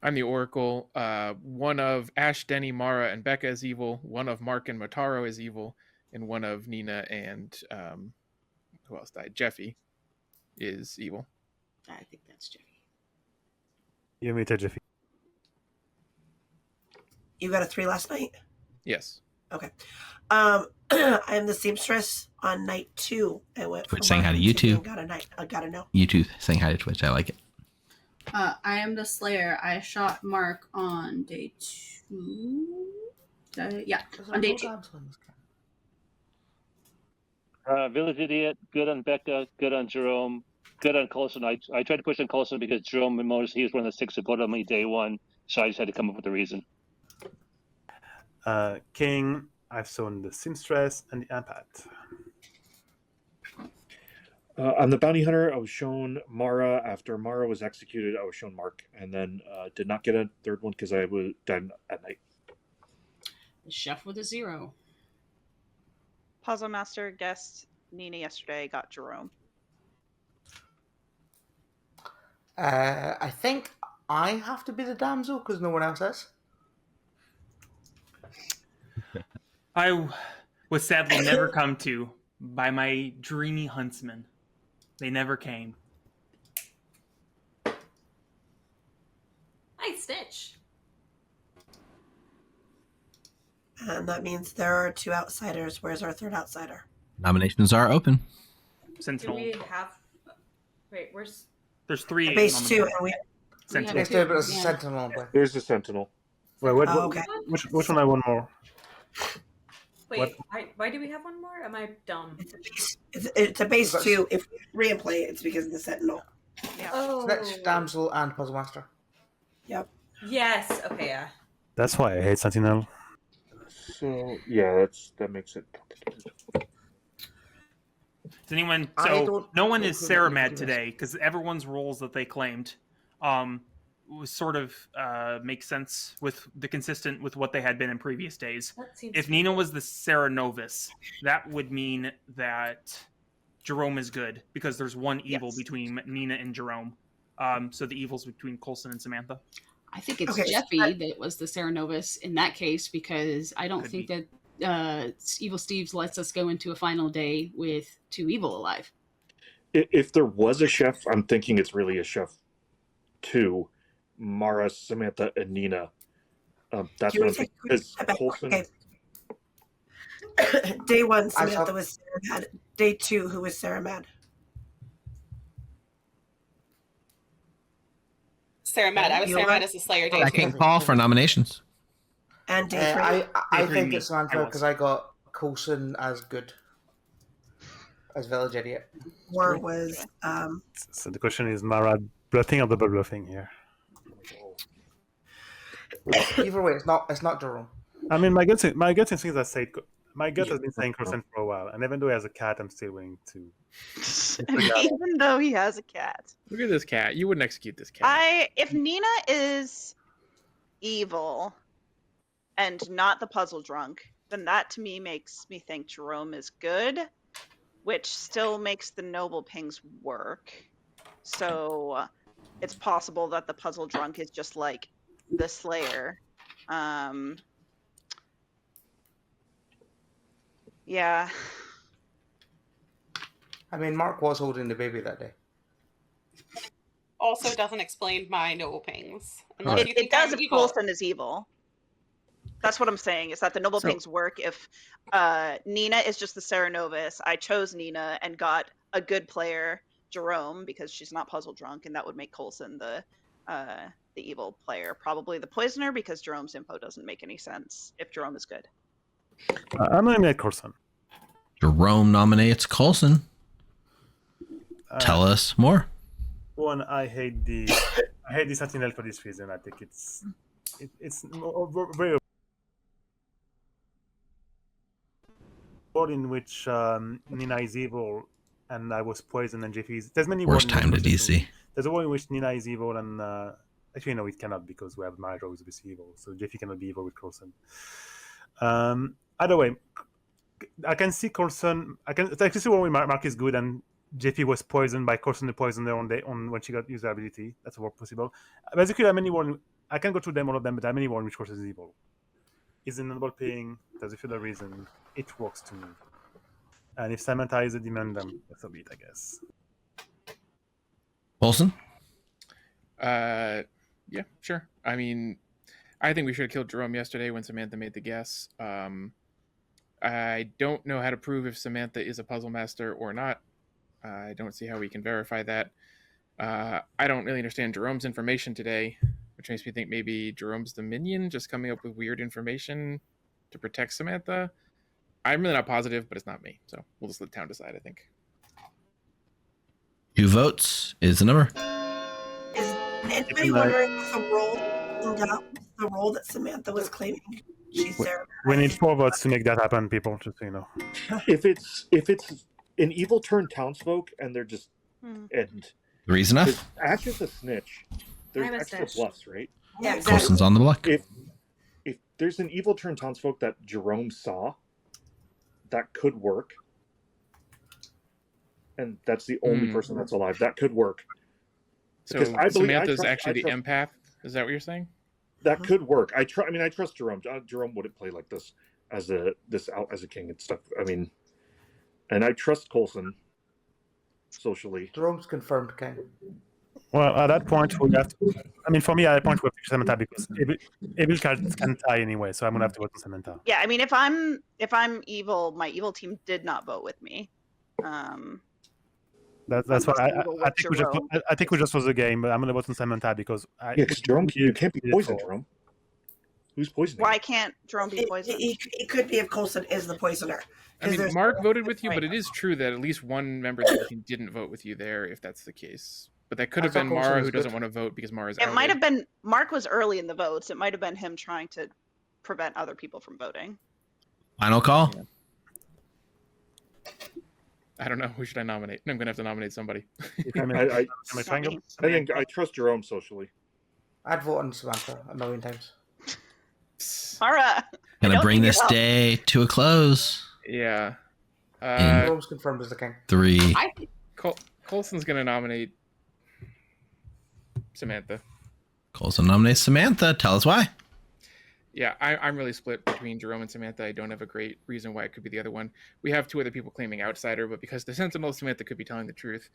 Speaker 12: I'm the Oracle. One of Ash, Denny, Mara, and Becca is evil. One of Mark and Mataro is evil. And one of Nina and who else died? Jeffy is evil.
Speaker 2: I think that's Jeffy.
Speaker 9: You meet Jeffy.
Speaker 10: You got a 3 last night?
Speaker 12: Yes.
Speaker 10: Okay. I am the seamstress on night 2. I went
Speaker 1: Twitch
Speaker 10: from
Speaker 1: saying hi to
Speaker 10: Martin
Speaker 1: YouTube.
Speaker 10: and I gotta know.
Speaker 1: YouTube saying hi to Twitch. I like it.
Speaker 14: I am the Slayer. I shot Mark on day 2. Yeah, on day 2.
Speaker 8: Village Idiot, good on Becca, good on Jerome, good on Coulson. I tried to push on Coulson because Jerome noticed he was one of the 6 who voted on me day 1, so I just had to come up with a reason.
Speaker 9: King, I've shown the seamstress and the empath.
Speaker 13: I'm the bounty hunter. I was shown Mara. After Mara was executed, I was shown Mark, and then did not get a third one because I was died at night.
Speaker 2: The chef with a 0.
Speaker 7: Puzzle Master guessed Nina yesterday, got Jerome.
Speaker 4: I think I have to be the damsel because no one else is.
Speaker 6: I was sadly never come to by my dreamy huntsmen. They never came.
Speaker 3: Nice snitch.
Speaker 10: And that means there are 2 outsiders. Where's our 3rd outsider?
Speaker 1: Nominations are open.
Speaker 3: Do
Speaker 6: Sentinel.
Speaker 3: we have? Wait, where's?
Speaker 6: There's 3
Speaker 10: Base
Speaker 6: on the
Speaker 10: 2,
Speaker 6: board.
Speaker 10: and we.
Speaker 6: Sentinel.
Speaker 4: Next to it, but it's a
Speaker 2: Yeah.
Speaker 4: sentinel.
Speaker 13: There's the sentinel.
Speaker 9: Wait, what,
Speaker 10: Oh, okay.
Speaker 9: which one I want more?
Speaker 3: Wait, why do we have one more? Am I dumb?
Speaker 10: It's a base 2. If we replay it, it's because of the Sentinel.
Speaker 7: Yeah.
Speaker 3: Oh.
Speaker 4: Snitch, damsel, and puzzle master.
Speaker 10: Yep.
Speaker 3: Yes. Okay. Yeah.
Speaker 9: That's why I hate Sentinel.
Speaker 13: So yeah, that makes it complicated.
Speaker 6: Does anyone?
Speaker 4: I
Speaker 6: So
Speaker 4: don't
Speaker 6: no one
Speaker 4: know
Speaker 6: is
Speaker 4: who
Speaker 6: Sarah
Speaker 4: that
Speaker 6: Mad
Speaker 4: is.
Speaker 6: today because everyone's roles that they claimed was sort of make sense with the consistent with what they had been in previous days.
Speaker 3: That seems
Speaker 6: If Nina was the Sarah Novus, that would mean that Jerome is good because there's one evil
Speaker 10: Yes.
Speaker 6: between Nina and Jerome. So the evil's between Coulson and Samantha.
Speaker 2: I think it's
Speaker 10: Okay,
Speaker 2: Jeffy that was the Sarah Novus in that case because I don't
Speaker 6: Could
Speaker 2: think
Speaker 6: be.
Speaker 2: that Evil Steve's lets us go into a final day with 2 evil alive.
Speaker 13: If there was a chef, I'm thinking it's really a chef 2, Mara, Samantha, and Nina. That's
Speaker 10: Do you
Speaker 13: what I'm
Speaker 10: want to
Speaker 13: thinking.
Speaker 10: take a
Speaker 13: Because
Speaker 10: step back?
Speaker 13: Coulson.
Speaker 10: Okay. Day 1,
Speaker 4: I saw-
Speaker 10: Samantha was Sarah Mad. Day 2, who was Sarah Mad?
Speaker 11: Sarah Mad. I was Sarah Mad as the Slayer day
Speaker 1: Second
Speaker 11: 2.
Speaker 1: call for nominations.
Speaker 10: And Day 3?
Speaker 4: I
Speaker 6: three,
Speaker 4: think
Speaker 6: me.
Speaker 4: it's Samantha
Speaker 6: I
Speaker 4: because
Speaker 6: was.
Speaker 4: I got Coulson as good. As Village Idiot.
Speaker 10: Or was
Speaker 9: So the question is, Mara bluffing or double bluffing here?
Speaker 4: Either way, it's not Jerome.
Speaker 9: I mean, my gut instinct is I say my gut has been saying Corson for a while, and even though he has a cat, I'm still willing to.
Speaker 7: And even though he has a cat.
Speaker 12: Look at this cat. You wouldn't execute this cat.
Speaker 7: If Nina is evil and not the puzzle drunk, then that to me makes me think Jerome is good, which still makes the noble pings work. So it's possible that the puzzle drunk is just like the Slayer. Yeah.
Speaker 4: I mean, Mark was holding the baby that day.
Speaker 11: Also doesn't explain my noble pings. Unless you think
Speaker 7: It does
Speaker 11: I'm
Speaker 7: if
Speaker 11: evil.
Speaker 7: Coulson is evil. That's what I'm saying, is that the noble pings work if Nina is just the Sarah Novus. I chose Nina and got a good player, Jerome, because she's not puzzle drunk, and that would make Coulson the evil player. Probably the poisoner, because Jerome's info doesn't make any sense if Jerome is good.
Speaker 9: I'm going to make Corson.
Speaker 1: Jerome nominates Coulson. Tell us more.
Speaker 9: One, I hate the Sentinel for this reason. I think it's very world in which Nina is evil and I was poisoned and Jeffy is. There's many
Speaker 1: Worst
Speaker 9: worlds
Speaker 1: time to DC.
Speaker 9: There's a world in which Nina is evil and actually no, it cannot because we have Marjo who's obviously evil. So Jeffy cannot be evil with Coulson. Either way, I can see Coulson. I can see where Mark is good and Jeffy was poisoned by Coulson the Poisoner on when she got used her ability. That's a world possible. Basically, there are many worlds. I can go through them all of them, but there are many worlds in which Coulson is evil. Is a noble paying. There's a few other reason. It works to me. And if Samantha is a demon, then so be it, I guess.
Speaker 1: Coulson?
Speaker 12: Yeah, sure. I mean, I think we should have killed Jerome yesterday when Samantha made the guess. I don't know how to prove if Samantha is a puzzle master or not. I don't see how we can verify that. I don't really understand Jerome's information today, which makes me think maybe Jerome's the minion, just coming up with weird information to protect Samantha. I'm really not positive, but it's not me. So we'll just let town decide, I think.
Speaker 1: 2 votes is the number.
Speaker 10: Is anybody wondering if the role that Samantha was claiming? She's Sarah.
Speaker 9: We need 4 votes to make that happen, people, just so you know.
Speaker 13: If it's an evil turned townsfolk and they're just and
Speaker 1: 3's enough.
Speaker 13: Ash is a snitch. There's
Speaker 5: I'm a
Speaker 13: extra
Speaker 5: snitch.
Speaker 13: bluffs, right?
Speaker 10: Yeah, exactly.
Speaker 1: Coulson's on the block.
Speaker 13: If there's an evil turned townsfolk that Jerome saw, that could work. And that's the only person that's alive. That could work.
Speaker 12: So Samantha's actually the empath? Is that what you're saying?
Speaker 13: That could work. I trust Jerome. Jerome wouldn't play like this as a king and stuff. I mean, and I trust Coulson socially.
Speaker 4: Jerome's confirmed king.
Speaker 9: Well, at that point, we have to. I mean, for me, at that point, we have to Samantha because evil cards can tie anyway, so I'm gonna have to vote for Samantha.
Speaker 7: Yeah, I mean, if I'm evil, my evil team did not vote with me.
Speaker 9: That's why I think we just was the game, but I'm gonna vote on Samantha because
Speaker 13: because Jerome, you can't be poisoned, Jerome. Who's poisoning?
Speaker 7: Why can't Jerome be poisoned?
Speaker 10: It could be if Coulson is the poisoner.
Speaker 12: I mean, Mark voted with you, but it is true that at least one member of the team didn't vote with you there, if that's the case. But that could have been Mara, who doesn't want to vote because Mara's
Speaker 7: It might have been Mark was early in the votes. It might have been him trying to prevent other people from voting.
Speaker 1: Final call.
Speaker 12: Yeah. I don't know. Who should I nominate? I'm gonna have to nominate somebody.
Speaker 13: I think I trust Jerome socially.
Speaker 4: I'd vote on Samantha a million times.
Speaker 7: Mara,
Speaker 1: Gonna bring this day to a close.
Speaker 12: Yeah.
Speaker 4: Jerome's confirmed as the king.
Speaker 1: 3.
Speaker 12: Coulson's gonna nominate Samantha.
Speaker 1: Coulson nominates Samantha. Tell us why.
Speaker 12: Yeah, I'm really split between Jerome and Samantha. I don't have a great reason why it could be the other one. We have 2 other people claiming outsider, but because the Sentinel Samantha could be telling the truth.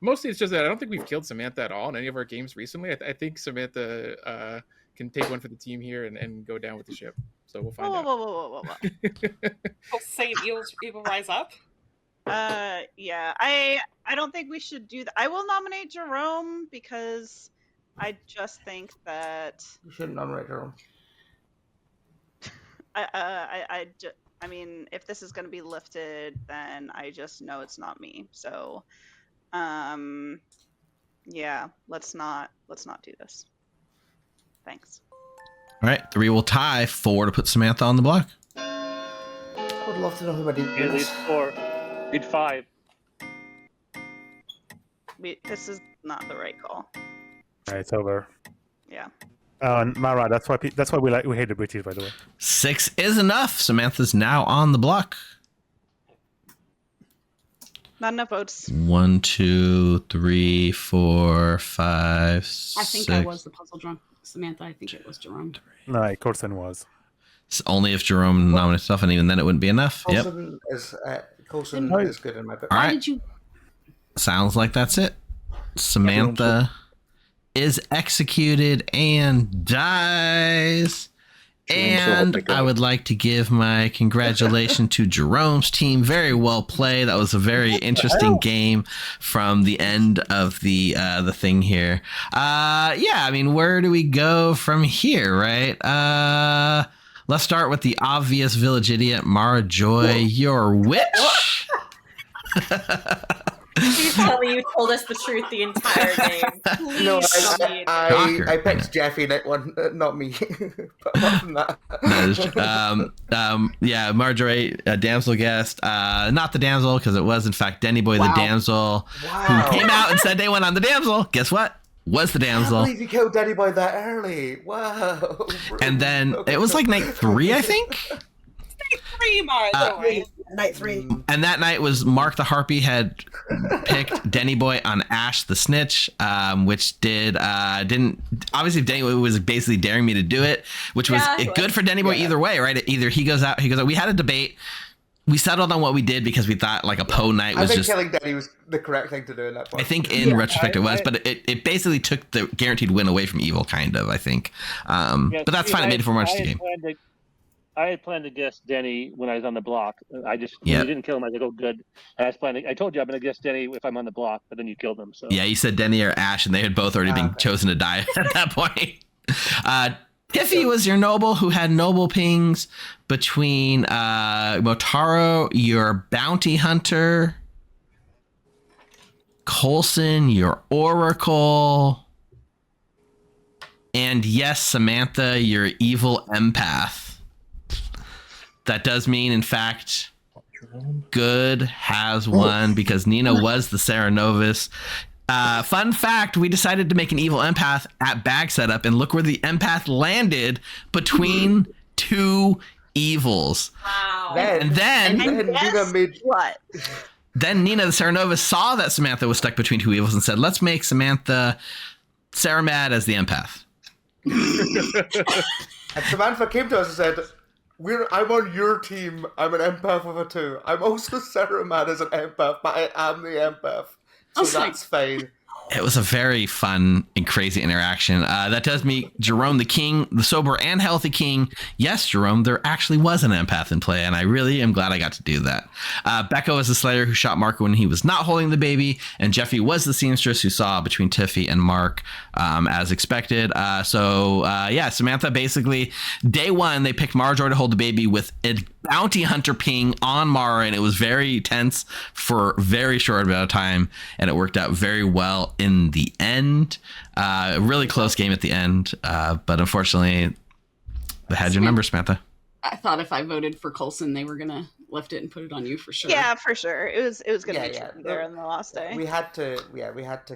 Speaker 12: Mostly it's just that I don't think we've killed Samantha at all in any of our games recently. I think Samantha can take one for the team here and go down with the ship. So we'll find out.
Speaker 7: Whoa.
Speaker 11: Will Saint Evil rise up?
Speaker 7: Yeah. I don't think we should do that. I will nominate Jerome because I just think that
Speaker 4: You shouldn't nominate Jerome.
Speaker 7: I mean, if this is going to be lifted, then I just know it's not me. So, yeah, let's not do this. Thanks.
Speaker 1: All right, 3 will tie, 4 to put Samantha on the block.
Speaker 4: I would love to know who I did.
Speaker 8: At least 4. Need 5.
Speaker 7: This is not the right call.
Speaker 9: Right, it's over.
Speaker 7: Yeah.
Speaker 9: Mara, that's why we hate the British, by the way.
Speaker 1: 6 is enough. Samantha's now on the block.
Speaker 7: Not enough votes.
Speaker 1: 1, 2, 3, 4, 5, 6.
Speaker 2: I think I was the puzzle drunk. Samantha, I think it was Jerome.
Speaker 9: No, Corson was.
Speaker 1: It's only if Jerome nominates stuff, and even then it wouldn't be enough.
Speaker 4: Coulson is good in my book.
Speaker 1: All right.
Speaker 2: Why did you?
Speaker 1: Sounds like that's it. Samantha is executed and dies. And I would like to give my congratulations to Jerome's team. Very well played. That was a very interesting game from the end of the thing here. Yeah, I mean, where do we go from here, right? Let's start with the obvious village idiot, Mara Joy, your witch.
Speaker 3: Please tell me you told us the truth the entire game. Please
Speaker 4: No,
Speaker 3: tell me.
Speaker 4: I picked Jeffy that one, not me. But apart from that,
Speaker 1: Yeah, Marjorie, a damsel guest, not the damsel because it was in fact Denny Boy the damsel who came out and said they went on the damsel. Guess what? Was the
Speaker 4: I can't
Speaker 1: damsel.
Speaker 4: believe you killed Daddy Boy that early. Wow.
Speaker 1: And then it was like night 3, I think.
Speaker 10: Night 3.
Speaker 1: And that night was Mark the Harpy had picked Denny Boy on Ash the Snitch, which didn't obviously Denny Boy was basically daring me to do it, which was good for Denny Boy either way, right? Either he goes out. We had a debate. We settled on what we did because we thought like a Poe night was
Speaker 4: I think
Speaker 1: just.
Speaker 4: killing Daddy was the correct thing to do in that point.
Speaker 1: I think in retrospect it was, but it basically took the guaranteed win away from evil, kind of. I think, but that's fine. It made it for March the game.
Speaker 8: I had planned to guess Denny when I was on the block. I just when you didn't kill him. I was like, oh, good. And I told you I'm going to guess Denny if I'm on the block, but then you killed him. So
Speaker 1: yeah, you said Denny or Ash, and they had both already been chosen to die at that point. Tiffy was your noble who had noble pings between Motaro, your bounty hunter, Coulson, your oracle, and yes, Samantha, your evil empath. That does mean, in fact, good has won because Nina was the Sarah Novus. Fun fact, we decided to make an evil empath at bag setup, and look where the empath landed between 2 evils.
Speaker 3: Wow.
Speaker 1: And then
Speaker 4: Nina made
Speaker 7: what?
Speaker 1: Then Nina the Sarah Novus saw that Samantha was stuck between 2 evils and said, let's make Samantha Sarah Mad as the empath.
Speaker 4: And Samantha came to us and said, I'm on your team. I'm an empath with a 2. I'm also Sarah Mad as an empath, but I am the empath. So that's fine.
Speaker 1: It was a very fun and crazy interaction. That does make Jerome the king, the sober and healthy king. Yes, Jerome, there actually was an empath in play, and I really am glad I got to do that. Becca was the slayer who shot Mark when he was not holding the baby, and Jeffy was the seamstress who saw between Tiffy and Mark, as expected. Yeah, Samantha basically, day 1, they picked Marjorie to hold the baby with a bounty hunter ping on Mara, and it was very tense for a very short amount of time, and it worked out very well in the end. A really close game at the end, but unfortunately they had your number, Samantha.
Speaker 2: I thought if I voted for Coulson, they were gonna lift it and put it on you for sure.
Speaker 7: Yeah, for sure. It was gonna be tricky there on the last day.
Speaker 4: We had to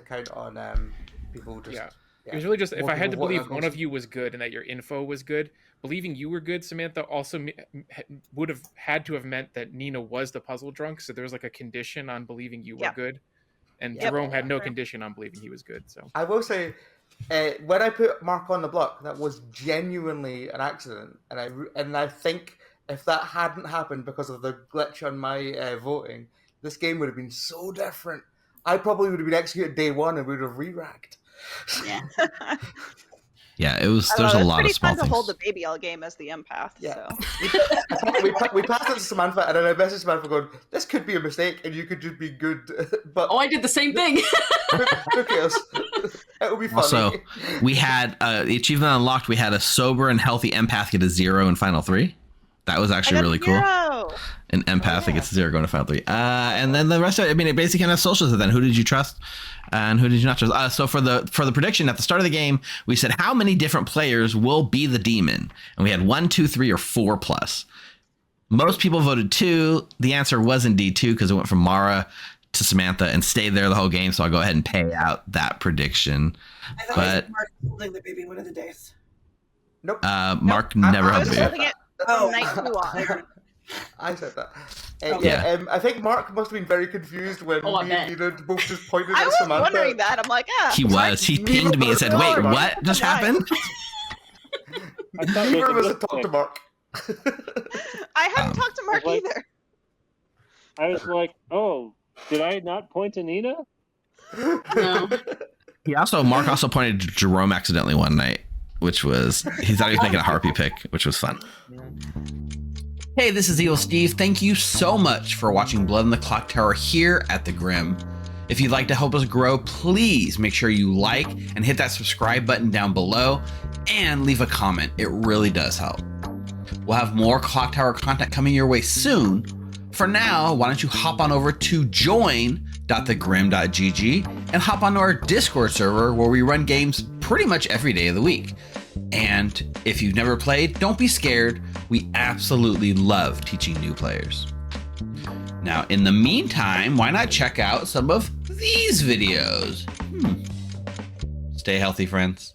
Speaker 4: count on people just.
Speaker 12: Yeah. It was really just, if I had to believe one of you was good and that your info was good, believing you were good, Samantha, also would have had to have meant that Nina was the puzzle drunk. So there was like a condition on believing you were good. And Jerome had no condition on believing he was good. So
Speaker 4: I will say, when I put Mark on the block, that was genuinely an accident. And I think if that hadn't happened because of the glitch on my voting, this game would have been so different. I probably would have been executed day 1 and we would have re-racked.
Speaker 2: Yeah.
Speaker 1: Yeah, it was.
Speaker 7: I
Speaker 1: There's
Speaker 7: don't
Speaker 1: a
Speaker 7: know,
Speaker 1: lot of
Speaker 7: it's
Speaker 1: small
Speaker 7: pretty fun to hold
Speaker 1: things.
Speaker 7: the baby all game as the empath.
Speaker 4: Yeah.
Speaker 7: So
Speaker 4: we passed it to Samantha, and then I messaged Samantha going, "This could be a mistake, and you could just be good." But
Speaker 2: Oh, I did the same thing.
Speaker 4: who cares? It will be funny.
Speaker 1: Also, we had the achievement unlocked. We had a sober and healthy empath get a 0 in Final 3. That was actually really cool. An empath that gets 0 going to Final 3. And then the rest of it, I mean, it basically kind of socials it then. Who did you trust and who did you not trust? So for the prediction at the start of the game, we said how many different players will be the demon? And we had 1, 2, 3, or 4 plus. Most people voted 2. The answer was indeed 2 because it went from Mara to Samantha and stayed there the whole game. So I'll go ahead and pay out that prediction.
Speaker 10: I thought
Speaker 1: But
Speaker 10: it was Mark holding the baby one of the days.
Speaker 4: Nope.
Speaker 1: Mark never
Speaker 7: I
Speaker 1: held
Speaker 7: was
Speaker 1: the baby.
Speaker 7: holding it
Speaker 10: Oh.
Speaker 7: from night 2 on.
Speaker 4: I said that.
Speaker 1: Yeah.
Speaker 4: I think Mark must have been very confused when
Speaker 2: Oh, I
Speaker 4: me
Speaker 2: bet.
Speaker 4: and Nina both just pointed
Speaker 7: I
Speaker 4: at
Speaker 7: was
Speaker 4: Samantha.
Speaker 7: wondering that. I'm like,
Speaker 1: He was. He pinged me and said, "Wait, what just happened?"
Speaker 8: I thought it
Speaker 4: Neither
Speaker 8: was
Speaker 4: of
Speaker 8: a
Speaker 4: us had talked to
Speaker 8: mistake.
Speaker 4: Mark.
Speaker 7: I hadn't talked to Mark
Speaker 8: like-
Speaker 7: either.
Speaker 8: I was like, oh, did I not point to Nina?
Speaker 2: No.
Speaker 1: Mark also pointed to Jerome accidentally one night, which was he thought he was making a harpy pick, which was fun. Hey, this is Evil Steve. Thank you so much for watching Blood in the Clocktower here at the Grim. If you'd like to help us grow, please make sure you like and hit that subscribe button down below and leave a comment. It really does help. We'll have more Clocktower content coming your way soon. For now, why don't you hop on over to join.thegrim.gg and hop onto our Discord server where we run games pretty much every day of the week. And if you've never played, don't be scared. We absolutely love teaching new players. Now, in the meantime, why not check out some of these videos? Stay healthy, friends.